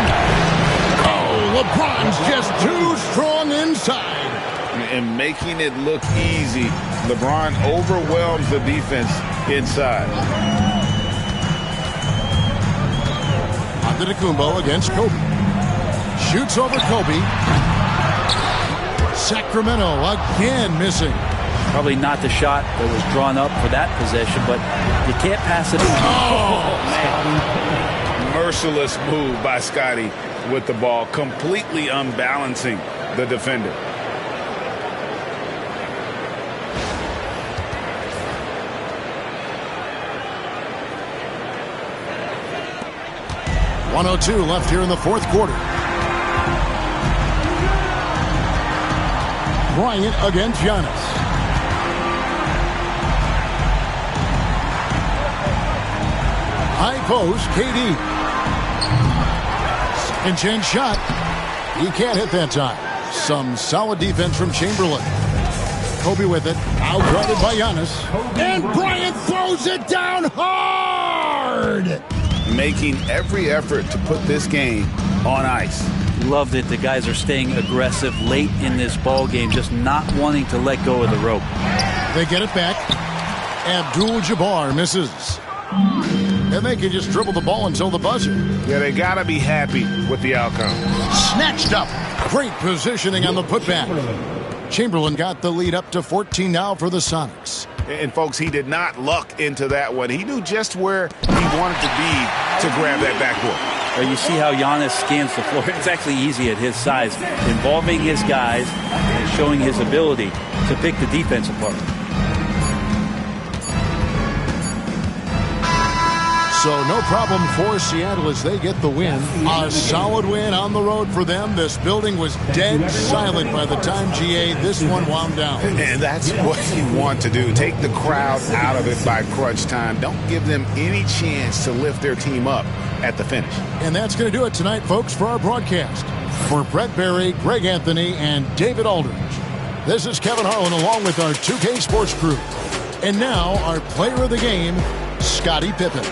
Oh, LeBron's just too strong inside. And making it look easy, LeBron overwhelms the defense inside. Antetokounmpo against Kobe. Shoots over Kobe. Sacramento again missing. Probably not the shot that was drawn up for that possession, but you can't pass it. Oh, man. Merciless move by Scotty with the ball, completely unbalancing the defender. .102 left here in the fourth quarter. Bryant against Giannis. High post, KD. Second chance shot. He can't hit that time. Some solid defense from Chamberlain. Kobe with it. Outguarded by Giannis. And Bryant throws it down hard. Making every effort to put this game on ice. Loved it. The guys are staying aggressive late in this ball game, just not wanting to let go of the rope. They get it back. Abdul-Jabbar misses. And they can just dribble the ball until the buzzer. Yeah, they got to be happy with the outcome. Snatched up. Great positioning on the putback. Chamberlain got the lead up to 14 now for the Sonics. And, folks, he did not luck into that one. He knew just where he wanted to be to grab that backboard. You see how Giannis scans the floor. It's actually easy at his size, involving his guys and showing his ability to pick the defense apart. So no problem for Seattle as they get the win. A solid win on the road for them. This building was dead silent by the time, GA, this one wound down. And that's what you want to do. Take the crowd out of it by crunch time. Don't give them any chance to lift their team up at the finish. And that's going to do it tonight, folks, for our broadcast. For Brett Berry, Greg Anthony, and David Aldridge, this is Kevin Harlan along with our 2K Sports crew. And now our player of the game, Scottie Pippen.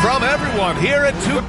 From everyone here at 2.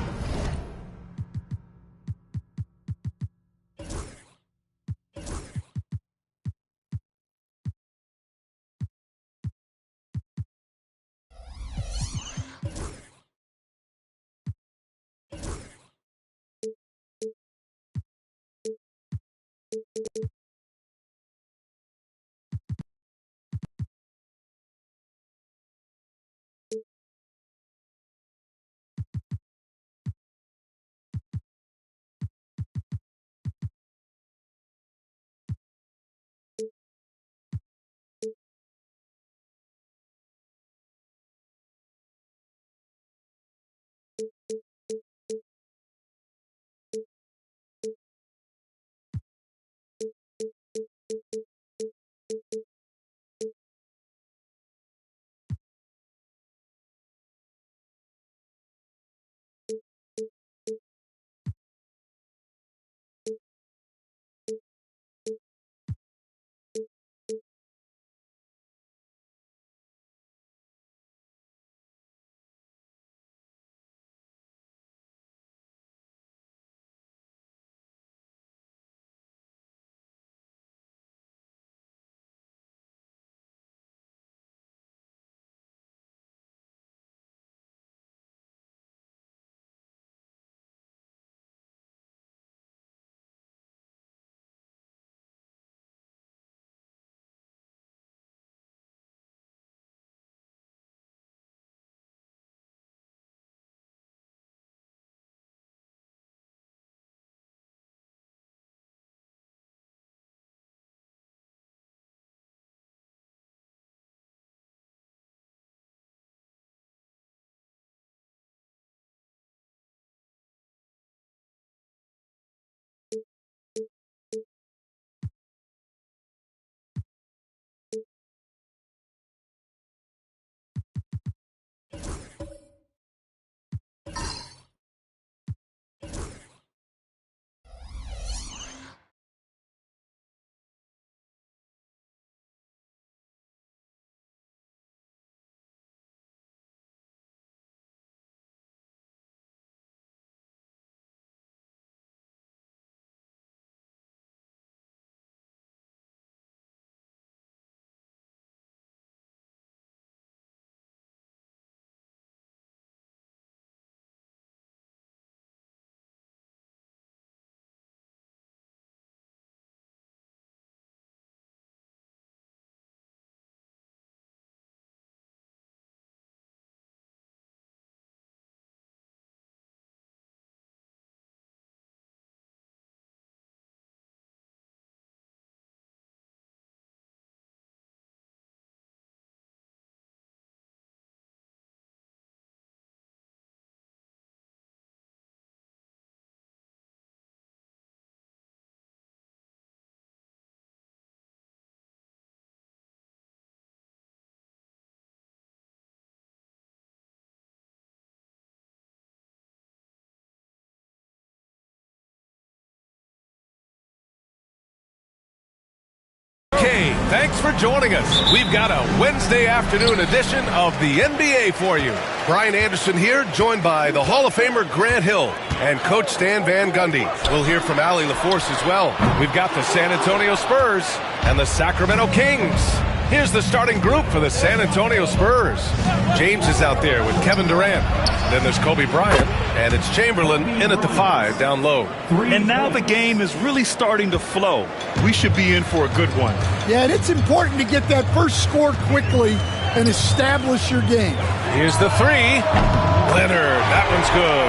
Okay, thanks for joining us. We've got a Wednesday afternoon edition of the NBA for you. Brian Anderson here, joined by the Hall of Famer Grant Hill and Coach Stan Van Gundy. We'll hear from Allie LaForce as well. We've got the San Antonio Spurs and the Sacramento Kings. Here's the starting group for the San Antonio Spurs. James is out there with Kevin Durant. Then there's Kobe Bryant, and it's Chamberlain in at the 5 down low. And now the game is really starting to flow. We should be in for a good one. Yeah, and it's important to get that first score quickly and establish your game. Here's the 3. Leonard, that one's good.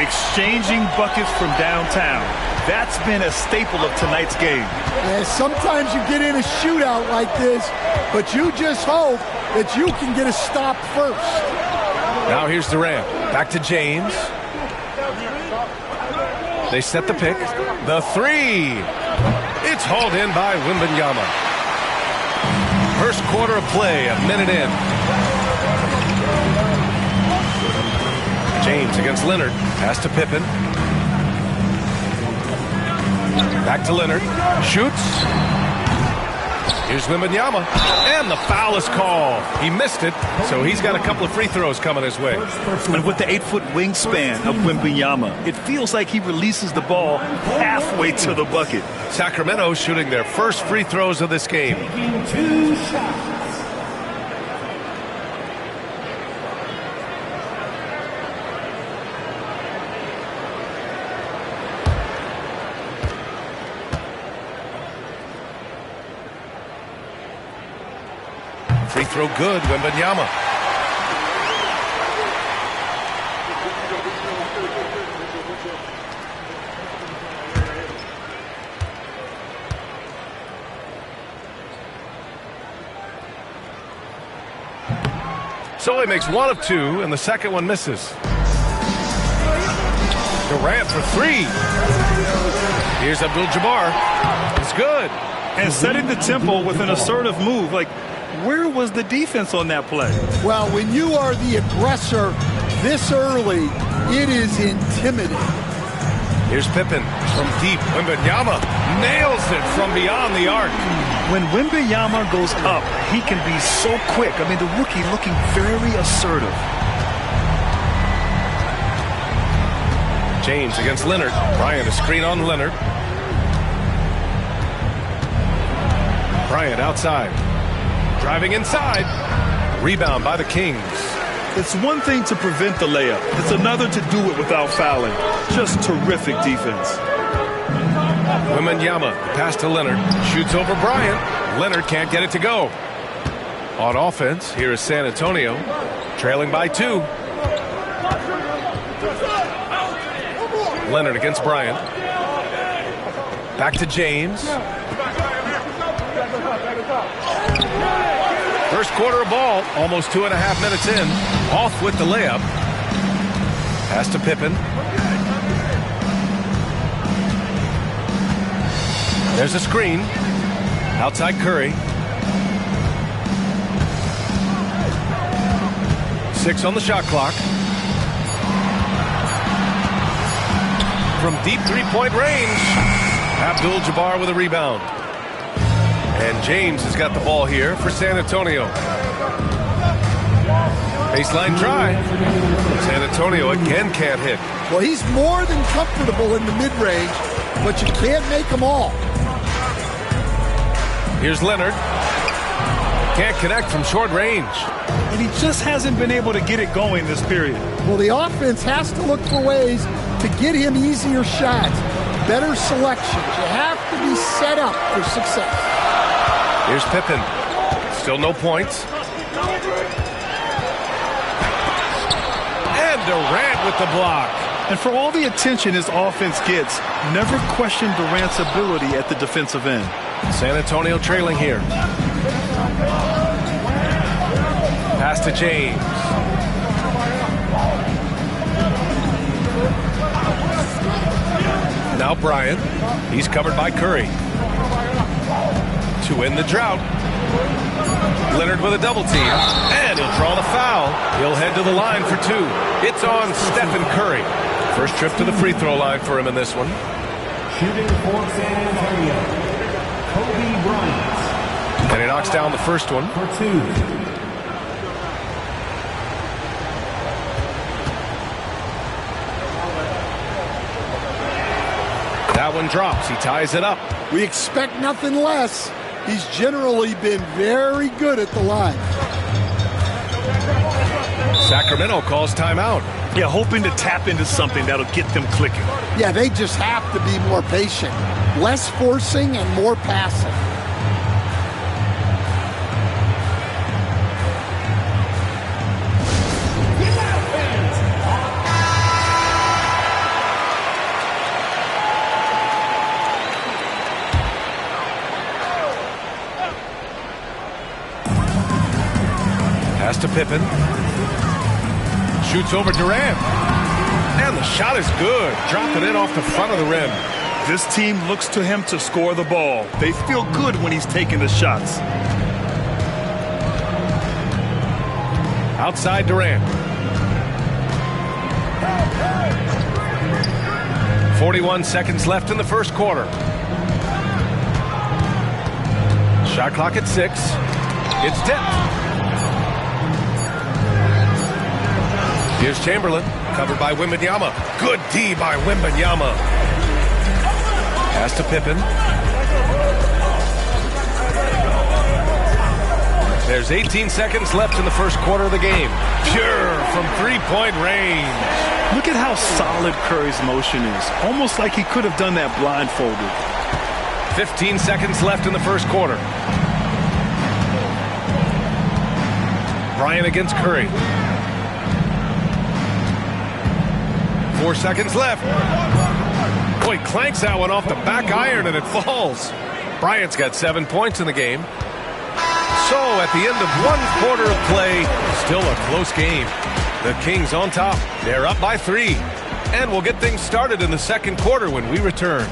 Exchanging buckets from downtown. That's been a staple of tonight's game. Yeah, sometimes you get in a shootout like this, but you just hope that you can get a stop first. Now here's Durant. Back to James. They set the pick. The 3. It's hauled in by Wembanyama. First quarter of play, a minute in. James against Leonard. Pass to Pippen. Back to Leonard. Shoots. Here's Wembanyama, and the foul is called. He missed it, so he's got a couple of free throws coming his way. And with the 8-foot wingspan of Wembanyama, it feels like he releases the ball halfway to the bucket. Sacramento shooting their first free throws of this game. 2 shots. Free throw good, Wembanyama. So he makes 1 of 2, and the second one misses. Durant for 3. Here's Abdul-Jabbar. It's good. And setting the tempo with an assertive move. Like, where was the defense on that play? Well, when you are the aggressor this early, it is intimidating. Here's Pippen from deep. Wembanyama nails it from beyond the arc. When Wembanyama goes up, he can be so quick. I mean, the rookie looking very assertive. James against Leonard. Bryant a screen on Leonard. Bryant outside. Driving inside. Rebound by the Kings. It's one thing to prevent the layup. It's another to do it without fouling. Just terrific defense. Wembanyama, pass to Leonard. Shoots over Bryant. Leonard can't get it to go. On offense, here is San Antonio. Trailing by 2. Leonard against Bryant. Back to James. First quarter of ball, almost 2.5 minutes in. Off with the layup. Pass to Pippen. There's a screen. Outside Curry. 6 on the shot clock. From deep three-point range. Abdul-Jabbar with a rebound. And James has got the ball here for San Antonio. Baseline drive. San Antonio again can't hit. Well, he's more than comfortable in the mid-range, but you can't make them all. Here's Leonard. Can't connect from short range. And he just hasn't been able to get it going this period. Well, the offense has to look for ways to get him easier shots, better selections. You have to be set up for success. Here's Pippen. Still no points. And Durant with the block. And for all the attention his offense gets, never question Durant's ability at the defensive end. San Antonio trailing here. Pass to James. Now Bryant. He's covered by Curry. To end the drought. Leonard with a double team. And he'll draw the foul. He'll head to the line for 2. It's on Stephen Curry. First trip to the free throw line for him in this one. Shooting for San Antonio, Kobe Bryant. And he knocks down the first one. For 2. That one drops. He ties it up. We expect nothing less. He's generally been very good at the line. Sacramento calls timeout. Yeah, hoping to tap into something that'll get them clicking. Yeah, they just have to be more patient. Less forcing and more passing. Pass to Pippen. Shoots over Durant. And the shot is good. Dropping it off the front of the rim. This team looks to him to score the ball. They feel good when he's taking the shots. Outside Durant. 41 seconds left in the first quarter. Shot clock at 6. It's tipped. Here's Chamberlain, covered by Wembanyama. Good D by Wembanyama. Pass to Pippen. There's 18 seconds left in the first quarter of the game. Pure from three-point range. Look at how solid Curry's motion is. Almost like he could have done that blindfolded. 15 seconds left in the first quarter. Bryant against Curry. 4 seconds left. Boy, clanks that one off the back iron and it falls. Bryant's got 7 points in the game. So at the end of 1 quarter of play, still a close game. The Kings on top. They're up by 3. And we'll get things started in the second quarter when we return.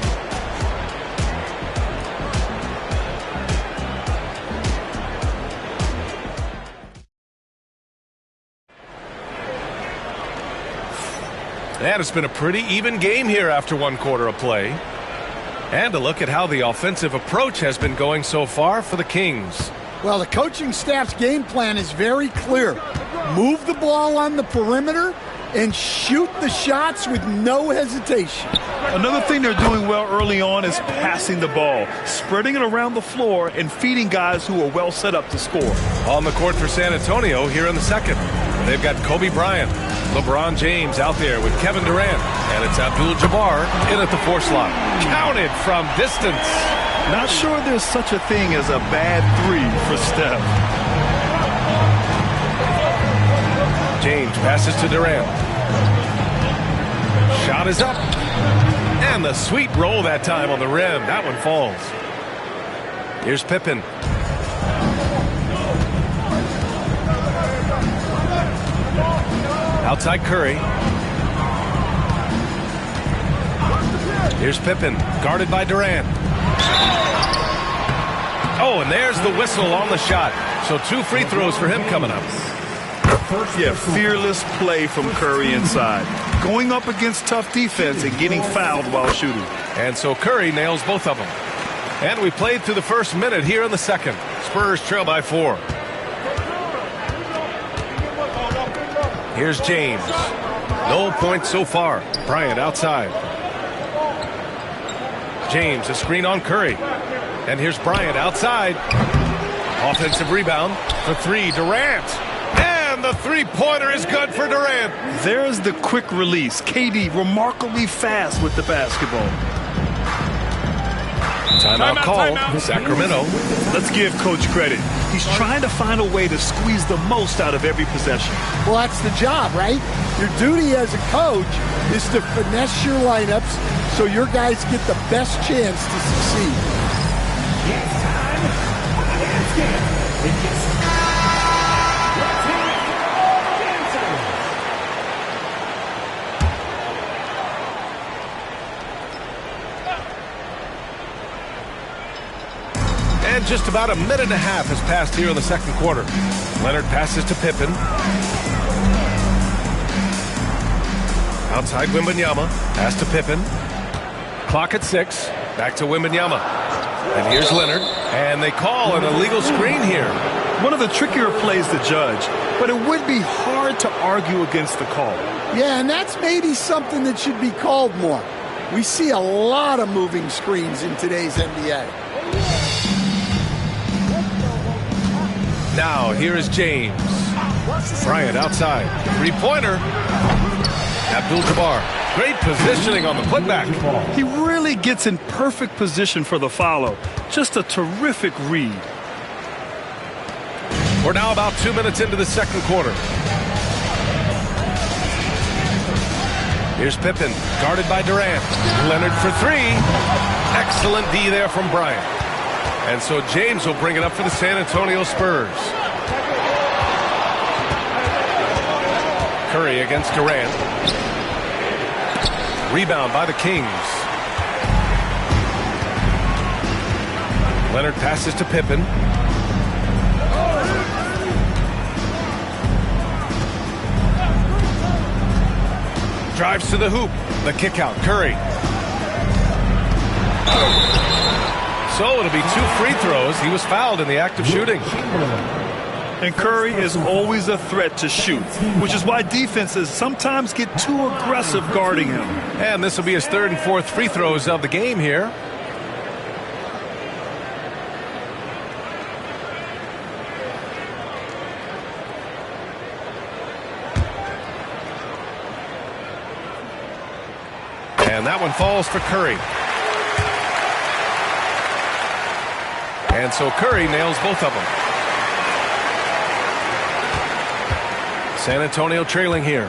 And it's been a pretty even game here after 1 quarter of play. And a look at how the offensive approach has been going so far for the Kings. Well, the coaching staff's game plan is very clear. Move the ball on the perimeter and shoot the shots with no hesitation. Another thing they're doing well early on is passing the ball, spreading it around the floor and feeding guys who are well set up to score. On the court for San Antonio here in the second. They've got Kobe Bryant, LeBron James out there with Kevin Durant, and it's Abdul-Jabbar in at the 4 slot. Counted from distance. Not sure there's such a thing as a bad 3 for Steph. James passes to Durant. Shot is up. And the sweet roll that time on the rim. That one falls. Here's Pippen. Outside Curry. Here's Pippen, guarded by Durant. Oh, and there's the whistle on the shot. So 2 free throws for him coming up. Yeah, fearless play from Curry inside. Going up against tough defense and getting fouled while shooting. And so Curry nails both of them. And we played through the first minute here in the second. Spurs trail by 4. Here's James. No points so far. Bryant outside. James, a screen on Curry. And here's Bryant outside. Offensive rebound for 3. Durant. And the three-pointer is good for Durant. There's the quick release. KD remarkably fast with the basketball. Timeout called. Sacramento. Let's give Coach credit. He's trying to find a way to squeeze the most out of every possession. Well, that's the job, right? Your duty as a coach is to finesse your lineups so your guys get the best chance to succeed. And just about a minute and a half has passed here in the second quarter. Leonard passes to Pippen. Outside Wembanyama. Pass to Pippen. Clock at 6. Back to Wembanyama. And here's Leonard. And they call an illegal screen here. One of the trickier plays to judge, but it would be hard to argue against the call. Yeah, and that's maybe something that should be called more. We see a lot of moving screens in today's NBA. Now, here is James. Bryant outside. Three-pointer. Abdul-Jabbar. Great positioning on the putback. He really gets in perfect position for the follow. Just a terrific read. We're now about 2 minutes into the second quarter. Here's Pippen, guarded by Durant. Leonard for 3. Excellent D there from Bryant. And so James will bring it up for the San Antonio Spurs. Curry against Durant. Rebound by the Kings. Leonard passes to Pippen. Drives to the hoop. The kick out. Curry. So it'll be 2 free throws. He was fouled in the act of shooting. And Curry is always a threat to shoot, which is why defenses sometimes get too aggressive guarding him. And this will be his 3rd and 4th free throws of the game here. And that one falls for Curry. And so Curry nails both of them. San Antonio trailing here.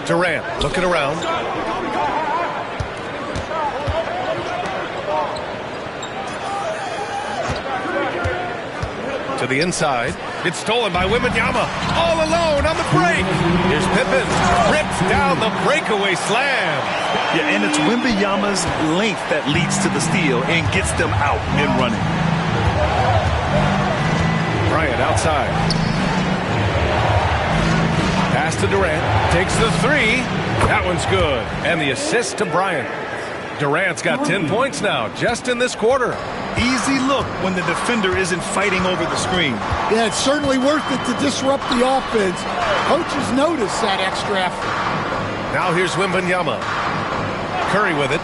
Durant looking around. To the inside. It's stolen by Wembanyama. All alone on the break. Here's Pippen. Rips down the breakaway slam. Yeah, and it's Wembanyama's length that leads to the steal and gets them out and running. Bryant outside. Pass to Durant. Takes the 3. That one's good. And the assist to Bryant. Durant's got 10 points now, just in this quarter. Easy look when the defender isn't fighting over the screen. Yeah, it's certainly worth it to disrupt the offense. Coaches notice that extra effort. Now here's Wembanyama. Curry with it.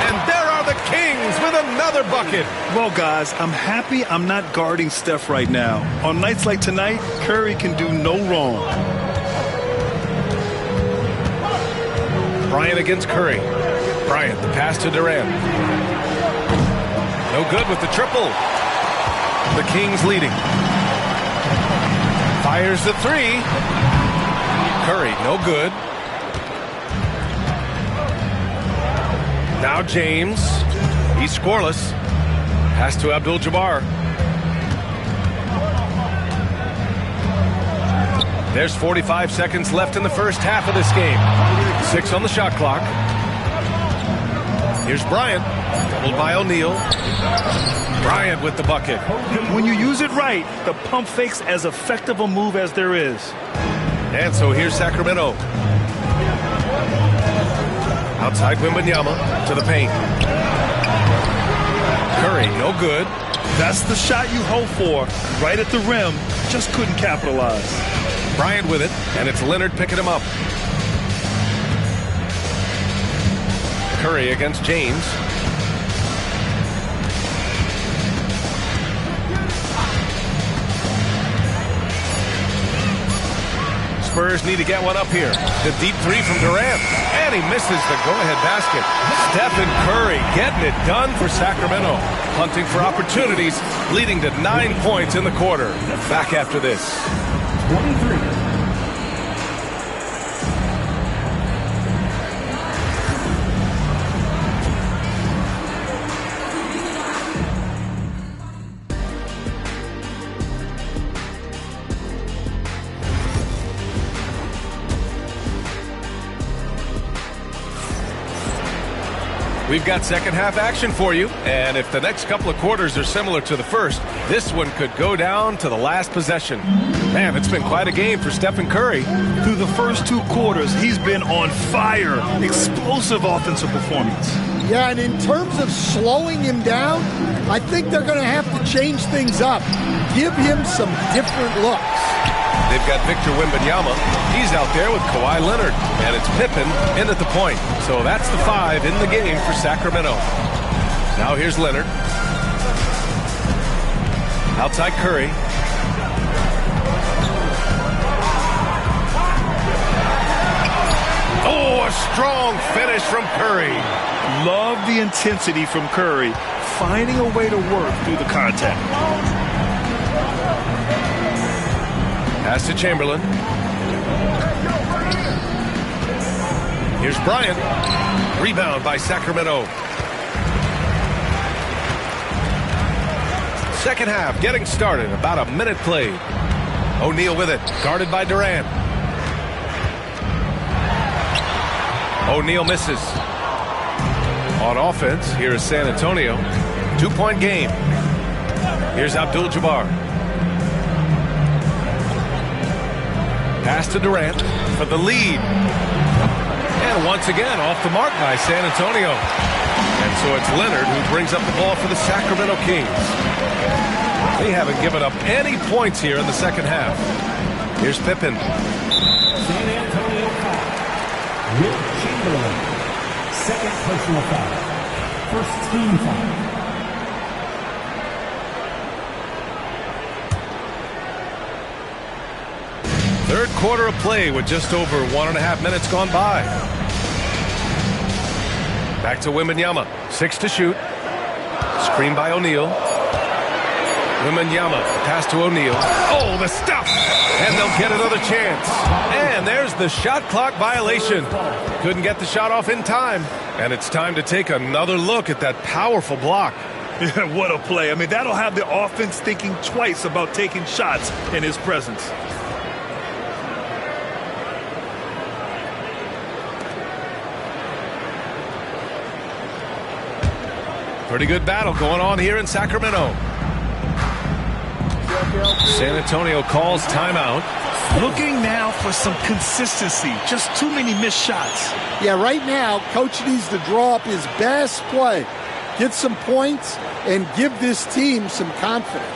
And there are the Kings with another bucket. Well, guys, I'm happy I'm not guarding Steph right now. On nights like tonight, Curry can do no wrong. Bryant against Curry. Bryant, the pass to Durant. No good with the triple. The Kings leading. Fires the 3. Curry, no good. Now James. He's scoreless. Pass to Abdul-Jabbar. There's 45 seconds left in the first half of this game. 6 on the shot clock. Here's Bryant. Doubled by O'Neal. Bryant with the bucket. When you use it right, the pump fake's as effective a move as there is. And so here's Sacramento. Outside Wembanyama to the paint. Curry, no good. That's the shot you hope for. Right at the rim. Just couldn't capitalize. Bryant with it, and it's Leonard picking him up. Curry against James. Spurs need to get one up here. The deep 3 from Durant. And he misses the go-ahead basket. Stephen Curry getting it done for Sacramento. Hunting for opportunities, leading to 9 points in the quarter. Back after this. 23. We've got second half action for you, and if the next couple of quarters are similar to the first, this one could go down to the last possession. Man, it's been quite a game for Stephen Curry. Through the first 2 quarters, he's been on fire. Explosive offensive performance. Yeah, and in terms of slowing him down, I think they're going to have to change things up. Give him some different looks. They've got Victor Wembanyama. He's out there with Kawhi Leonard. And it's Pippen in at the point. So that's the 5 in the game for Sacramento. Now here's Leonard. Outside Curry. Oh, a strong finish from Curry. Love the intensity from Curry. Finding a way to work through the contact. Pass to Chamberlain. Here's Bryant. Rebound by Sacramento. Second half getting started. About a minute played. O'Neal with it. Guarded by Durant. O'Neal misses. On offense, here is San Antonio. 2-point game. Here's Abdul-Jabbar. Pass to Durant for the lead. And once again off the mark by San Antonio. And so it's Leonard who brings up the ball for the Sacramento Kings. They haven't given up any points here in the second half. Here's Pippen. San Antonio foul. Wilt Chamberlain. Second personal foul. First team foul. Third quarter of play with just over 1.5 minutes gone by. Back to Wembanyama. 6 to shoot. Screen by O'Neal. Wembanyama. Pass to O'Neal. Oh, the stuff! And they'll get another chance. And there's the shot clock violation. Couldn't get the shot off in time. And it's time to take another look at that powerful block. Yeah, what a play. I mean, that'll have the offense thinking twice about taking shots in his presence. Pretty good battle going on here in Sacramento. San Antonio calls timeout. Looking now for some consistency. Just too many missed shots. Yeah, right now, Coach needs to draw up his best play, get some points, and give this team some confidence.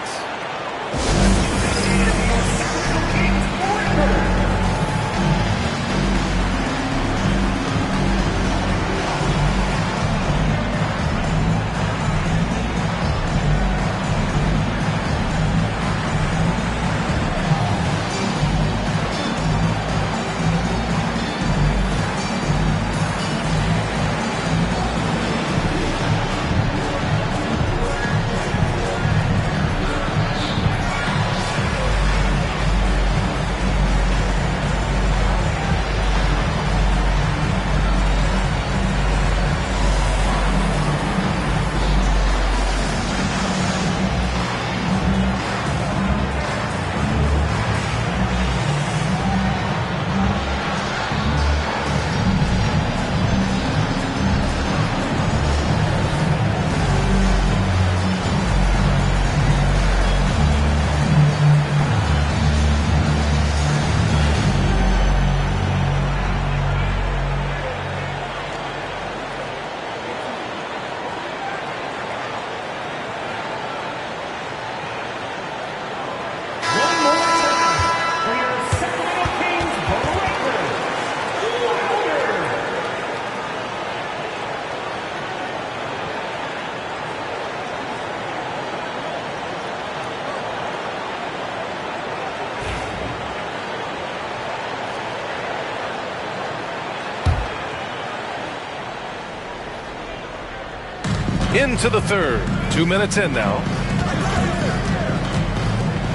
Into the third. 2 minutes in now.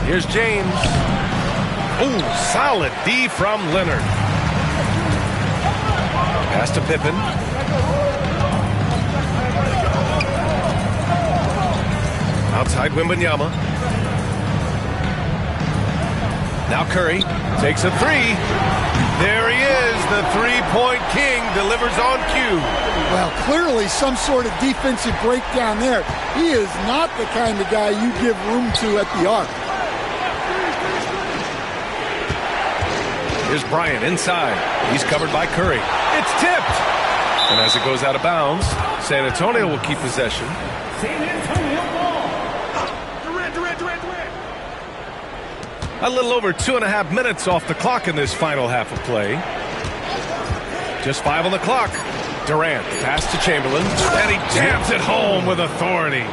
Here's James. Ooh, solid D from Leonard. Pass to Pippen. Outside Wembanyama. Now Curry takes a three. There he is, the three-point king, delivers on cue. Well, clearly some sort of defensive breakdown there. He is not the kind of guy you give room to at the arc. Here's Bryant inside. He's covered by Curry. It's tipped. And as it goes out of bounds, San Antonio will keep possession. San Antonio ball. A little over 2.5 minutes off the clock in this final half of play. Just 5 on the clock. Durant, pass to Chamberlain, and he jams it home with authority.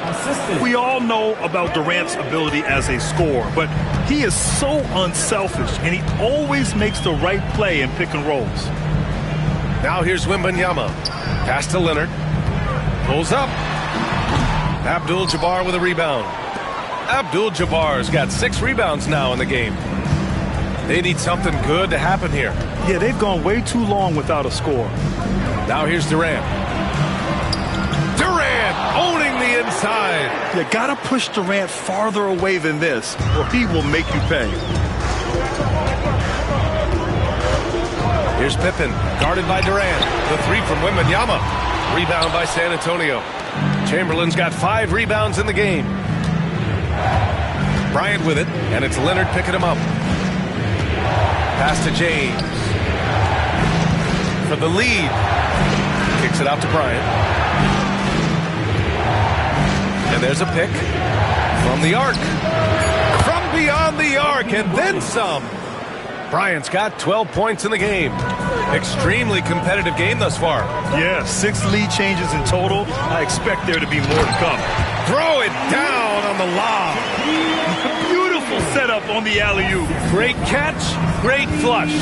We all know about Durant's ability as a scorer, but he is so unselfish, and he always makes the right play in pick and rolls. Now here's Wembanyama. Pass to Leonard. Pulls up. Abdul-Jabbar with a rebound. Abdul-Jabbar's got 6 rebounds now in the game. They need something good to happen here. Yeah, they've gone way too long without a score. Now here's Durant. Durant owning the inside. You gotta push Durant farther away than this, or he will make you pay. Here's Pippen, guarded by Durant. The three from Wembanyama. Rebound by San Antonio. Chamberlain's got 5 rebounds in the game. Bryant with it, and it's Leonard picking him up. Pass to James. for the lead. Kicks it out to Bryant. And there's a pick from the arc. From beyond the arc, and then some. Bryant's got 12 points in the game. Extremely competitive game thus far. Yeah, 6 lead changes in total. I expect there to be more to come. Throw it down on the lob. Beautiful setup on the alley-oop. Great catch, great flush.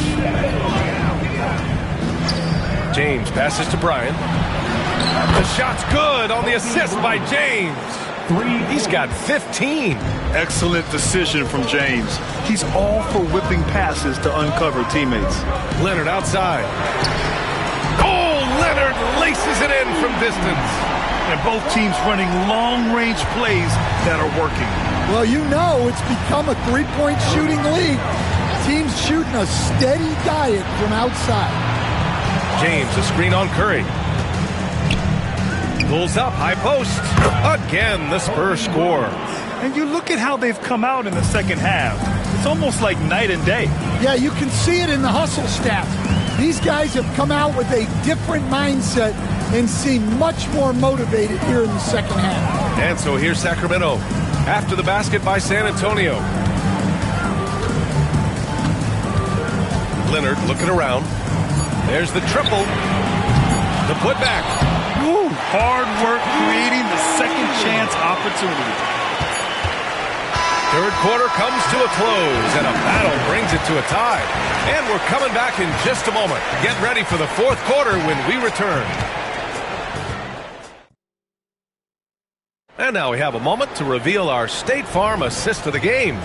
James passes to Bryant. The shot's good on the assist by James. He's got 15. Excellent decision from James. He's all for whipping passes to uncover teammates. Leonard outside. Oh, Leonard laces it in from distance. And both teams running long-range plays that are working. Well, you know it's become a three-point shooting league. Teams shooting a steady diet from outside. James, a screen on Curry. Pulls up, high post. Again, the Spurs score. And you look at how they've come out in the second half. It's almost like night and day. Yeah, you can see it in the hustle stats. These guys have come out with a different mindset and seem much more motivated here in the second half. And so here's Sacramento after the basket by San Antonio. Leonard looking around. There's the triple. The putback. Woo, hard work creating the second chance opportunity. Third quarter comes to a close, and a battle brings it to a tie. And we're coming back in just a moment. Get ready for the fourth quarter when we return. And now we have a moment to reveal our State Farm assist of the game.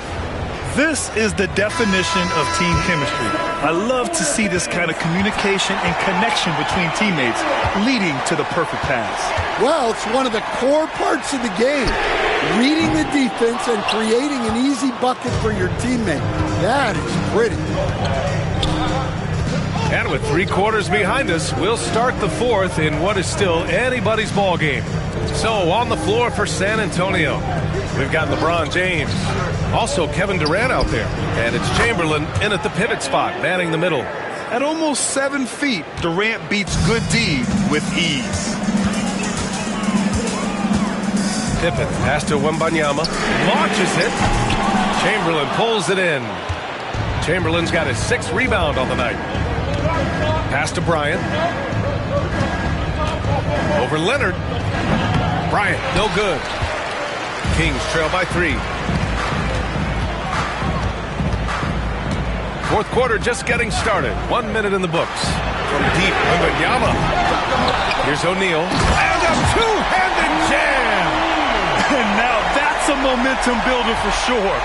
This is the definition of team chemistry. I love to see this kind of communication and connection between teammates leading to the perfect pass. Well, it's one of the core parts of the game. Reading the defense and creating an easy bucket for your teammate. That is pretty. And with 3 quarters behind us, we'll start the fourth in what is still anybody's ball game. So on the floor for San Antonio, we've got LeBron James. Also Kevin Durant out there. And it's Chamberlain in at the pivot spot, manning the middle. At almost 7 feet, Durant beats Good Deed with ease. Pippen pass to Wembanyama. Launches it. Chamberlain pulls it in. Chamberlain's got his 6th rebound on the night. Pass to Bryant. Over Leonard. Bryant, no good. Kings trail by 3. Fourth quarter just getting started. 1 minute in the books. From deep, Wembanyama. Here's O'Neal. And a two-handed jam! And now that's a momentum builder for sure.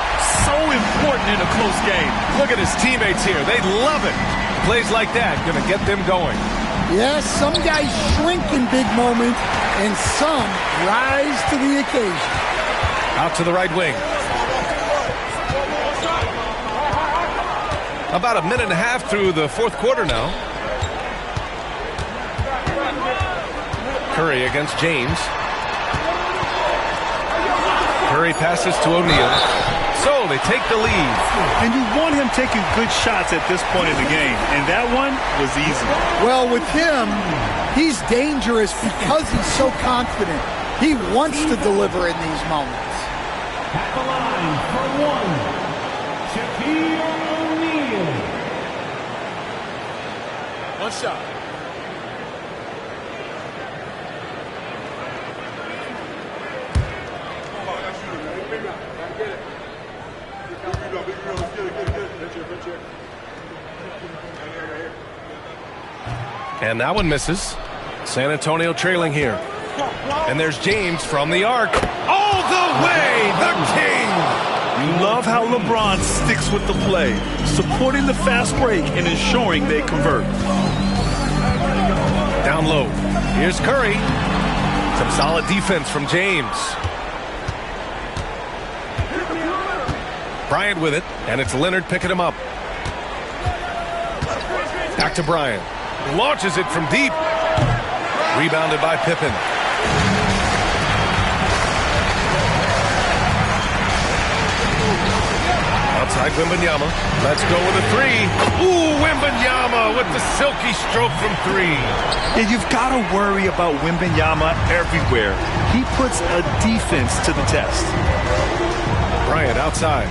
So important in a close game. Look at his teammates here. They love it. Plays like that going to get them going. Yes, some guys shrink in big moments, and some rise to the occasion. Out to the right wing. About a minute and a half through the fourth quarter now. Curry against James. Curry passes to O'Neal. So they take the lead. And you want him taking good shots at this point in the game. And that one was easy. Well, with him, he's dangerous because he's so confident. He wants to deliver in these moments. At the line for one, Shaquille O'Neal. One shot. And that one misses. San Antonio trailing here. And there's James from the arc. All the way, the King! You love how LeBron sticks with the play, supporting the fast break and ensuring they convert. Down low. Here's Curry. Some solid defense from James. Bryant with it, and it's Leonard picking him up. Back to Bryant. Launches it from deep. Rebounded by Pippen. Outside Wembanyama. Let's go with a 3. Ooh, Wembanyama Wembanyama with the silky stroke from 3. Yeah, you've got to worry about Wembanyama everywhere. He puts a defense to the test. Bryant outside.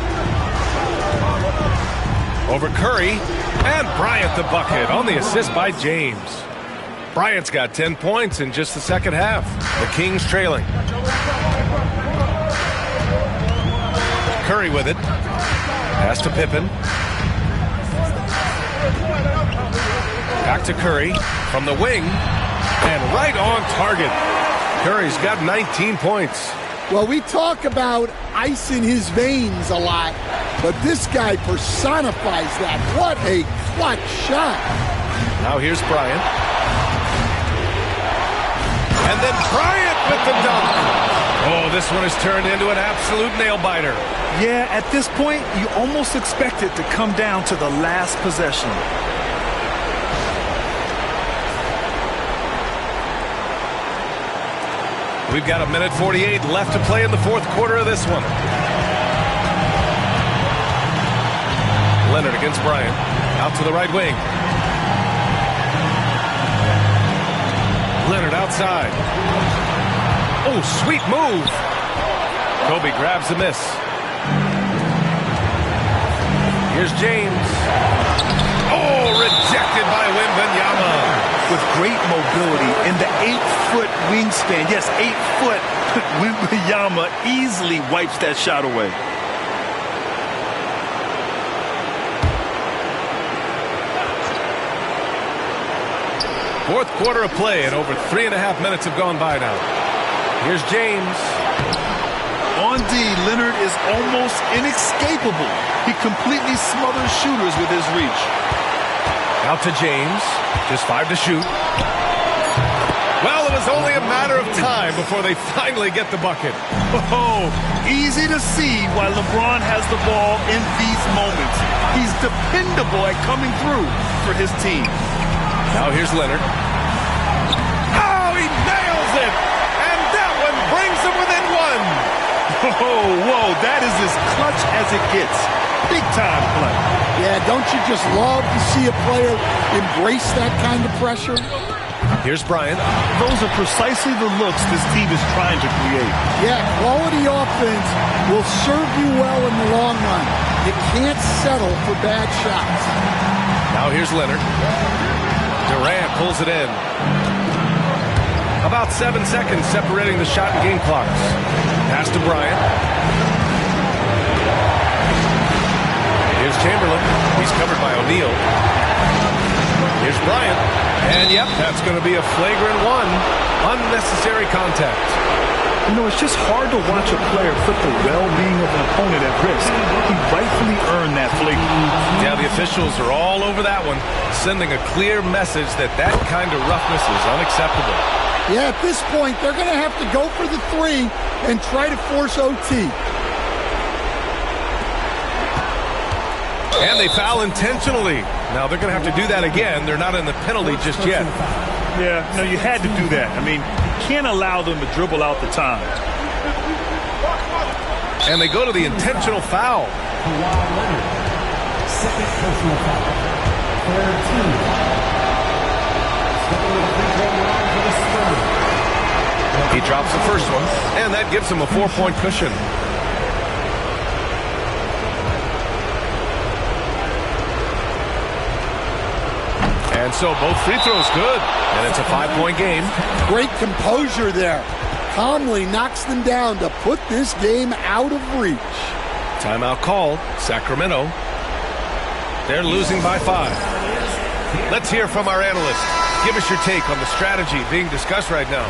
Over Curry. And Bryant the bucket on the assist by James. Bryant's got 10 points in just the second half. The Kings trailing. Curry with it. Pass to Pippen. Back to Curry from the wing. And right on target. Curry's got 19 points. Well, we talk about ice in his veins a lot, but this guy personifies that. What a clutch shot. Now here's Bryant. And then Bryant with the dunk. Oh, this one has turned into an absolute nail-biter. Yeah, at this point, you almost expect it to come down to the last possession. We've got 1:48 left to play in the fourth quarter of this one. Leonard against Bryant. Out to the right wing. Leonard outside. Oh, sweet move. Kobe grabs the miss. Here's James. Oh, rejected by Wembanyama. With great mobility and the 8-foot wingspan. Yes, 8 foot. Wembanyama easily wipes that shot away. Fourth quarter of play, and over 3.5 minutes have gone by now. Here's James. On D, Leonard is almost inescapable. He completely smothers shooters with his reach. Out to James. Just 5 to shoot. Well, it was only a matter of time before they finally get the bucket. Oh, easy to see why LeBron has the ball in these moments. He's dependable at coming through for his team. Now here's Leonard. Oh, he nails it! And that one brings him within 1. Oh, whoa, that is as clutch as it gets. Big time play. Yeah, don't you just love to see a player embrace that kind of pressure? Here's Bryant. Those are precisely the looks this team is trying to create. Yeah, quality offense will serve you well in the long run. You can't settle for bad shots. Now here's Leonard. Durant pulls it in. About 7 seconds separating the shot and game clocks. Pass to Bryant. Here's Chamberlain. He's covered by O'Neal. Here's Bryant. And yep, that's going to be a flagrant 1. Unnecessary contact. You know, it's just hard to watch a player put the well-being of an opponent at risk. He rightfully earned that flagrant. Yeah, the officials are all over that one, sending a clear message that that kind of roughness is unacceptable. Yeah, at this point, they're going to have to go for the 3 and try to force OT. And they foul intentionally. Now they're going to have to do that again. They're not in the penalty just yet. Yeah, no, you had to do that. I mean, you can't allow them to dribble out the time. And they go to the intentional foul. Second personal foul. Third team. He drops the first one, and that gives him a 4-point cushion. And so both free throws good, and it's a 5-point game. Great composure there. Calmly knocks them down to put this game out of reach. Timeout called. Sacramento. They're losing by 5. Let's hear from our analyst. Give us your take on the strategy being discussed right now.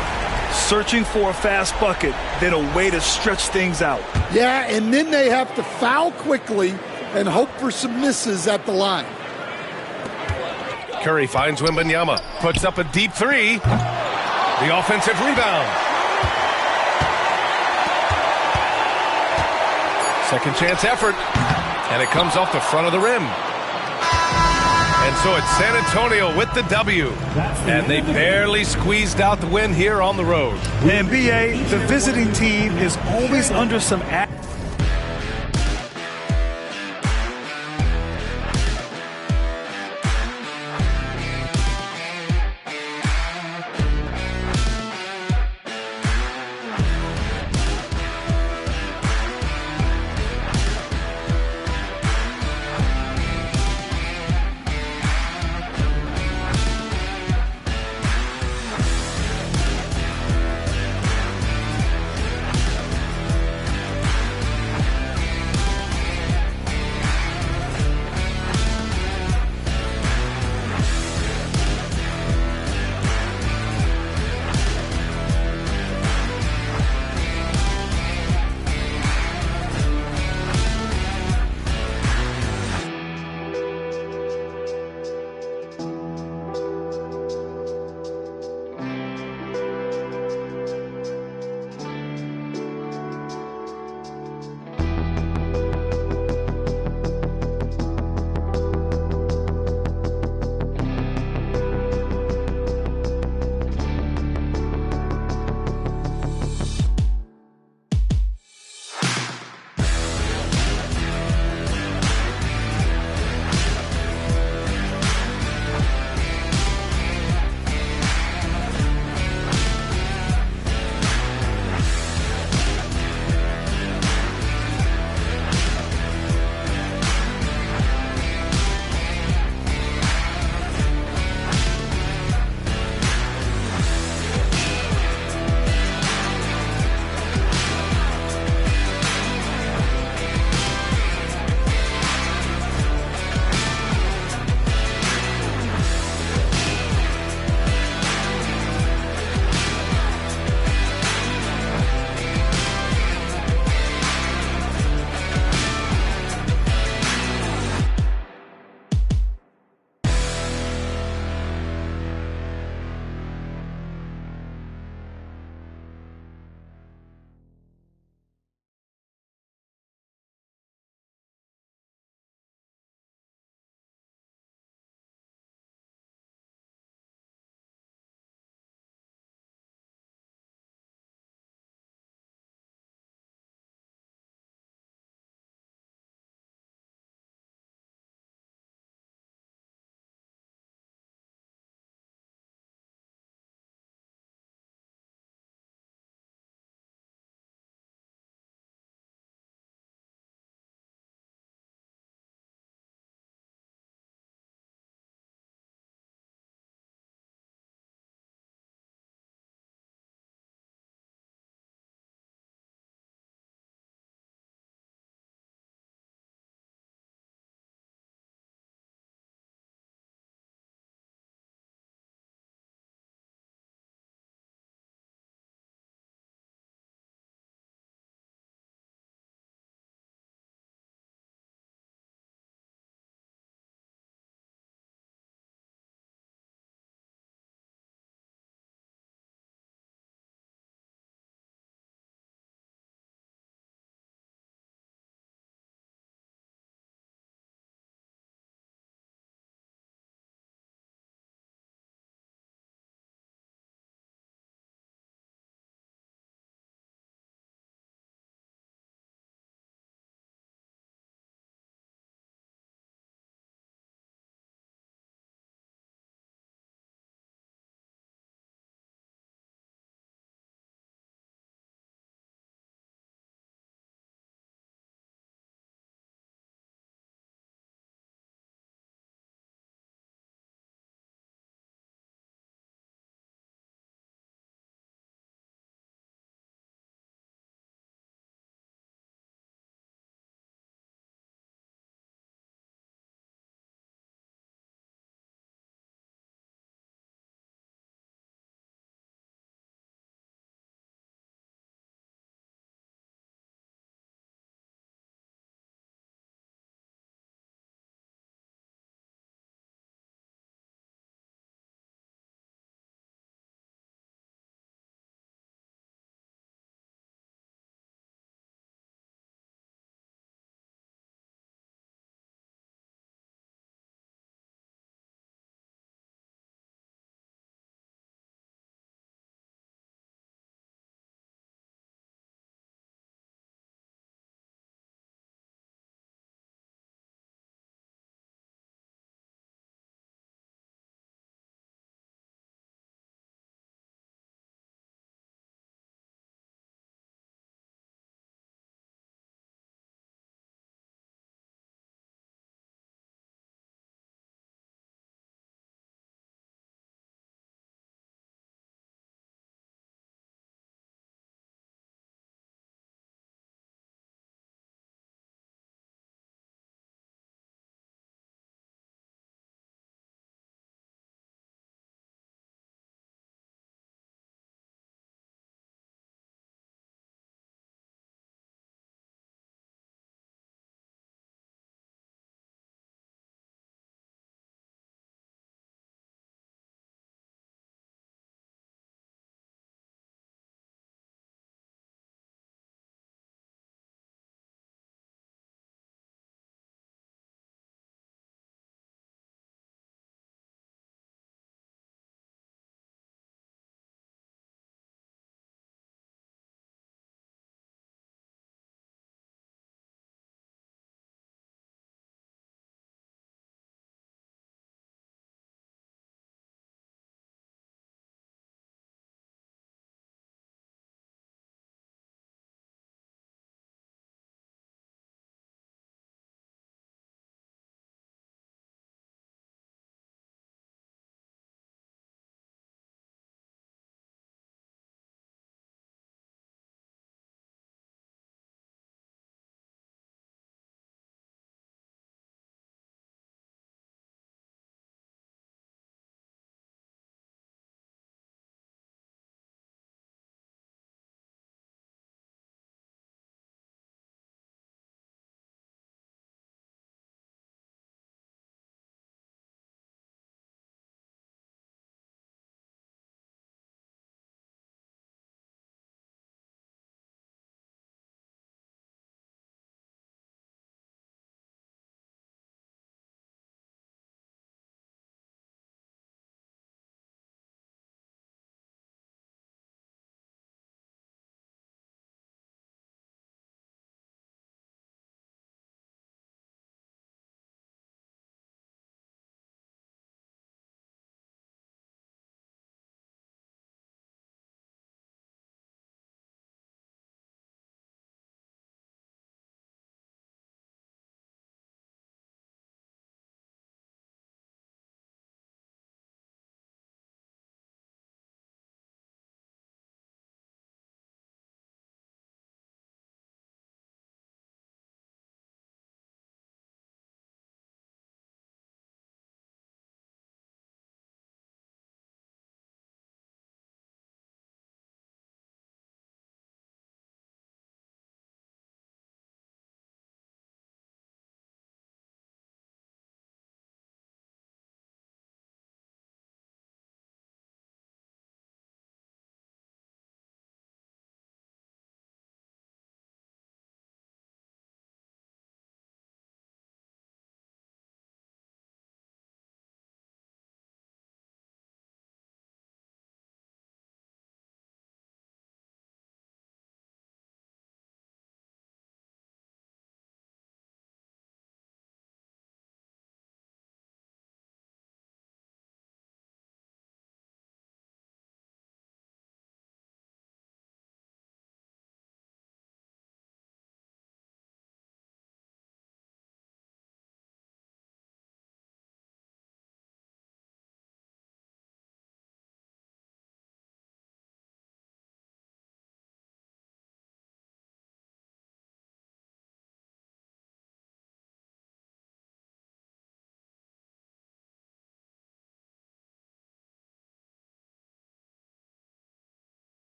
Searching for a fast bucket, then a way to stretch things out. Yeah, and then they have to foul quickly and hope for some misses at the line. Curry finds Wembanyama, puts up a deep 3. The offensive rebound. Second chance effort, and it comes off the front of the rim. And so it's San Antonio with the W, and they barely squeezed out the win here on the road. And BA, the visiting team is always under some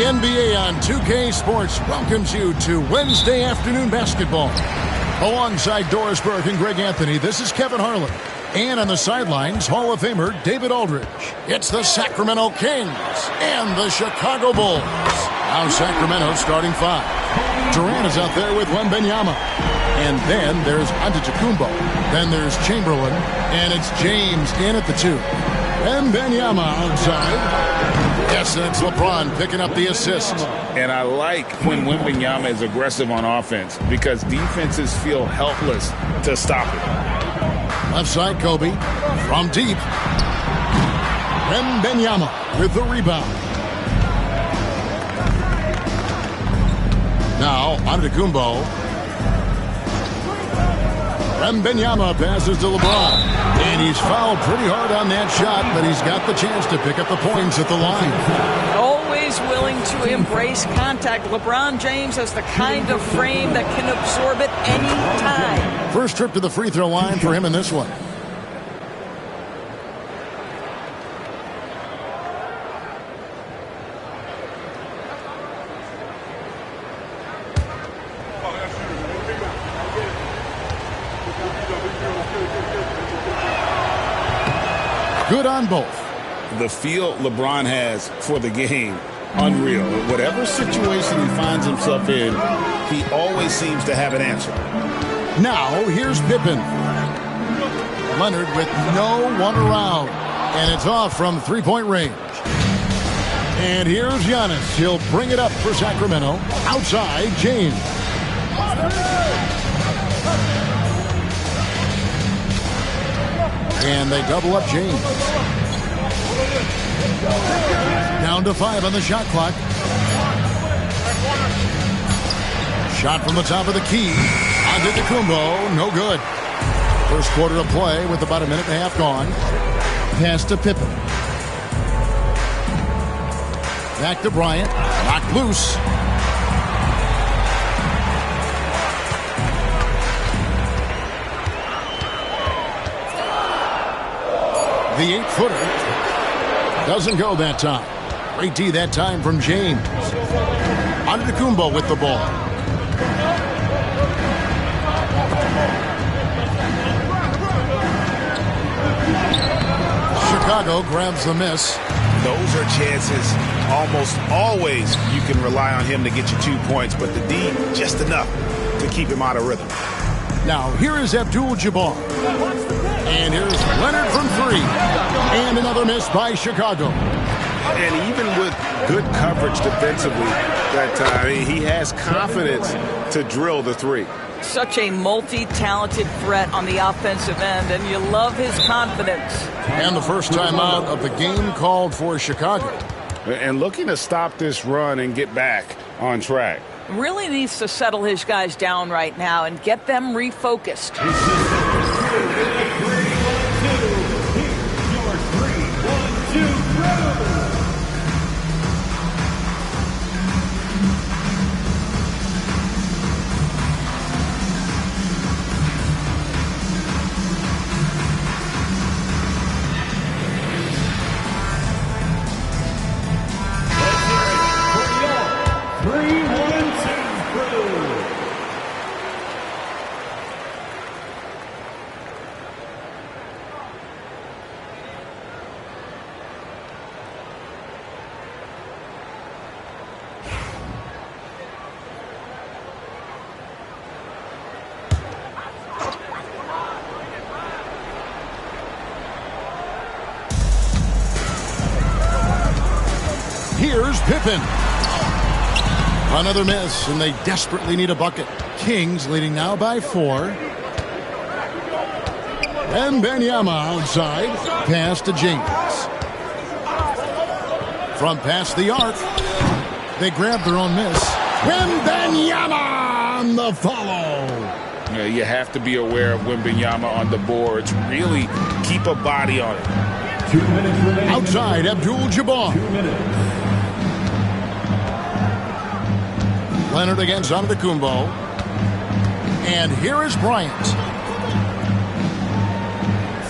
NBA on 2K Sports welcomes you to Wednesday afternoon basketball. Alongside Doris Burke and Greg Anthony, this is Kevin Harlan. And on the sidelines, Hall of Famer David Aldridge. It's the Sacramento Kings and the Chicago Bulls. Now Sacramento starting 5. Durant is out there with Wembanyama. And then there's Antetokounmpo. Then there's Chamberlain. And it's James in at the 2. Wembanyama outside. Yes, and it's LeBron picking up the assist. And I like when Wembanyama is aggressive on offense because defenses feel helpless to stop it. Left side, Kobe. From deep. Wembanyama with the rebound. Now, Antetokounmpo. Wembanyama passes to LeBron. And he's fouled pretty hard on that shot, but he's got the chance to pick up the points at the line. Always willing to embrace contact. LeBron James has the kind of frame that can absorb it any time. First trip to the free throw line for him in this one. Good on both. The feel LeBron has for the game, unreal. Whatever situation he finds himself in, he always seems to have an answer. Now, here's Pippen. Leonard with no one around. And it's off from three-point range. And here's Giannis. He'll bring it up for Sacramento. Outside, James. And they double up James. Down to 5 on the shot clock. Shot from the top of the key. Antetokounmpo, no good. First quarter of play with about a minute and a half gone. Pass to Pippen. Back to Bryant. Knocked loose. The 8-footer doesn't go that time. Great D that time from James. Antetokounmpo with the ball. Chicago grabs the miss. Those are chances almost always you can rely on him to get you 2 points, but the D just enough to keep him out of rhythm. Now here is Abdul-Jabbar. And here's Leonard from 3. And another miss by Chicago. And even with good coverage defensively that time, he has confidence to drill the 3. Such a multi-talented threat on the offensive end, and you love his confidence. And the first time out of the game called for Chicago. And looking to stop this run and get back on track. Really needs to settle his guys down right now and get them refocused. Here's Pippen. Another miss, and they desperately need a bucket. Kings leading now by 4. Wembanyama outside. Pass to James. From past the arc. They grab their own miss. Wembanyama on the follow. Yeah, you have to be aware of Wembanyama on the boards. Really keep a body on it. 2 minutes remaining. Outside, Abdul-Jabbar. 2 minutes. Leonard against Antetokounmpo. And here is Bryant.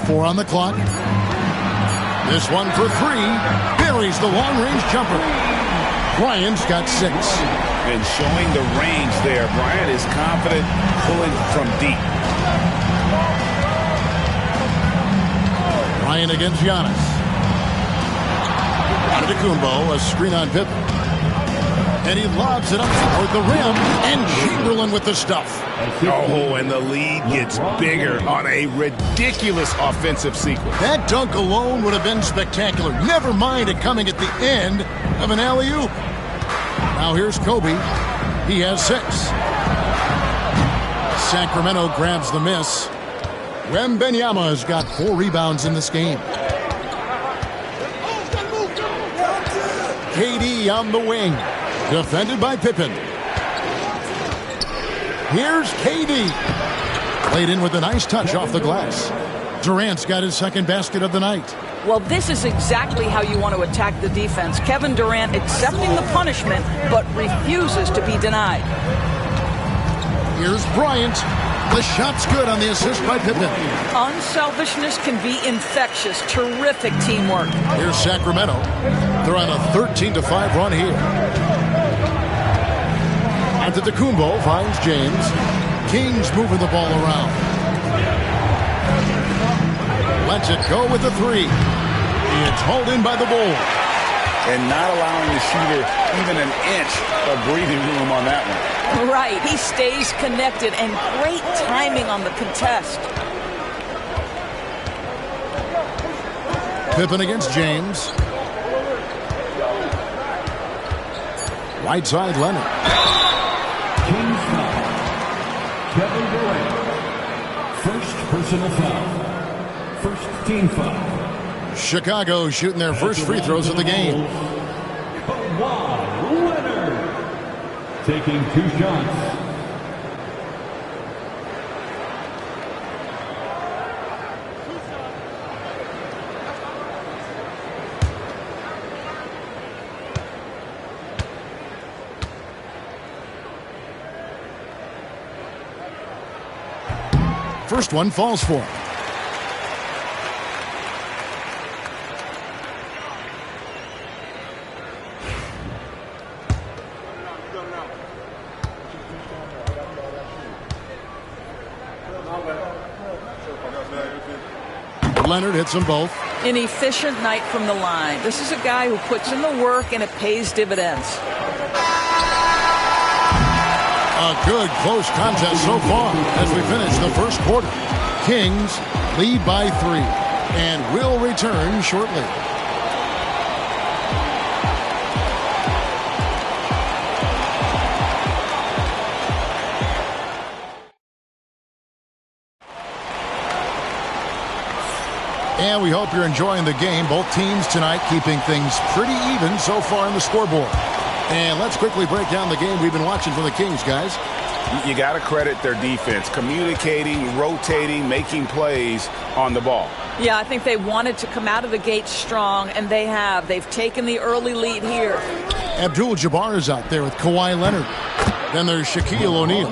4 on the clock. This one for 3. Buries the long-range jumper. Bryant's got 6. And showing the range there. Bryant is confident pulling from deep. Bryant against Giannis. Antetokounmpo, a screen on Pippen. And he lobs it up toward the rim. And Chamberlain with the stuff. Oh, and the lead gets bigger on a ridiculous offensive sequence. That dunk alone would have been spectacular. Never mind it coming at the end of an alley-oop. Now here's Kobe. He has 6. Sacramento grabs the miss. Wembanyama has got 4 rebounds in this game. KD on the wing. Defended by Pippen. Here's KD. Played in with a nice touch off the glass. Durant's got his second basket of the night. Well, this is exactly how you want to attack the defense. Kevin Durant accepting the punishment, but refuses to be denied. Here's Bryant. The shot's good on the assist by Pippen. Unselfishness can be infectious. Terrific teamwork. Here's Sacramento. They're on a 13-5 run here. Antetokounmpo finds James. Kings moving the ball around. Lets it go with the 3. It's hauled in by the Bulls. And not allowing the shooter even an inch of breathing room on that one. Right. He stays connected, and great timing on the contest. Pippen against James. Right side, Leonard. Kings foul. Kevin Durant. First personal foul. First team foul. Chicago shooting their first free throws of the game. Kawhi Leonard taking 2 shots. First one falls for him. Leonard hits them both. An efficient night from the line. This is a guy who puts in the work, and it pays dividends. A good close contest so far as we finish the first quarter. Kings lead by 3 and will return shortly. And we hope you're enjoying the game. Both teams tonight keeping things pretty even so far on the scoreboard. And let's quickly break down the game we've been watching from the Kings, guys. You got to credit their defense, communicating, rotating, making plays on the ball. Yeah, I think they wanted to come out of the gate strong, and they have. They've taken the early lead here. Abdul-Jabbar is out there with Kawhi Leonard. Then there's Shaquille O'Neal.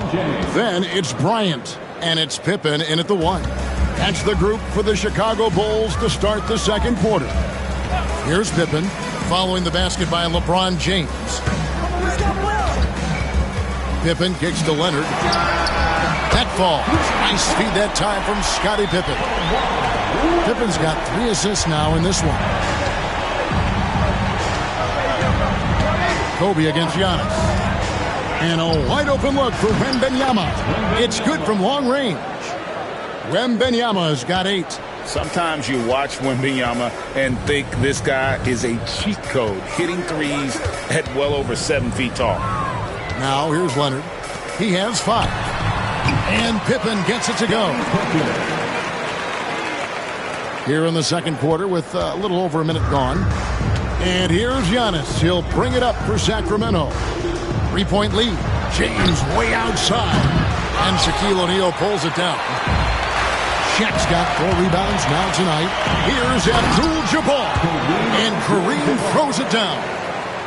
Then it's Bryant, and it's Pippen in at the 1. That's the group for the Chicago Bulls to start the second quarter. Here's Pippen, following the basket by LeBron James. Pippen kicks to Leonard. That falls. Nice feed that time from Scottie Pippen. Pippen's got 3 assists now in this one. Kobe against Giannis. And a wide open look for Wembanyama. It's good from long range. Wembanyama's got 8. Sometimes you watch Wembanyama and think this guy is a cheat code, hitting threes at well over 7 feet tall. Now here's Leonard. He has 5. And Pippen gets it to go. Here in the second quarter with a little over a minute gone. And here's Giannis. He'll bring it up for Sacramento. 3-point lead. James way outside. And Shaquille O'Neal pulls it down. Shaq's got 4 rebounds now tonight. Here's Abdul-Jabbar. And Kareem throws it down.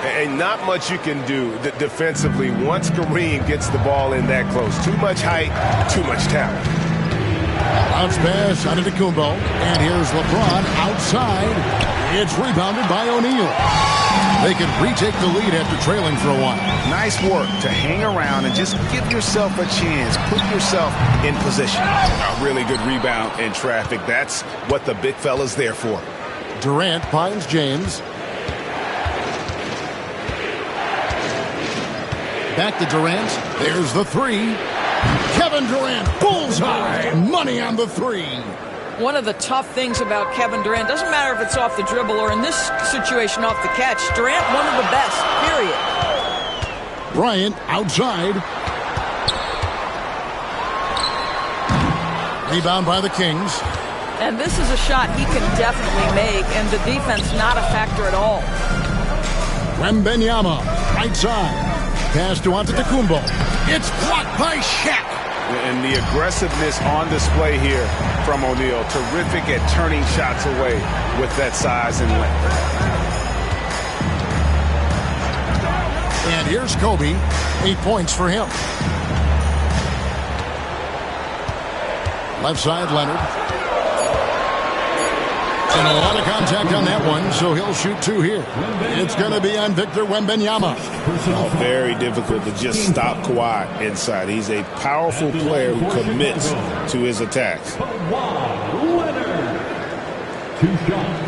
And not much you can do defensively once Kareem gets the ball in that close. Too much height, too much talent. Bounce pass out of Antetokounmpo. And here's LeBron outside. It's rebounded by O'Neal. They can retake the lead after trailing for a while. Nice work to hang around and just give yourself a chance. Put yourself in position. A really good rebound in traffic. That's what the big fella's there for. Durant finds James. Back to Durant. There's the three. Kevin Durant, bullseye. Money on the three. One of the tough things about Kevin Durant, doesn't matter if it's off the dribble or in this situation off the catch, Durant, one of the best, period. Bryant outside. Rebound by the Kings. And this is a shot he can definitely make, and the defense not a factor at all. Wembanyama, right side. Pass to Antetokounmpo. It's blocked by Shaq. And the aggressiveness on display here from O'Neal. Terrific at turning shots away with that size and length. And here's Kobe. 8 points for him. Left side, Leonard. And a lot of contact on that one, so he'll shoot 2 here. It's going to be on Victor Wembanyama. Very difficult to just stop Kawhi inside. He's a powerful player who commits to his attacks. Leonard. 2 shots.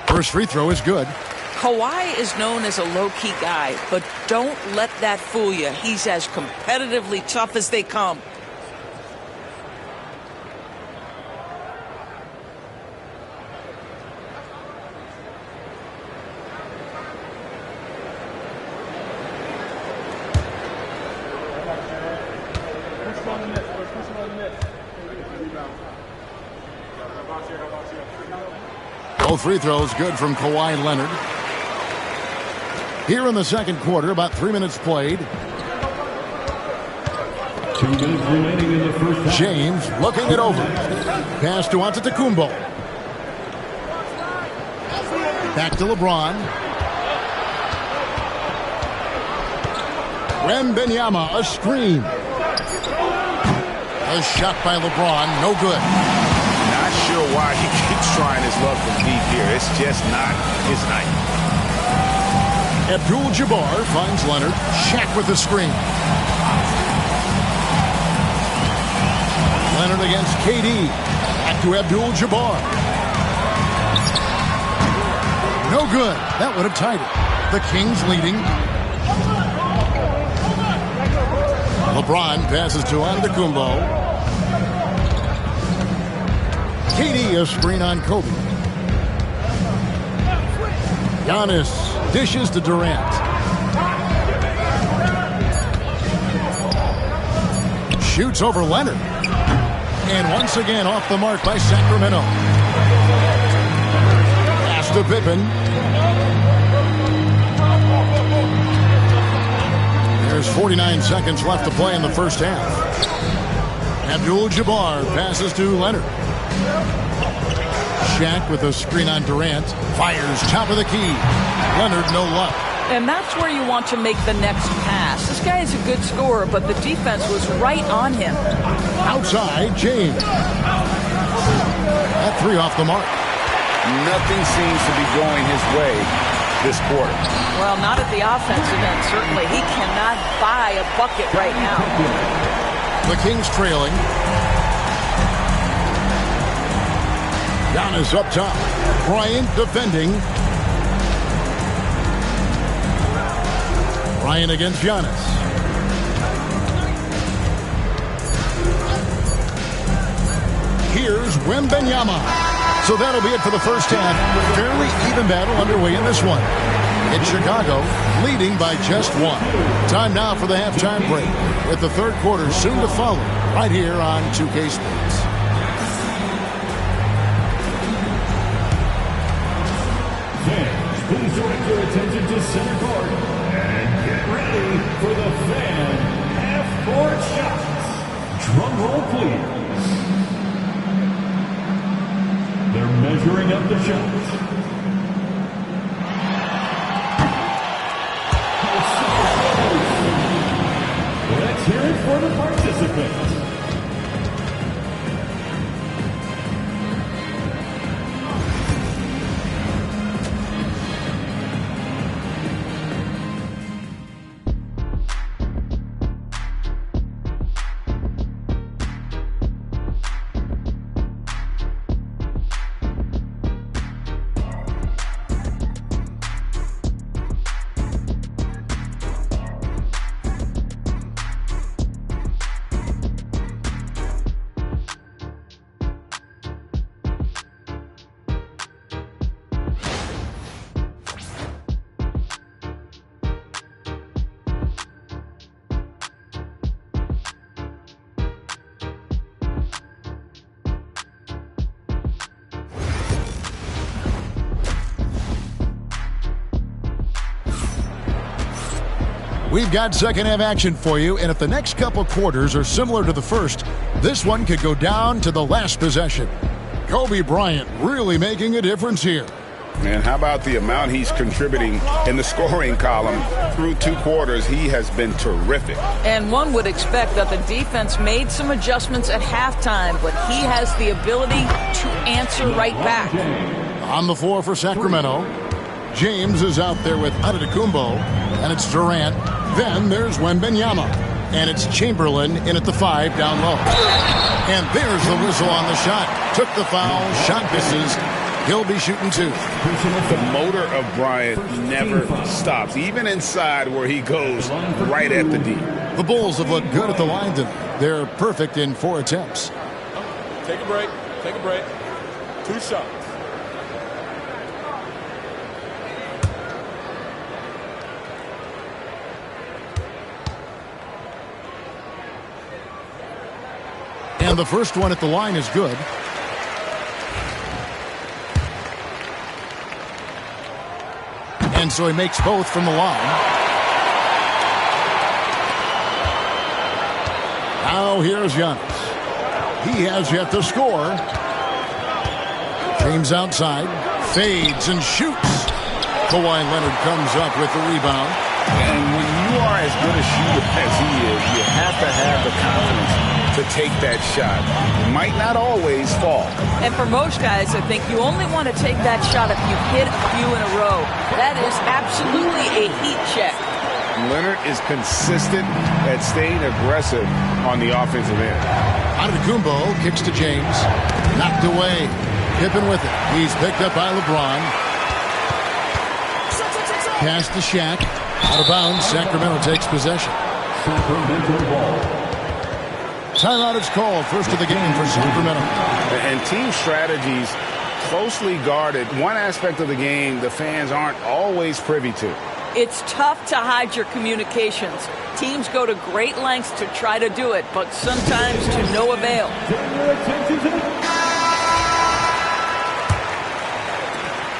First free throw is good. Kawhi is known as a low-key guy, but don't let that fool you. He's as competitively tough as they come. Both free throws good from Kawhi Leonard. Here in the second quarter, about 3 minutes played. 2 minutes remaining in the first half. James looking it over. Pass to Antetokounmpo. Back to LeBron. Wembanyama, a screen. A shot by LeBron, no good. Not sure why he keeps trying his luck from deep here. It's just not his night. Abdul-Jabbar finds Leonard. Shaq with the screen. Leonard against KD. Back to Abdul-Jabbar. No good. That would have tied it. The Kings leading. LeBron passes to Antetokounmpo. KD a screen on Kobe. Giannis dishes to Durant. Shoots over Leonard. And once again off the mark by Sacramento. Pass to Pippen. There's 49 seconds left to play in the first half. Abdul-Jabbar passes to Leonard. Shaq with a screen on Durant. Fires top of the key. Leonard no luck. And that's where you want to make the next pass. This guy is a good scorer, but the defense was right on him. Outside, James. That 3 off the mark. Nothing seems to be going his way this quarter. Well, not at the offensive end, certainly. He cannot buy a bucket right now. The Kings trailing. Giannis up top. Bryant defending. Bryant against Giannis. Here's Wembanyama. So that'll be it for the first half. Fairly even battle underway in this one. It's Chicago leading by just 1. Time now for the halftime break, with the third quarter soon to follow right here on 2K Sports. Fans, please direct your attention to center court and get ready for the fan half-court shots. Drum roll, please. They're measuring up the shots. the participants. We've got second half action for you, and if the next couple quarters are similar to the first, this one could go down to the last possession. Kobe Bryant really making a difference here. And how about the amount he's contributing in the scoring column through 2 quarters? He has been terrific. And one would expect that the defense made some adjustments at halftime, but he has the ability to answer right back. On the floor for Sacramento, James is out there with Antetokounmpo, and it's Durant. Then there's Wembanyama, and it's Chamberlain in at the 5 down low. And there's the whistle on the shot. Took the foul, shot misses. He'll be shooting 2. The motor of Bryant never stops, even inside where he goes right at the D. The Bulls have looked good at the line tonight. They're perfect in 4 attempts. Take a break. Take a break. 2 shots. And the first one at the line is good. And so he makes both from the line. Now here's Giannis. He has yet to score. James outside, fades and shoots. Kawhi Leonard comes up with the rebound. And when you are as good a shooter as he is, you have to have the confidence to take that shot. It might not always fall. And for most guys, I think you only want to take that shot if you've hit a few in a row. That is absolutely a heat check. Leonard is consistent at staying aggressive on the offensive end. Antetokounmpo kicks to James. Knocked away. Pippen with it. He's picked up by LeBron. Pass to Shaq. Out of bounds. Sacramento takes possession. Sacramento ball. Timeout is called. First of the game for Sacramento. And team strategies closely guarded. One aspect of the game the fans aren't always privy to. It's tough to hide your communications. Teams go to great lengths to try to do it, but sometimes to no avail.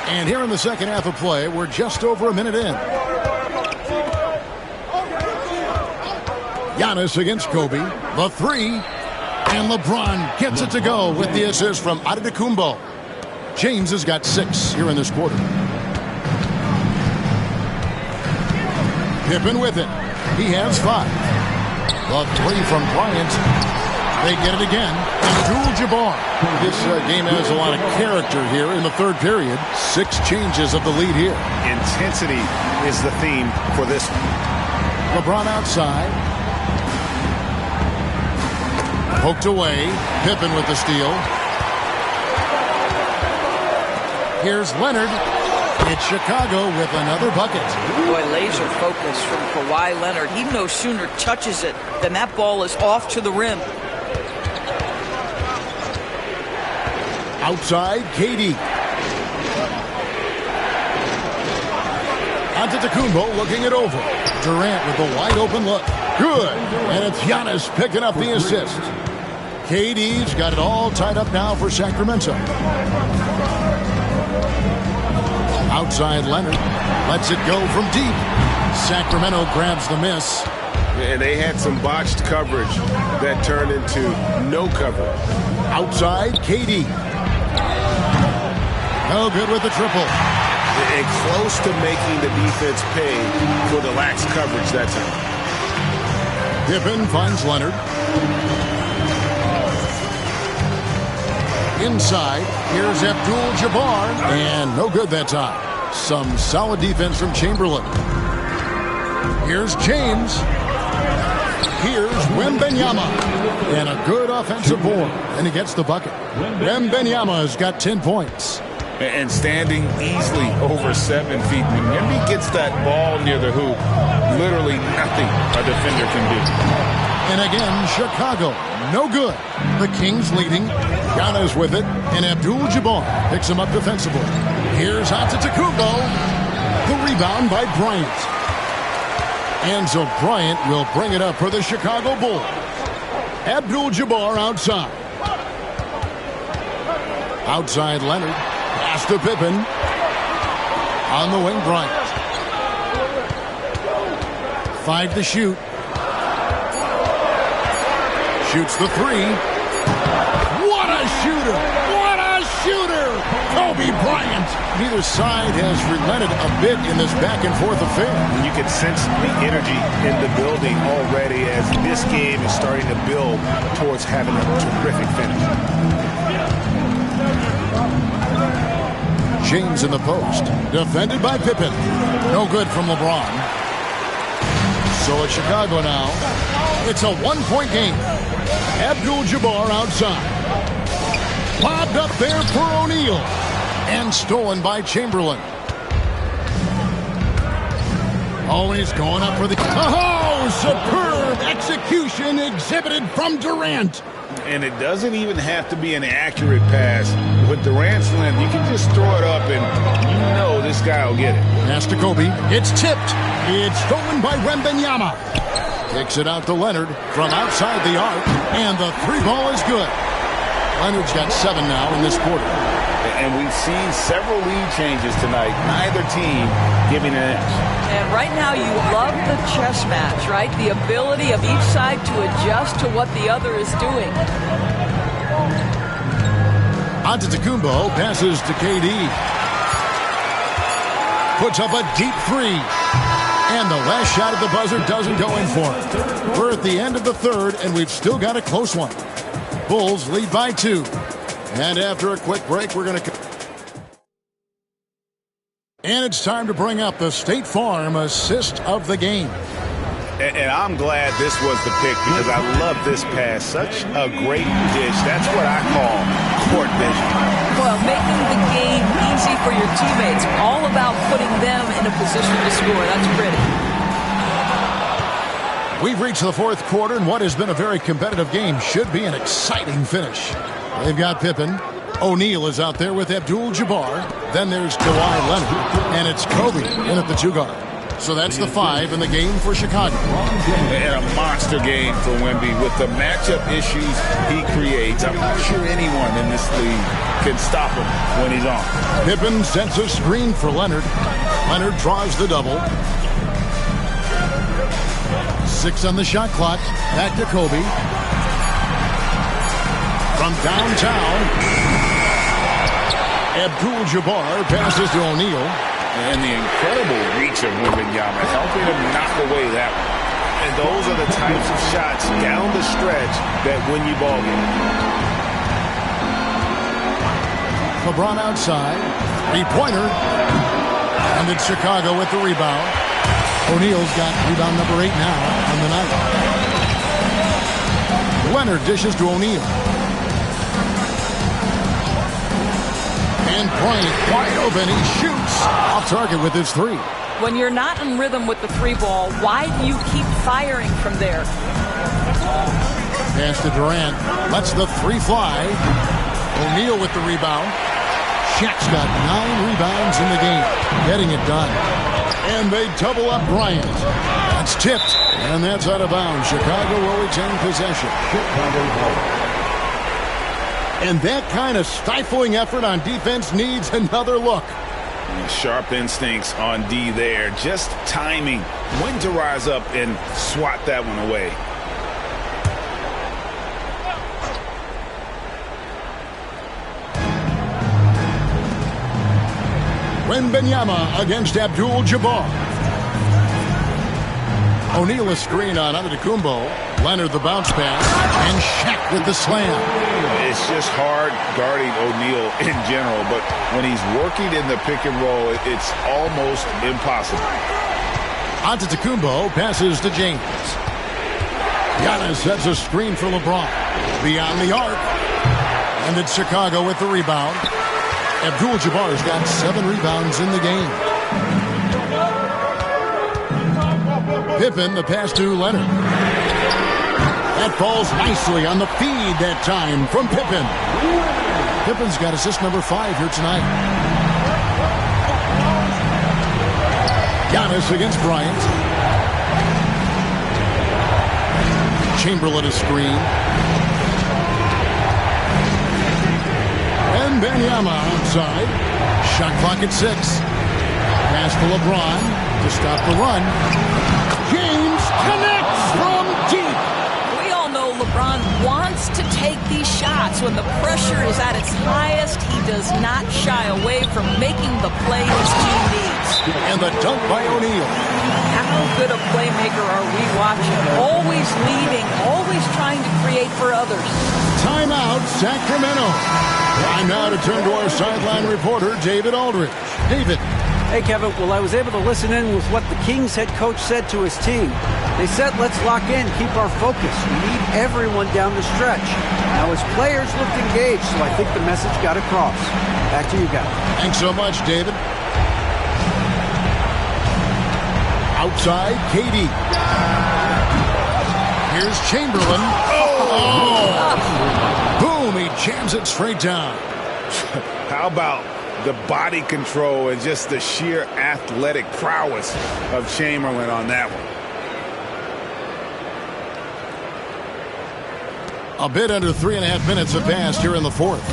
And here in the second half of play, we're just over a minute in. Giannis against Kobe. The 3. And LeBron gets it to go with the assist from Antetokounmpo. James has got 6 here in this quarter. Pippen with it. He has 5. The 3 from Bryant. They get it again. Abdul-Jabbar. This game has a lot of character here in the third period. 6 changes of the lead here. Intensity is the theme for this one. LeBron outside. Poked away. Pippen with the steal. Here's Leonard. It's Chicago with another bucket. Boy, laser focus from Kawhi Leonard. He no sooner touches it than that ball is off to the rim. Outside, KD. Antetokounmpo looking it over. Durant with a wide open look. Good. And it's Giannis picking up the assist. KD's got it all tied up now for Sacramento. Outside Leonard. Lets it go from deep. Sacramento grabs the miss. And they had some botched coverage that turned into no coverage. Outside, KD. No good with the triple. And close to making the defense pay for the lax coverage that time. Pippen finds Leonard. Inside, here's Abdul-Jabbar, and no good that time. Some solid defense from Chamberlain. Here's James. Here's Wembanyama. And a good offensive board, and he gets the bucket. Wembanyama's got 10 points. And standing easily over 7 feet. When Wemby gets that ball near the hoop, literally nothing a defender can do. And again, Chicago, no good. The Kings leading. Giannis with it, and Abdul-Jabbar picks him up defensively. Here's Antetokounmpo. The rebound by Bryant. And so Bryant will bring it up for the Chicago Bulls. Abdul-Jabbar outside. Outside Leonard. Pass to Pippen. On the wing, Bryant. 5 to shoot. Shoots the 3. What a shooter! What a shooter! Kobe Bryant. Neither side has relented a bit in this back-and-forth affair. You can sense the energy in the building already as this game is starting to build towards having a terrific finish. James in the post. Defended by Pippen. No good from LeBron. So it's Chicago now. It's a 1-point game. Abdul-Jabbar outside. Lobbed up there for O'Neal. And stolen by Chamberlain. Oh, he's going up for the... Oh, superb execution exhibited from Durant. And it doesn't even have to be an accurate pass. With Durant's length, you can just throw it up and you know this guy will get it. Pass to Kobe. It's tipped. It's stolen by Wembanyama. Kicks it out to Leonard from outside the arc. And the 3-ball is good. Leonard's got 7 now in this quarter. And we've seen several lead changes tonight. Neither team giving an edge. And right now you love the chess match, right? The ability of each side to adjust to what the other is doing. Antetokounmpo passes to KD. Puts up a deep 3. And the last shot at the buzzer doesn't go in for it. We're at the end of the third, and we've still got a close one. Bulls lead by 2. And after a quick break, we're going to... And it's time to bring up the State Farm assist of the game. And I'm glad this was the pick because I love this pass. Such a great dish. That's what I call court vision. Well, making the game easy for your teammates. All about putting them in a position to score. That's pretty. We've reached the fourth quarter, and what has been a very competitive game should be an exciting finish. They've got Pippen. O'Neal is out there with Abdul-Jabbar. Then there's Kawhi Leonard. And it's Kobe in at the 2-guard. So that's the 5 in the game for Chicago. And a monster game for Wemby with the matchup issues he creates. I'm not sure anyone in this league can stop him when he's on. Pippen sends a screen for Leonard. Leonard draws the double. 6 on the shot clock. Back to Kobe. From downtown, Abdul-Jabbar passes to O'Neal. And the incredible reach of Wembanyama helping him knock away that one. And those are the types of shots down the stretch that win you ball games. LeBron outside. 3-pointer. And it's Chicago with the rebound. O'Neal's got rebound number 8 now on the night. Leonard dishes to O'Neal. And Bryant wide open. He shoots off target with his 3. When you're not in rhythm with the 3-ball, why do you keep firing from there? Pass to Durant. Lets the 3 fly. O'Neal with the rebound. Shaq's got 9 rebounds in the game. Getting it done. And they double up Bryant. That's tipped. And that's out of bounds. Chicago will retain possession. And that kind of stifling effort on defense needs another look. Sharp instincts on D there. Just timing. When to rise up and swat that one away. Wembanyama against Abdul-Jabbar. O'Neal a screen on Antetokounmpo. Leonard the bounce pass. And Shaq with the slam. It's just hard guarding O'Neal in general, but when he's working in the pick and roll, it's almost impossible. Antetokounmpo passes to James. Giannis sets a screen for LeBron. Beyond the arc. And it's Chicago with the rebound. Abdul-Jabbar's got 7 rebounds in the game. Pippen, the pass to Leonard. That falls nicely on the feed that time from Pippen. Pippen's got assist number 5 here tonight. Giannis against Bryant. Chamberlain a screen. And Wembanyama outside. Shot clock at 6. Pass to LeBron to stop the run. James connects from deep. We all know LeBron wants to take these shots. When the pressure is at its highest, he does not shy away from making the play his team needs. And the dunk by O'Neal. How good a playmaker are we watching? Always leading, always trying to create for others. Timeout, Sacramento. Time now to turn to our sideline reporter, David Aldridge. David. Hey, Kevin. Well, I was able to listen in with what the Kings head coach said to his team. They said, let's lock in, keep our focus. We need everyone down the stretch. Now, his players looked engaged, so I think the message got across. Back to you guys. Thanks so much, David. Outside, KD. Here's Chamberlain. Oh! Boom, he jams it straight down. How about the body control and just the sheer athletic prowess of Chamberlain on that one. A bit under 3.5 minutes have passed here in the fourth.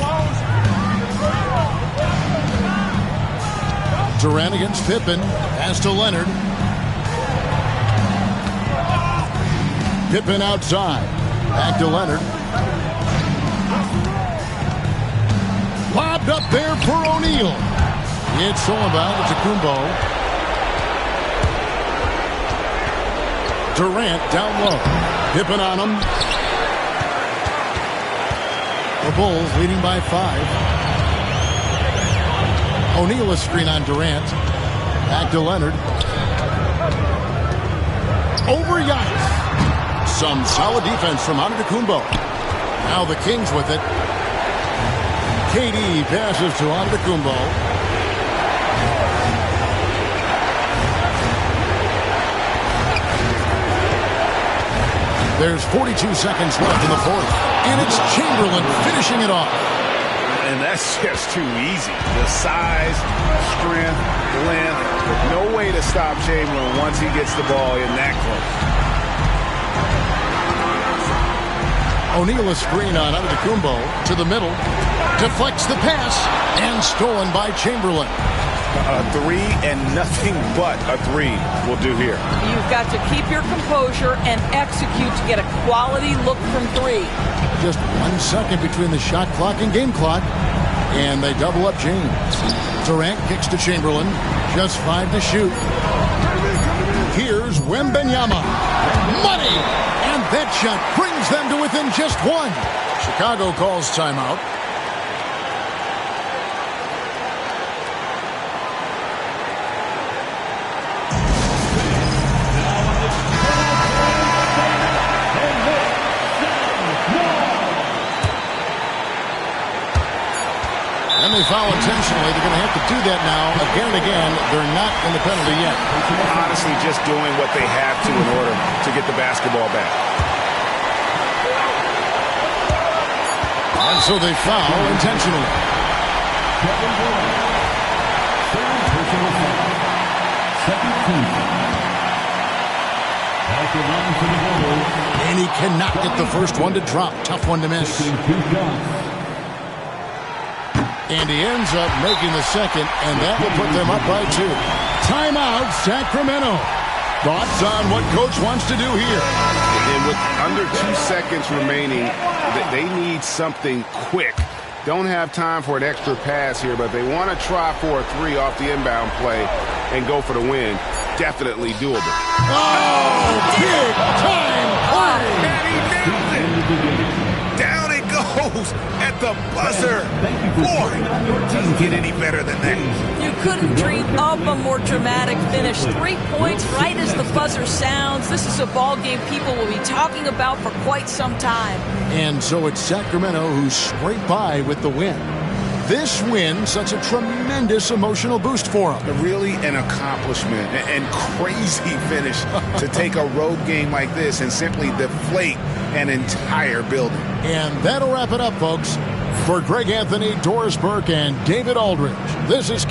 Durant against Pippen. Pass to Leonard. Pippen outside. Back to Leonard. Lobbed up there for O'Neal. It's all about Antetokounmpo. Durant down low. Pippen on him. The Bulls leading by 5. O'Neal a screen on Durant. Back to Leonard. Over Giannis. Some solid defense from Antetokounmpo. Now the Kings with it. KD passes to Antetokounmpo. There's 42 seconds left in the fourth. And it's Chamberlain finishing it off. And that's just too easy. The size, strength, length. No way to stop Chamberlain once he gets the ball in that close. O'Neal a screen on Antetokounmpo to the middle. Deflects the pass and stolen by Chamberlain. A 3 and nothing but a 3 will do here. You've got to keep your composure and execute to get a quality look from 3. Just 1 second between the shot clock and game clock. And they double up James. Durant kicks to Chamberlain. Just 5 to shoot. Here's Wembanyama. Money! And that shot brings them to within just 1. Chicago calls timeout. And they foul intentionally. They're going to have to do that now again and again. They're not in the penalty yet. Honestly, just doing what they have to in order to get the basketball back. And so they foul intentionally. And he cannot get the first one to drop. Tough one to miss. And he ends up making the second, and that will put them up by 2. Timeout, Sacramento. Thoughts on what Coach wants to do here? And with under 2 seconds remaining, they need something quick. Don't have time for an extra pass here, but they want to try for a 3 off the inbound play and go for the win. definitely doable. Oh, big time play! And he nails it! Down it goes at the buzzer. Boy, doesn't get any better than that. You couldn't dream up a more dramatic finish. 3 points right as the buzzer sounds. This is a ball game people will be talking about for quite some time. And so it's Sacramento who scraped by with the win. This win sets a tremendous emotional boost for them. Really an accomplishment and crazy finish to take a road game like this and simply deflate an entire building. And that'll wrap it up, folks. For Greg Anthony, Doris Burke, and David Aldridge, this is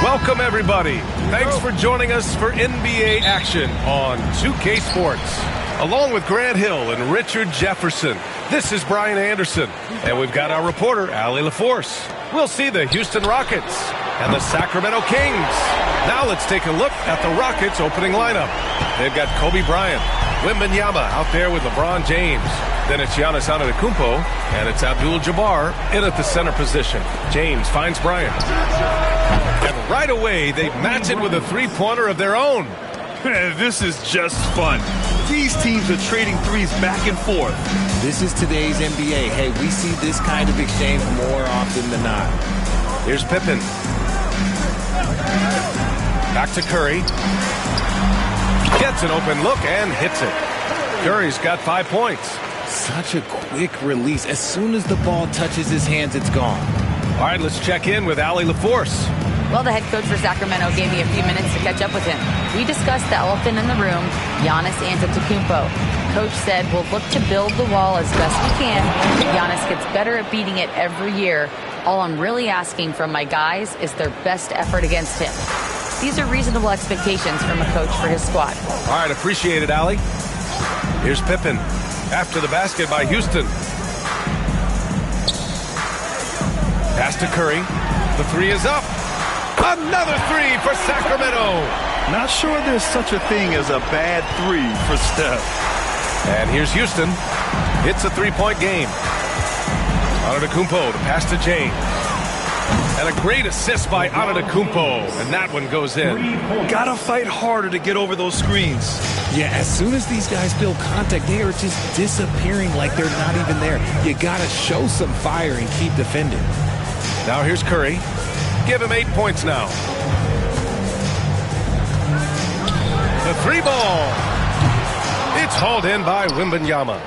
Welcome, everybody. Thanks for joining us for NBA action on 2K Sports. Along with Grant Hill and Richard Jefferson, this is Brian Anderson. And we've got our reporter, Allie LaForce. We'll see the Houston Rockets and the Sacramento Kings. Now let's take a look at the Rockets' opening lineup. They've got Kobe Bryant, Wembanyama out there with LeBron James. Then it's Giannis Antetokounmpo, and it's Abdul-Jabbar in at the center position. James finds Bryant. And right away, they match it with a three-pointer of their own. This is just fun. These teams are trading threes back and forth. This is today's NBA. Hey, we see this kind of exchange more often than not. Here's Pippen. Back to Curry. Gets an open look and hits it. Curry's got 5 points. Such a quick release. As soon as the ball touches his hands, it's gone. All right, let's check in with Allie LaForce. Well, the head coach for Sacramento gave me a few minutes to catch up with him. We discussed the elephant in the room, Giannis Antetokounmpo. Coach said we'll look to build the wall as best we can. Giannis gets better at beating it every year. All I'm really asking from my guys is their best effort against him. These are reasonable expectations from a coach for his squad. All right, appreciate it, Allie. Here's Pippen. After the basket by Houston. Pass to Curry. The three is up. Another three for Sacramento. Not sure there's such a thing as a bad three for Steph. And here's Houston. It's a three-point game. Antetokounmpo to pass to James. And a great assist by Antetokounmpo. And that one goes in. Gotta fight harder to get over those screens. Yeah, as soon as these guys feel contact, they are just disappearing like they're not even there. You gotta show some fire and keep defending. Now here's Curry. Give him 8 points now. The three ball. It's hauled in by Wembanyama.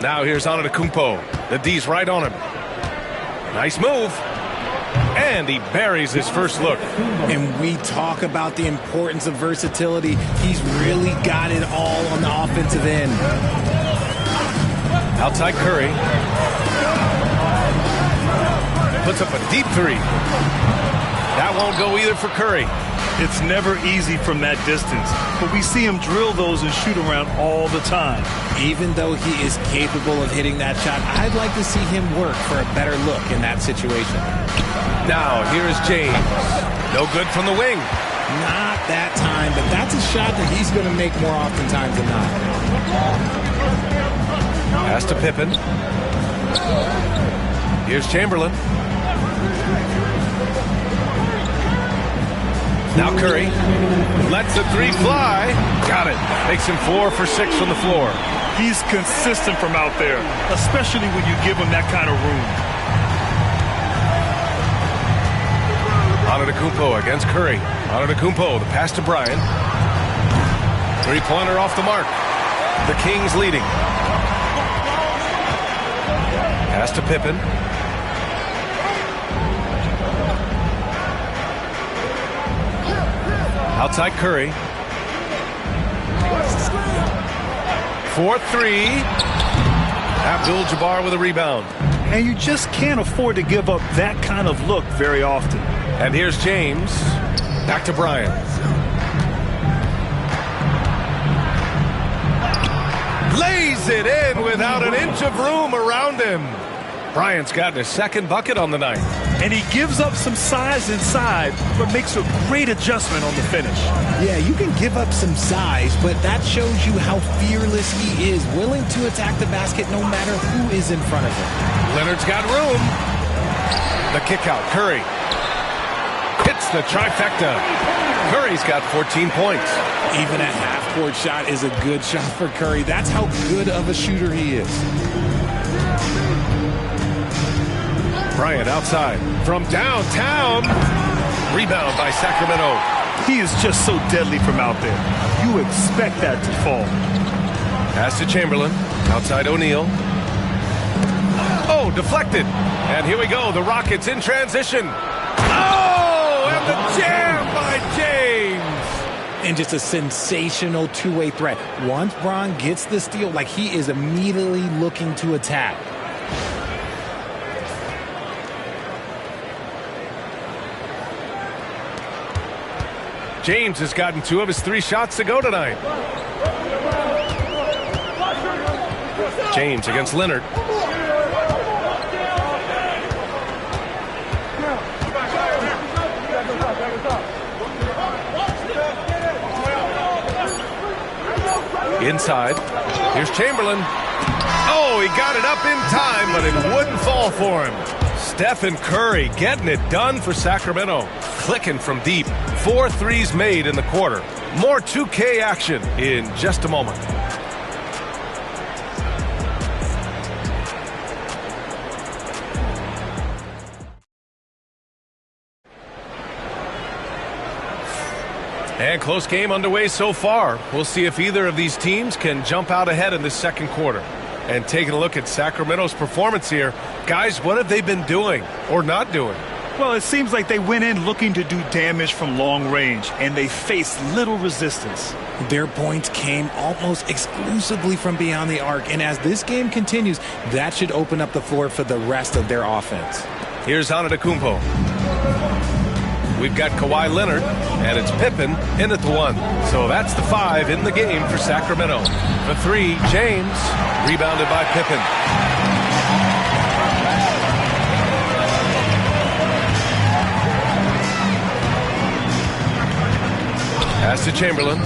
Now here's Antetokounmpo. The D's right on him. Nice move. And he buries his first look. And we talk about the importance of versatility. He's really got it all on the offensive end. Outside Curry. Puts up a deep three. That won't go either for Curry. It's never easy from that distance, but we see him drill those and shoot around all the time. Even though he is capable of hitting that shot, I'd like to see him work for a better look in that situation. Now, here is James. No good from the wing. Not that time, but that's a shot that he's going to make more oftentimes than not. Pass to Pippen. Here's Chamberlain. Now Curry lets the three fly. Got it. Makes him 4 for 6 from the floor. He's consistent from out there, especially when you give him that kind of room. Antetokounmpo against Curry. Antetokounmpo, the pass to Bryant. Three-pointer off the mark. The Kings leading. Pass to Pippen. Outside Curry. 4-3. Abdul-Jabbar with a rebound. And you just can't afford to give up that kind of look very often. And here's James. Back to Bryant. Lays it in without an inch of room around him. Bryant's gotten his second bucket on the night. And he gives up some size inside, but makes a great adjustment on the finish. Yeah, you can give up some size, but that shows you how fearless he is, willing to attack the basket no matter who is in front of him. Leonard's got room. The kick out. Curry hits the trifecta. Curry's got 14 points. Even a half-court shot is a good shot for Curry. That's how good of a shooter he is. Bryant outside from downtown. Rebound by Sacramento. He is just so deadly from out there. You expect that to fall. Pass to Chamberlain. Outside O'Neal. Oh, deflected. And here we go. The Rockets in transition. Oh, and the jam by James. And just a sensational two-way threat. Once Bron gets the steal, like he is immediately looking to attack. James has gotten 2 of his 3 shots to go tonight. James against Leonard. Inside. Here's Chamberlain. Oh, he got it up in time, but it wouldn't fall for him. Stephen Curry getting it done for Sacramento. Clicking from deep. 4 threes made in the quarter. More 2K action in just a moment. And close game underway so far. We'll see if either of these teams can jump out ahead in this second quarter. And taking a look at Sacramento's performance here, guys, what have they been doing or not doing? Well, it seems like they went in looking to do damage from long range, and they faced little resistance. Their points came almost exclusively from beyond the arc, and as this game continues, that should open up the floor for the rest of their offense. Here's Antetokounmpo. We've got Kawhi Leonard, and it's Pippen in at the 1. So that's the 5 in the game for Sacramento. The 3, James, rebounded by Pippen. Pass to Chamberlain.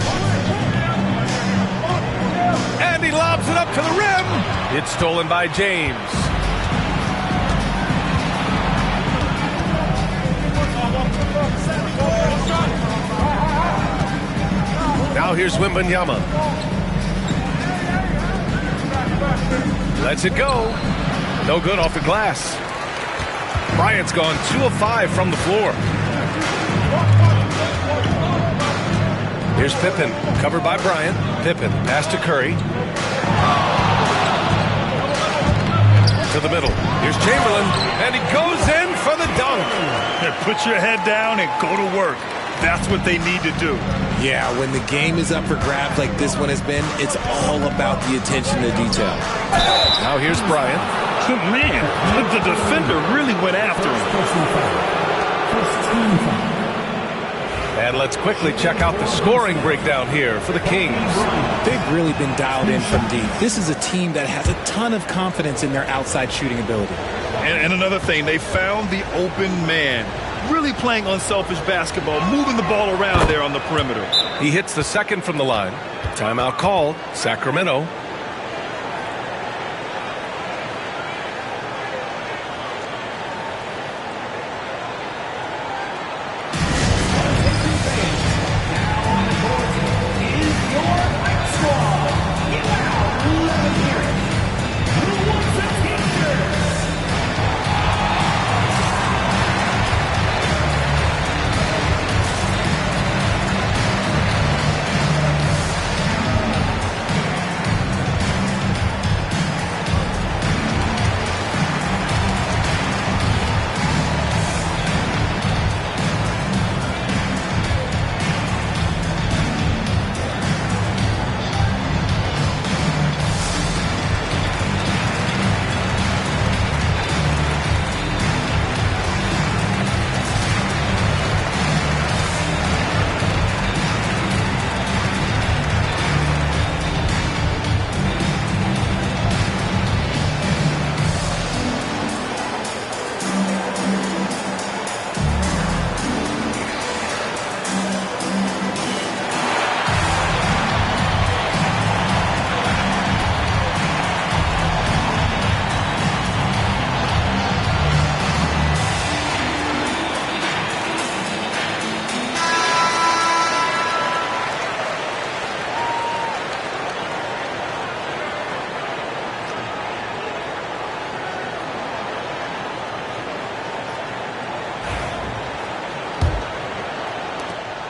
And he lobs it up to the rim. It's stolen by James. Now here's Wembanyama. Lets it go. No good off the glass. Bryant's gone 2 of 5 from the floor. Here's Pippen, covered by Bryant. Pippen, pass to Curry. To the middle. Here's Chamberlain, and he goes in for the dunk. Put your head down and go to work. That's what they need to do. Yeah, when the game is up for grabs like this one has been, it's all about the attention to detail. Now here's Bryant. Man, the defender really went after him. And let's quickly check out the scoring breakdown here for the Kings. They've really been dialed in from deep. This is a team that has a ton of confidence in their outside shooting ability. And another thing, they found the open man. Really playing unselfish basketball, moving the ball around there on the perimeter. He hits the second from the line. Timeout called, Sacramento.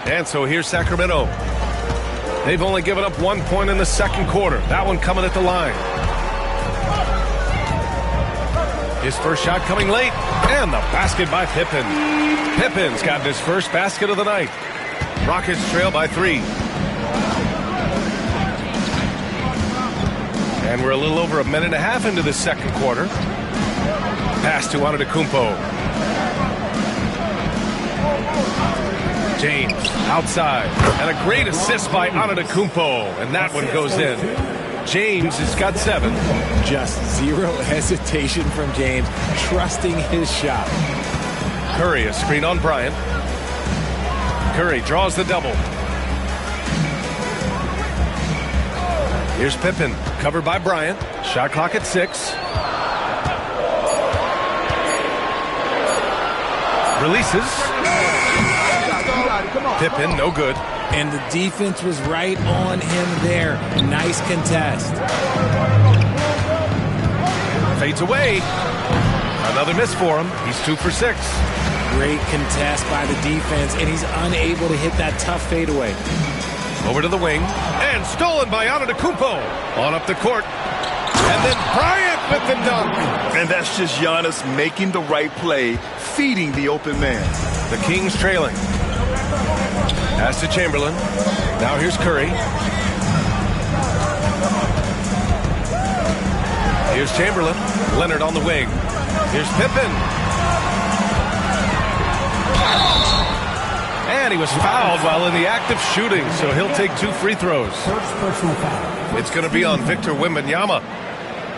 And so here's Sacramento. They've only given up 1 point in the second quarter. That one coming at the line. His first shot coming late. And the basket by Pippen. Pippen's got his first basket of the night. Rockets trail by 3. And we're a little over a minute and a half into the second quarter. Pass to Antetokounmpo. James outside, and a great assist by Antetokounmpo, and that one goes in. James has got 7. Just zero hesitation from James, trusting his shot. Curry, a screen on Bryant. Curry draws the double. Here's Pippen, covered by Bryant. Shot clock at 6. Releases. Pippen, no good. And the defense was right on him there. Nice contest. Fades away. Another miss for him. He's 2 for 6. Great contest by the defense, and he's unable to hit that tough fadeaway. Over to the wing, and stolen by Antetokounmpo. On up the court, and then Bryant with the dunk. And that's just Giannis making the right play, feeding the open man. The Kings trailing. Pass to Chamberlain. Now here's Curry. Here's Chamberlain. Leonard on the wing. Here's Pippen. And he was fouled while in the act of shooting, so he'll take 2 free throws. It's going to be on Victor Wembanyama.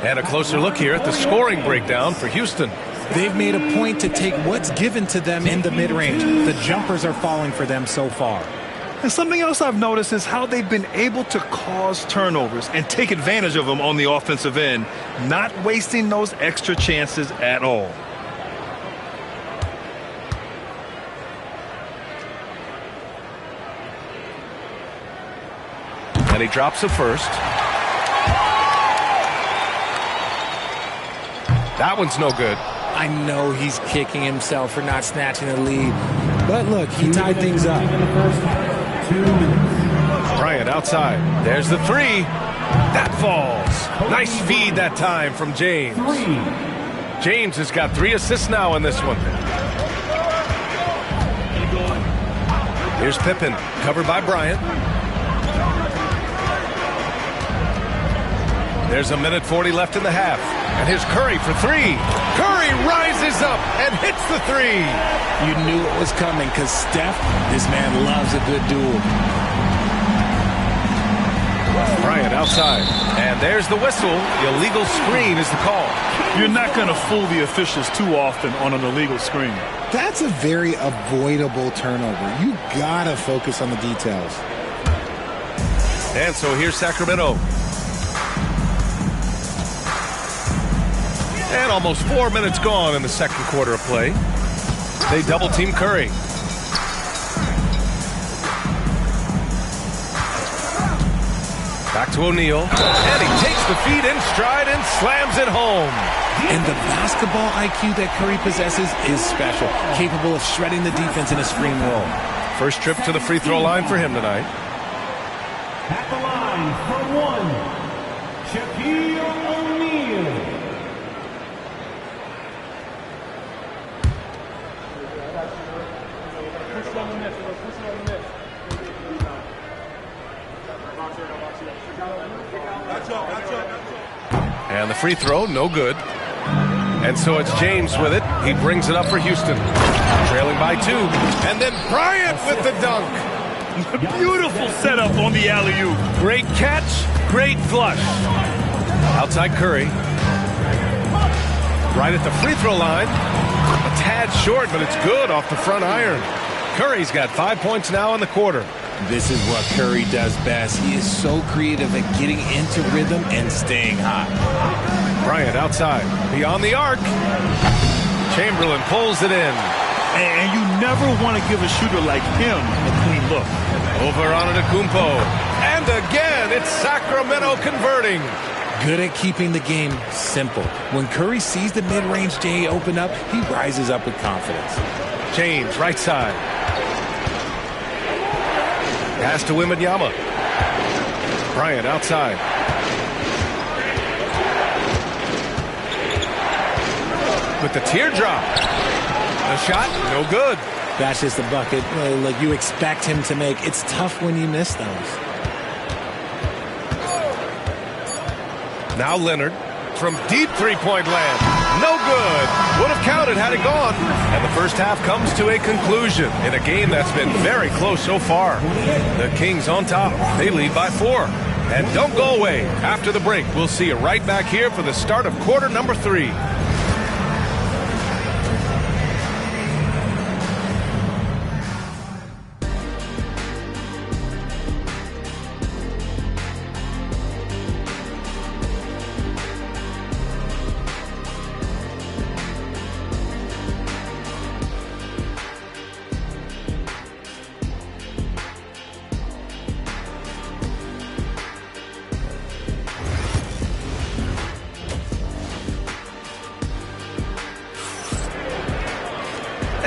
And a closer look here at the scoring breakdown for Houston. They've made a point to take what's given to them in the mid-range. The jumpers are falling for them so far. And something else I've noticed is how they've been able to cause turnovers and take advantage of them on the offensive end, not wasting those extra chances at all. And he drops the first. That one's no good. I know he's kicking himself for not snatching the lead. But look, he tied things up. Bryant outside. There's the 3. That falls. Nice feed that time from James. James has got 3 assists now in this one. Here's Pippen, covered by Bryant. There's a minute 40 left in the half. And here's Curry for 3. Curry rises up and hits the 3. You knew it was coming because Steph, this man loves a good duel. Bryant outside. And there's the whistle. The illegal screen is the call. You're not going to fool the officials too often on an illegal screen. That's a very avoidable turnover. You got to focus on the details. And so here's Sacramento. And almost 4 minutes gone in the second quarter of play. They double-team Curry. Back to O'Neal. And he takes the feed in stride and slams it home. And the basketball IQ that Curry possesses is special. Capable of shredding the defense in a screen roll. First trip to the free throw line for him tonight. At the line for 1, Shaquille O'Neal. And the free throw, no good. And so it's James with it. He brings it up for Houston. Trailing by 2. And then Bryant with the dunk. Beautiful setup on the alley-oop. Great catch, great flush. Outside Curry. Right at the free throw line. A tad short, but it's good off the front iron. Curry's got 5 points now in the quarter. This is what Curry does best. He is so creative at getting into rhythm and staying hot. Bryant outside, beyond the arc. Chamberlain pulls it in. And you never want to give a shooter like him a clean look. Over Antetokounmpo. And again, it's Sacramento converting. Good at keeping the game simple. When Curry sees the mid-range J open up, he rises up with confidence. James, right side. Pass to Wembanyama. Bryant outside. With the teardrop. The shot, no good. That's just a bucket like you expect him to make. It's tough when you miss those. Now Leonard from deep three-point land. No good. Would have counted had it gone. And the first half comes to a conclusion in a game that's been very close so far. The Kings on top. They lead by 4. And don't go away. After the break, we'll see you right back here for the start of quarter number 3.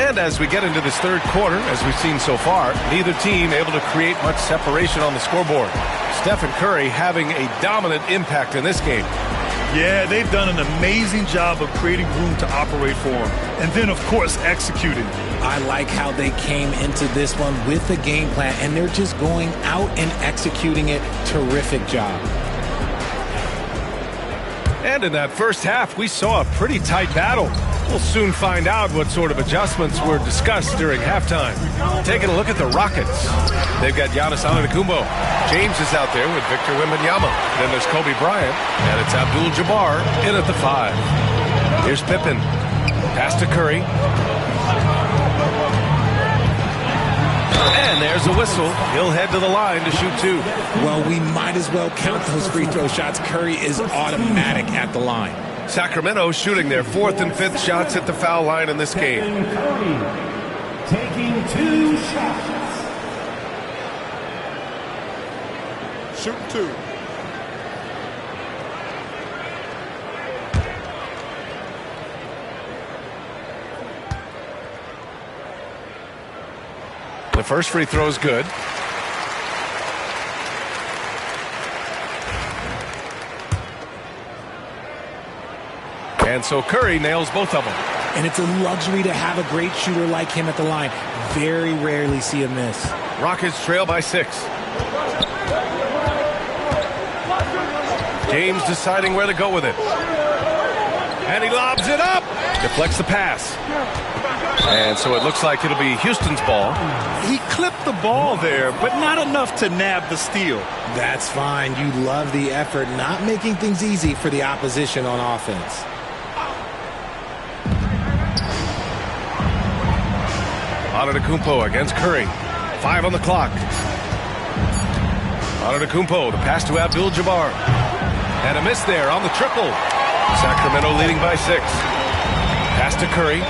And as we get into this third quarter, as we've seen so far, neither team able to create much separation on the scoreboard. Stephen Curry having a dominant impact in this game. Yeah, they've done an amazing job of creating room to operate for him. And then, of course, executing. I like how they came into this one with the game plan, and they're just going out and executing it. Terrific job. And in that first half, we saw a pretty tight battle. We'll soon find out what sort of adjustments were discussed during halftime. Taking a look at the Rockets. They've got Giannis Antetokounmpo. James is out there with Victor Wembanyama. Then there's Kobe Bryant, and it's Abdul-Jabbar in at the 5. Here's Pippen. Pass to Curry. And there's a whistle. He'll head to the line to shoot 2. Well, we might as well count those free throw shots. Curry is automatic at the line. Sacramento shooting their 4th and 5th shots at the foul line in this game. Curry taking 2 shots. Shoot 2. The first free throw is good. And so Curry nails both of them. And it's a luxury to have a great shooter like him at the line. Very rarely see him miss. Rockets trail by 6. James deciding where to go with it. And he lobs it up. Deflects the pass. And so it looks like it'll be Houston's ball. He clipped the ball there, but not enough to nab the steal. That's fine. You love the effort, not making things easy for the opposition on offense. Antetokounmpo against Curry. 5 on the clock. Antetokounmpo, the pass to Abdul-Jabbar. And a miss there on the triple. Sacramento leading by 6. Pass to Curry.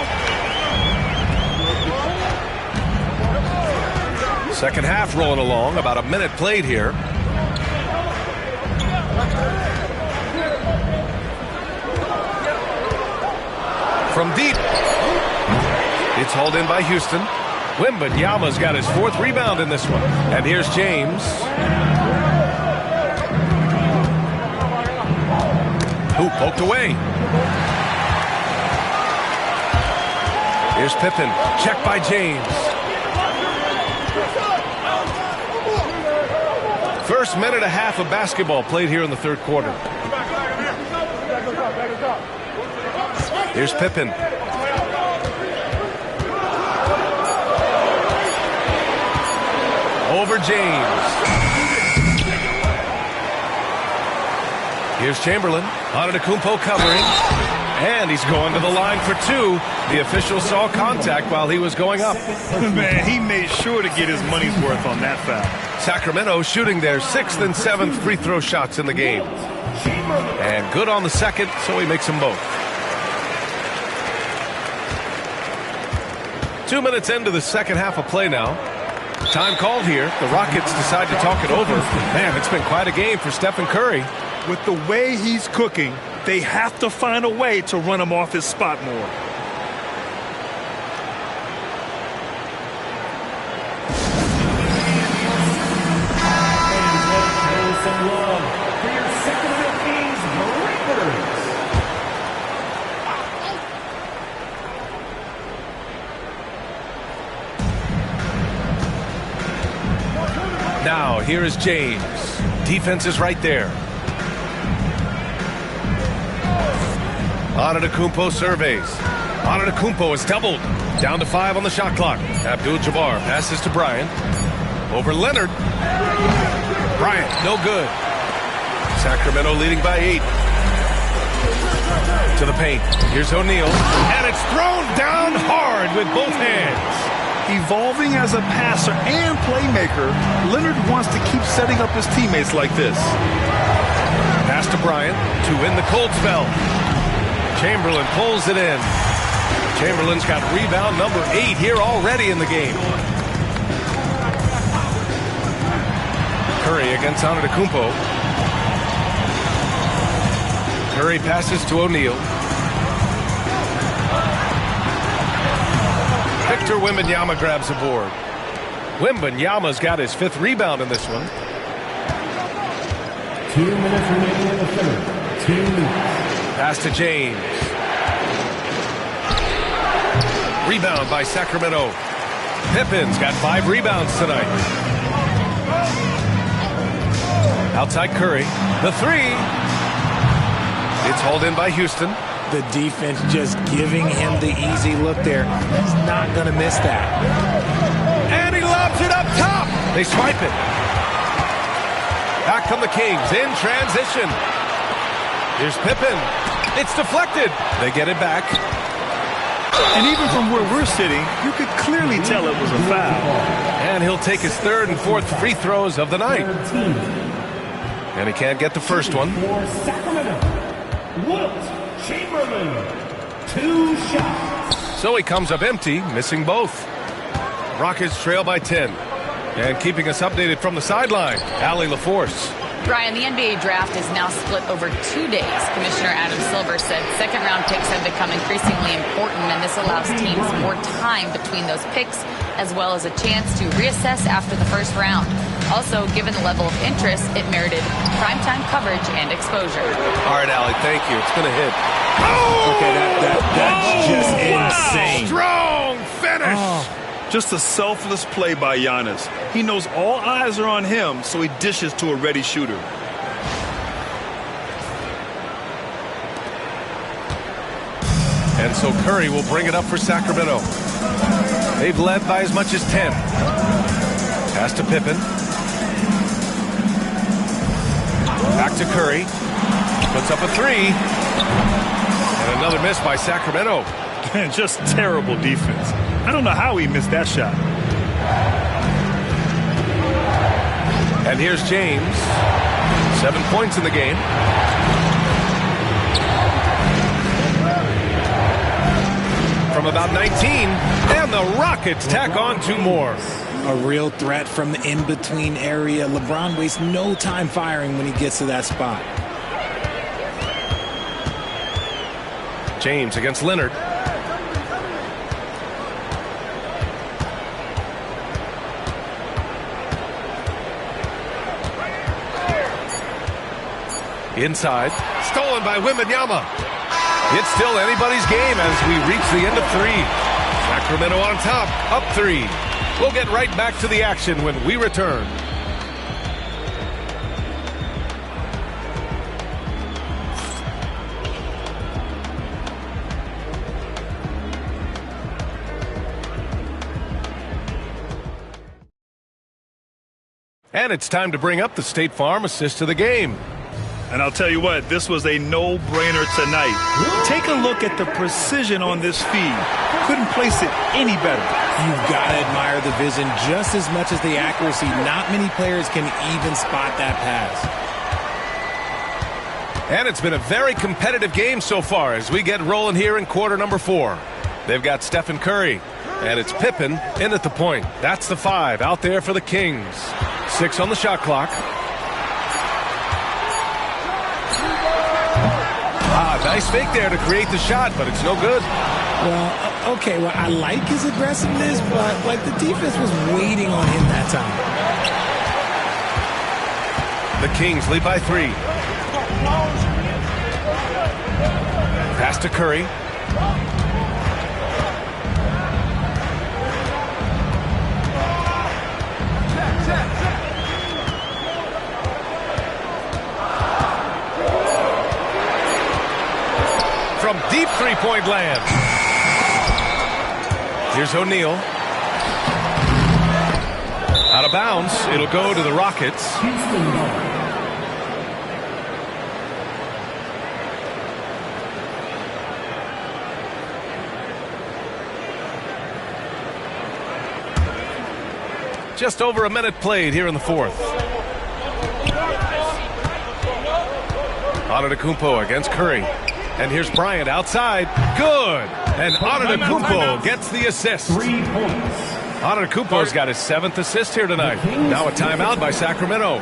Second half rolling along. About a minute played here. From deep. It's hauled in by Houston. Wembanyama's got his 4th rebound in this one. And here's James. Who poked away. Here's Pippen. Checked by James. First minute and a half of basketball played here in the third quarter. Here's Pippen. Over James. Here's Chamberlain. Antetokounmpo covering. And he's going to the line for 2. The official saw contact while he was going up. Man, he made sure to get his money's worth on that foul. Sacramento shooting their 6th and 7th free throw shots in the game. And good on the second, so he makes them both. 2 minutes into the second half of play now. Time called here. The Rockets decide to talk it over. Man, it's been quite a game for Stephen Curry. With the way he's cooking, they have to find a way to run him off his spot more. Some love for your Sacramento Kings Breakers. Now, here is James. Defense is right there. Antetokounmpo surveys. Antetokounmpo is doubled. Down to 5 on the shot clock. Abdul-Jabbar passes to Bryant. Over Leonard. Bryant, no good. Sacramento leading by 8. To the paint. Here's O'Neal. And it's thrown down hard with both hands. Evolving as a passer and playmaker, Leonard wants to keep setting up his teammates like this. Pass to Bryant to win the cold spell. Chamberlain pulls it in. Chamberlain's got rebound number 8 here already in the game. Curry against Antetokounmpo. Curry passes to O'Neal. Victor Wembanyama grabs the board. Wembanyama's got his 5th rebound in this one. 2 minutes remaining in the third. 2 minutes. Pass to James. Rebound by Sacramento. Pippen's got 5 rebounds tonight. Outside Curry. The 3. It's hauled in by Houston. The defense just giving him the easy look there. He's not going to miss that. And he lobs it up top. They swipe it. Back come the Kings in transition. Here's Pippen. It's deflected. They get it back. And even from where we're sitting, you could clearly tell it was a foul. And he'll take his 3rd and 4th free throws of the night. And he can't get the first one. For Sacramento, Wilt Chamberlain, 2 shots. So he comes up empty, missing both. Rockets trail by 10. And keeping us updated from the sideline, Allie LaForce. Brian, the NBA draft is now split over 2 days. Commissioner Adam Silver said second-round picks have become increasingly important, and this allows teams more time between those picks, as well as a chance to reassess after the first round. Also, given the level of interest, it merited primetime coverage and exposure. All right, Allie, thank you. It's going to hit. Okay, that's just insane. Strong finish. Just a selfless play by Giannis. He knows all eyes are on him, so he dishes to a ready shooter. And so Curry will bring it up for Sacramento. They've led by as much as 10. Pass to Pippen. Back to Curry. Puts up a 3. And another miss by Sacramento. Just terrible defense. I don't know how he missed that shot. And here's James. 7 points in the game. From about 19. And the Rockets tack on 2 more. A real threat from the in-between area. LeBron wastes no time firing when he gets to that spot. James against Leonard. Inside. Stolen by Wembanyama. It's still anybody's game as we reach the end of 3. Sacramento on top, up 3. We'll get right back to the action when we return. And it's time to bring up the State Farm assist to the game. And I'll tell you what, this was a no-brainer tonight. Take a look at the precision on this feed. Couldn't place it any better. You've got to admire the vision just as much as the accuracy. Not many players can even spot that pass. And it's been a very competitive game so far as we get rolling here in quarter number 4. They've got Stephen Curry, and it's Pippen in at the point. That's the 5 out there for the Kings. 6 on the shot clock. Nice fake there to create the shot, but it's no good. Well, okay, well, I like his aggressiveness, but like the defense was waiting on him that time. The Kings lead by 3. Pass to Curry. From deep three-point land. Here's O'Neal. Out of bounds. It'll go to the Rockets. Just over a minute played here in the 4th. Antetokounmpo against Curry. And here's Bryant outside. Good. And Antetokounmpo gets the assist. 3 points. Antetokounmpo's got his 7th assist here tonight. Now a timeout by Sacramento.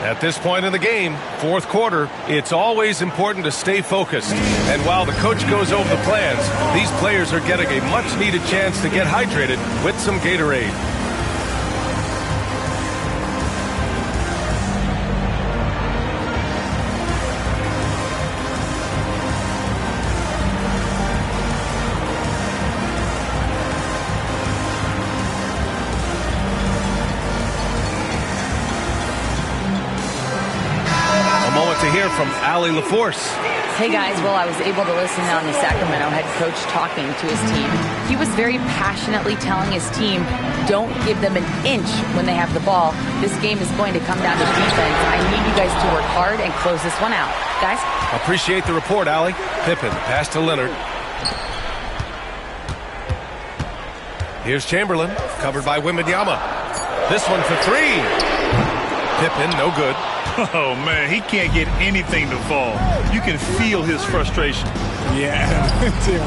At this point in the game, fourth quarter, it's always important to stay focused. And while the coach goes over the plans, these players are getting a much-needed chance to get hydrated with some Gatorade. To hear from Allie LaForce. Hey guys, well, I was able to listen on the Sacramento head coach talking to his team. He was very passionately telling his team, don't give them an inch when they have the ball. This game is going to come down to defense. I need you guys to work hard and close this one out. Guys? Appreciate the report, Allie. Pippen, pass to Leonard. Here's Chamberlain, covered by Wembanyama. This one for three. Pippen, no good. Oh, man, he can't get anything to fall. You can feel his frustration. Yeah,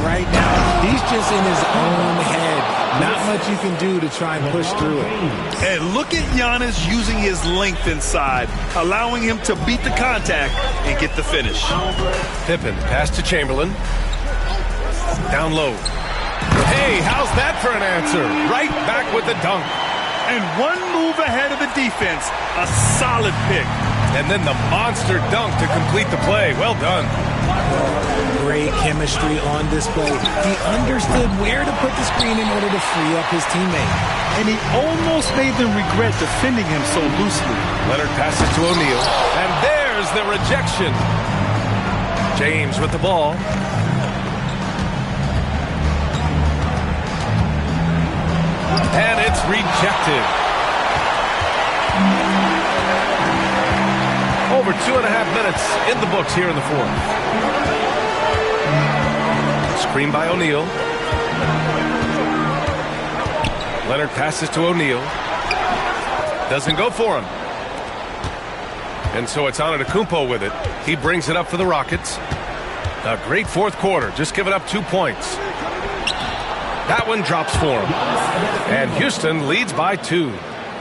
right now, he's just in his own head. Not much you can do to try and push through it. And look at Giannis using his length inside, allowing him to beat the contact and get the finish. Pippen, pass to Chamberlain. Down low. Hey, how's that for an answer? Right back with the dunk. And one move ahead of the defense, a solid pick. And then the monster dunk to complete the play. Well done. Great chemistry on display. He understood where to put the screen in order to free up his teammate. And he almost made them regret defending him so loosely. Leonard passes to O'Neal. And there's the rejection. James with the ball. And it's rejected. Over 2.5 minutes in the books here in the fourth. Screen by O'Neal. Leonard passes to O'Neal. Doesn't go for him. And so it's Antetokounmpo with it. He brings it up for the Rockets. A great fourth quarter. Just giving up 2 points. That one drops for him. And Houston leads by 2.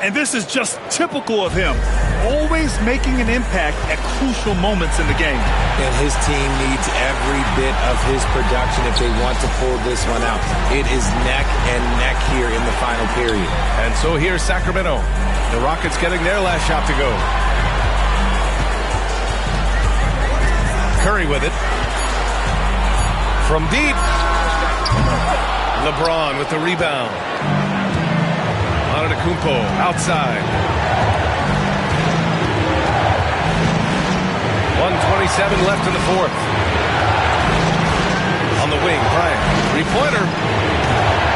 And this is just typical of him. Always making an impact at crucial moments in the game. And his team needs every bit of his production if they want to pull this one out. It is neck and neck here in the final period. And so here's Sacramento. The Rockets getting their last shot to go. Curry with it. From deep. LeBron with the rebound. Antetokounmpo outside. 1:27 left in the fourth. On the wing, Bryant. Three-pointer.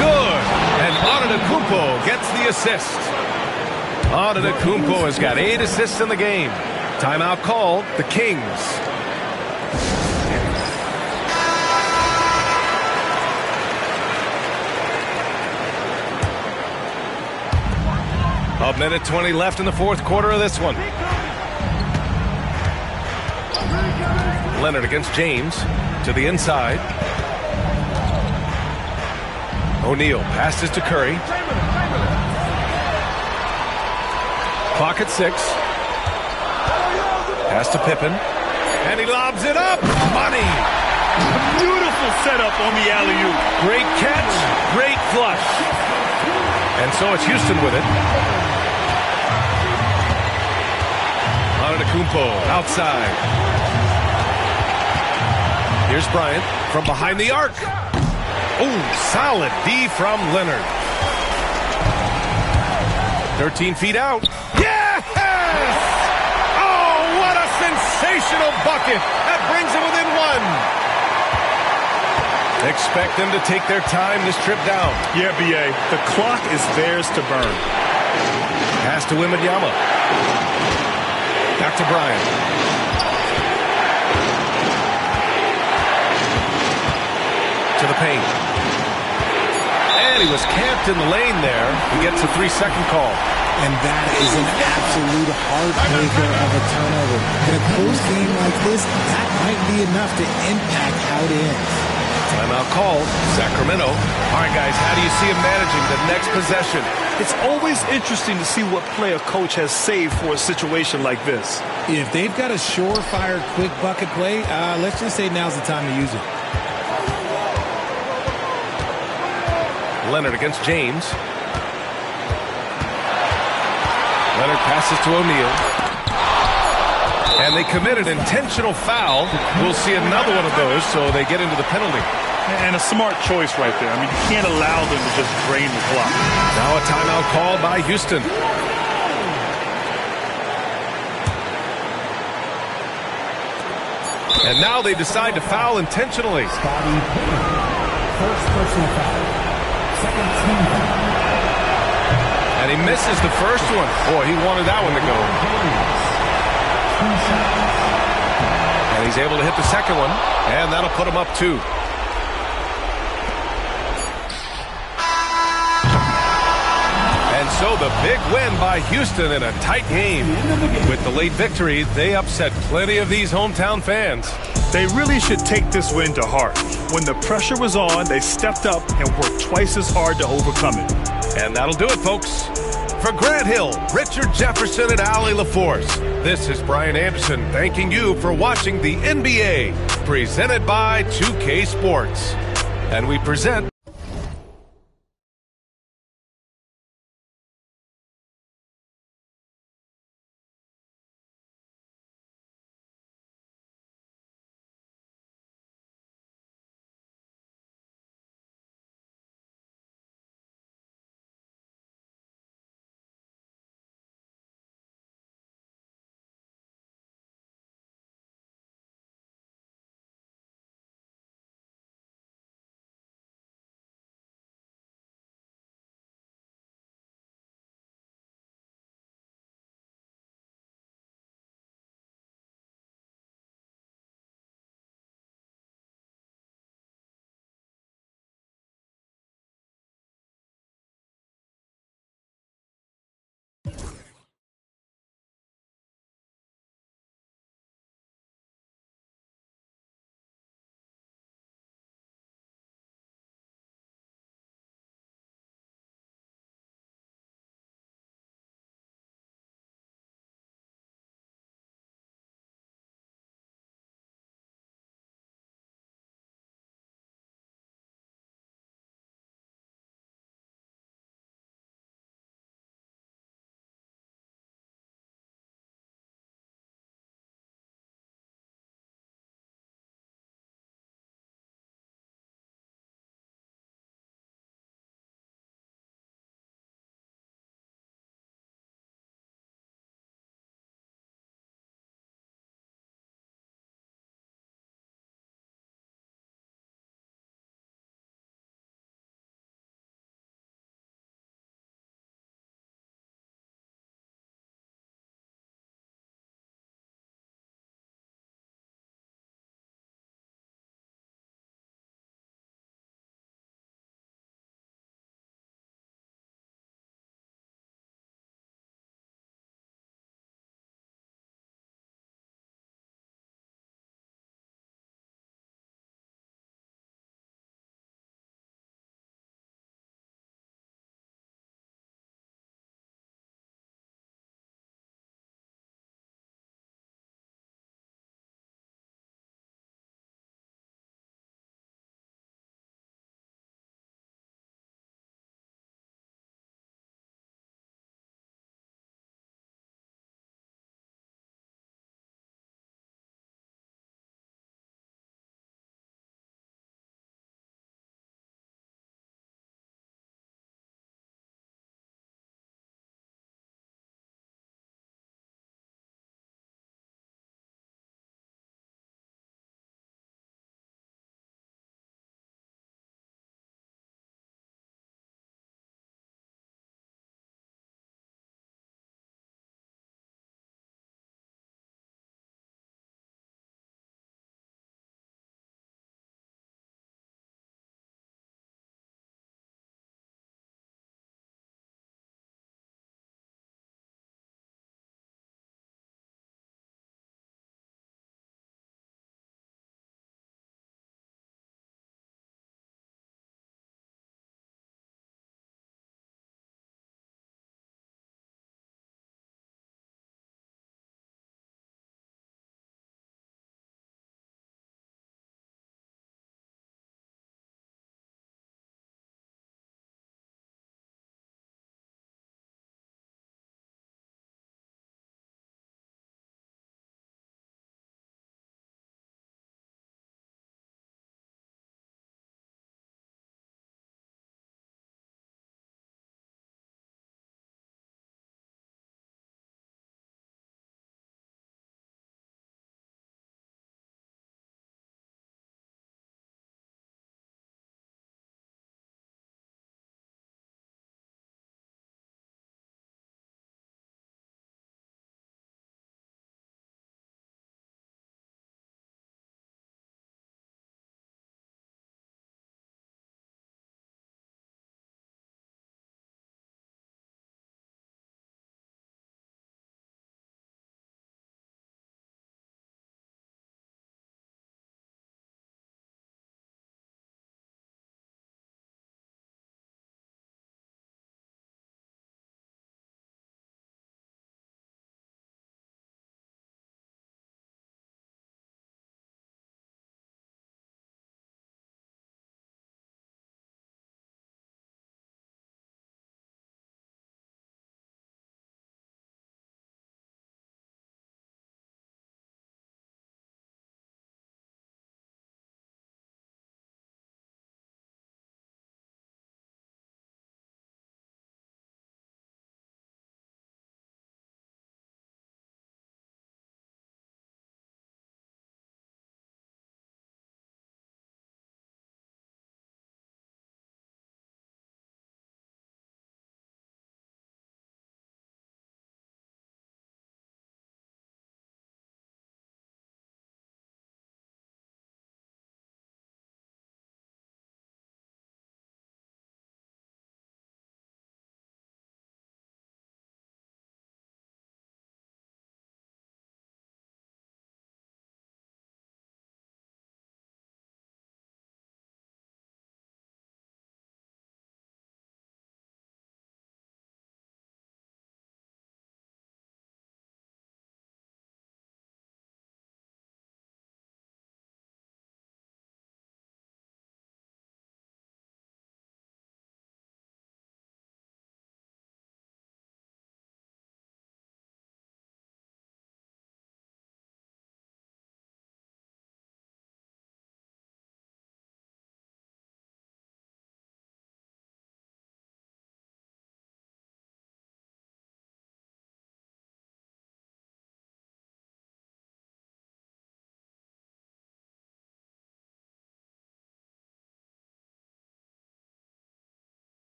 Good. And Antetokounmpo gets the assist. Antetokounmpo has got 8 assists in the game. Timeout called. The Kings. A minute 20 left in the fourth quarter of this one. Leonard against James to the inside. O'Neal passes to Curry. Clock at 6. Pass to Pippen. And he lobs it up. Money. Beautiful setup on the alley-oop. Great catch. Great flush. And so it's Houston with it. Antetokounmpo outside. Here's Bryant from behind the arc. Oh, solid D from Leonard. 13 feet out. Yes! Oh, what a sensational bucket. That brings it within 1. Expect them to take their time this trip down. Yeah, B.A. The clock is theirs to burn. Pass to Wembanyama. Back to Bryant. To the paint. And he was camped in the lane there. He gets a 3-second call. And that is an absolute heartbreaker of a turnover. In a close game like this, that might be enough to impact how it ends. Timeout called. Sacramento. All right, guys, how do you see him managing the next possession? It's always interesting to see what play a coach has saved for a situation like this. If they've got a surefire, quick bucket play, let's just say now's the time to use it. Leonard against James. Leonard passes to O'Neal. And they commit an intentional foul. We'll see another one of those, so they get into the penalty. And a smart choice right there. I mean, you can't allow them to just drain the clock. Now a timeout called by Houston. And now they decide to foul intentionally. First personal foul. Second team foul. And he misses the first one. Boy, he wanted that one to go. And he's able to hit the second one. And that'll put him up 2. And so the big win by Houston in a tight game. With the late victory, they upset plenty of these hometown fans. They really should take this win to heart. When the pressure was on, they stepped up and worked twice as hard to overcome it. And that'll do it, folks. For Grant Hill, Richard Jefferson, and Allie LaForce, this is Brian Anderson thanking you for watching the NBA, presented by 2K Sports. And we present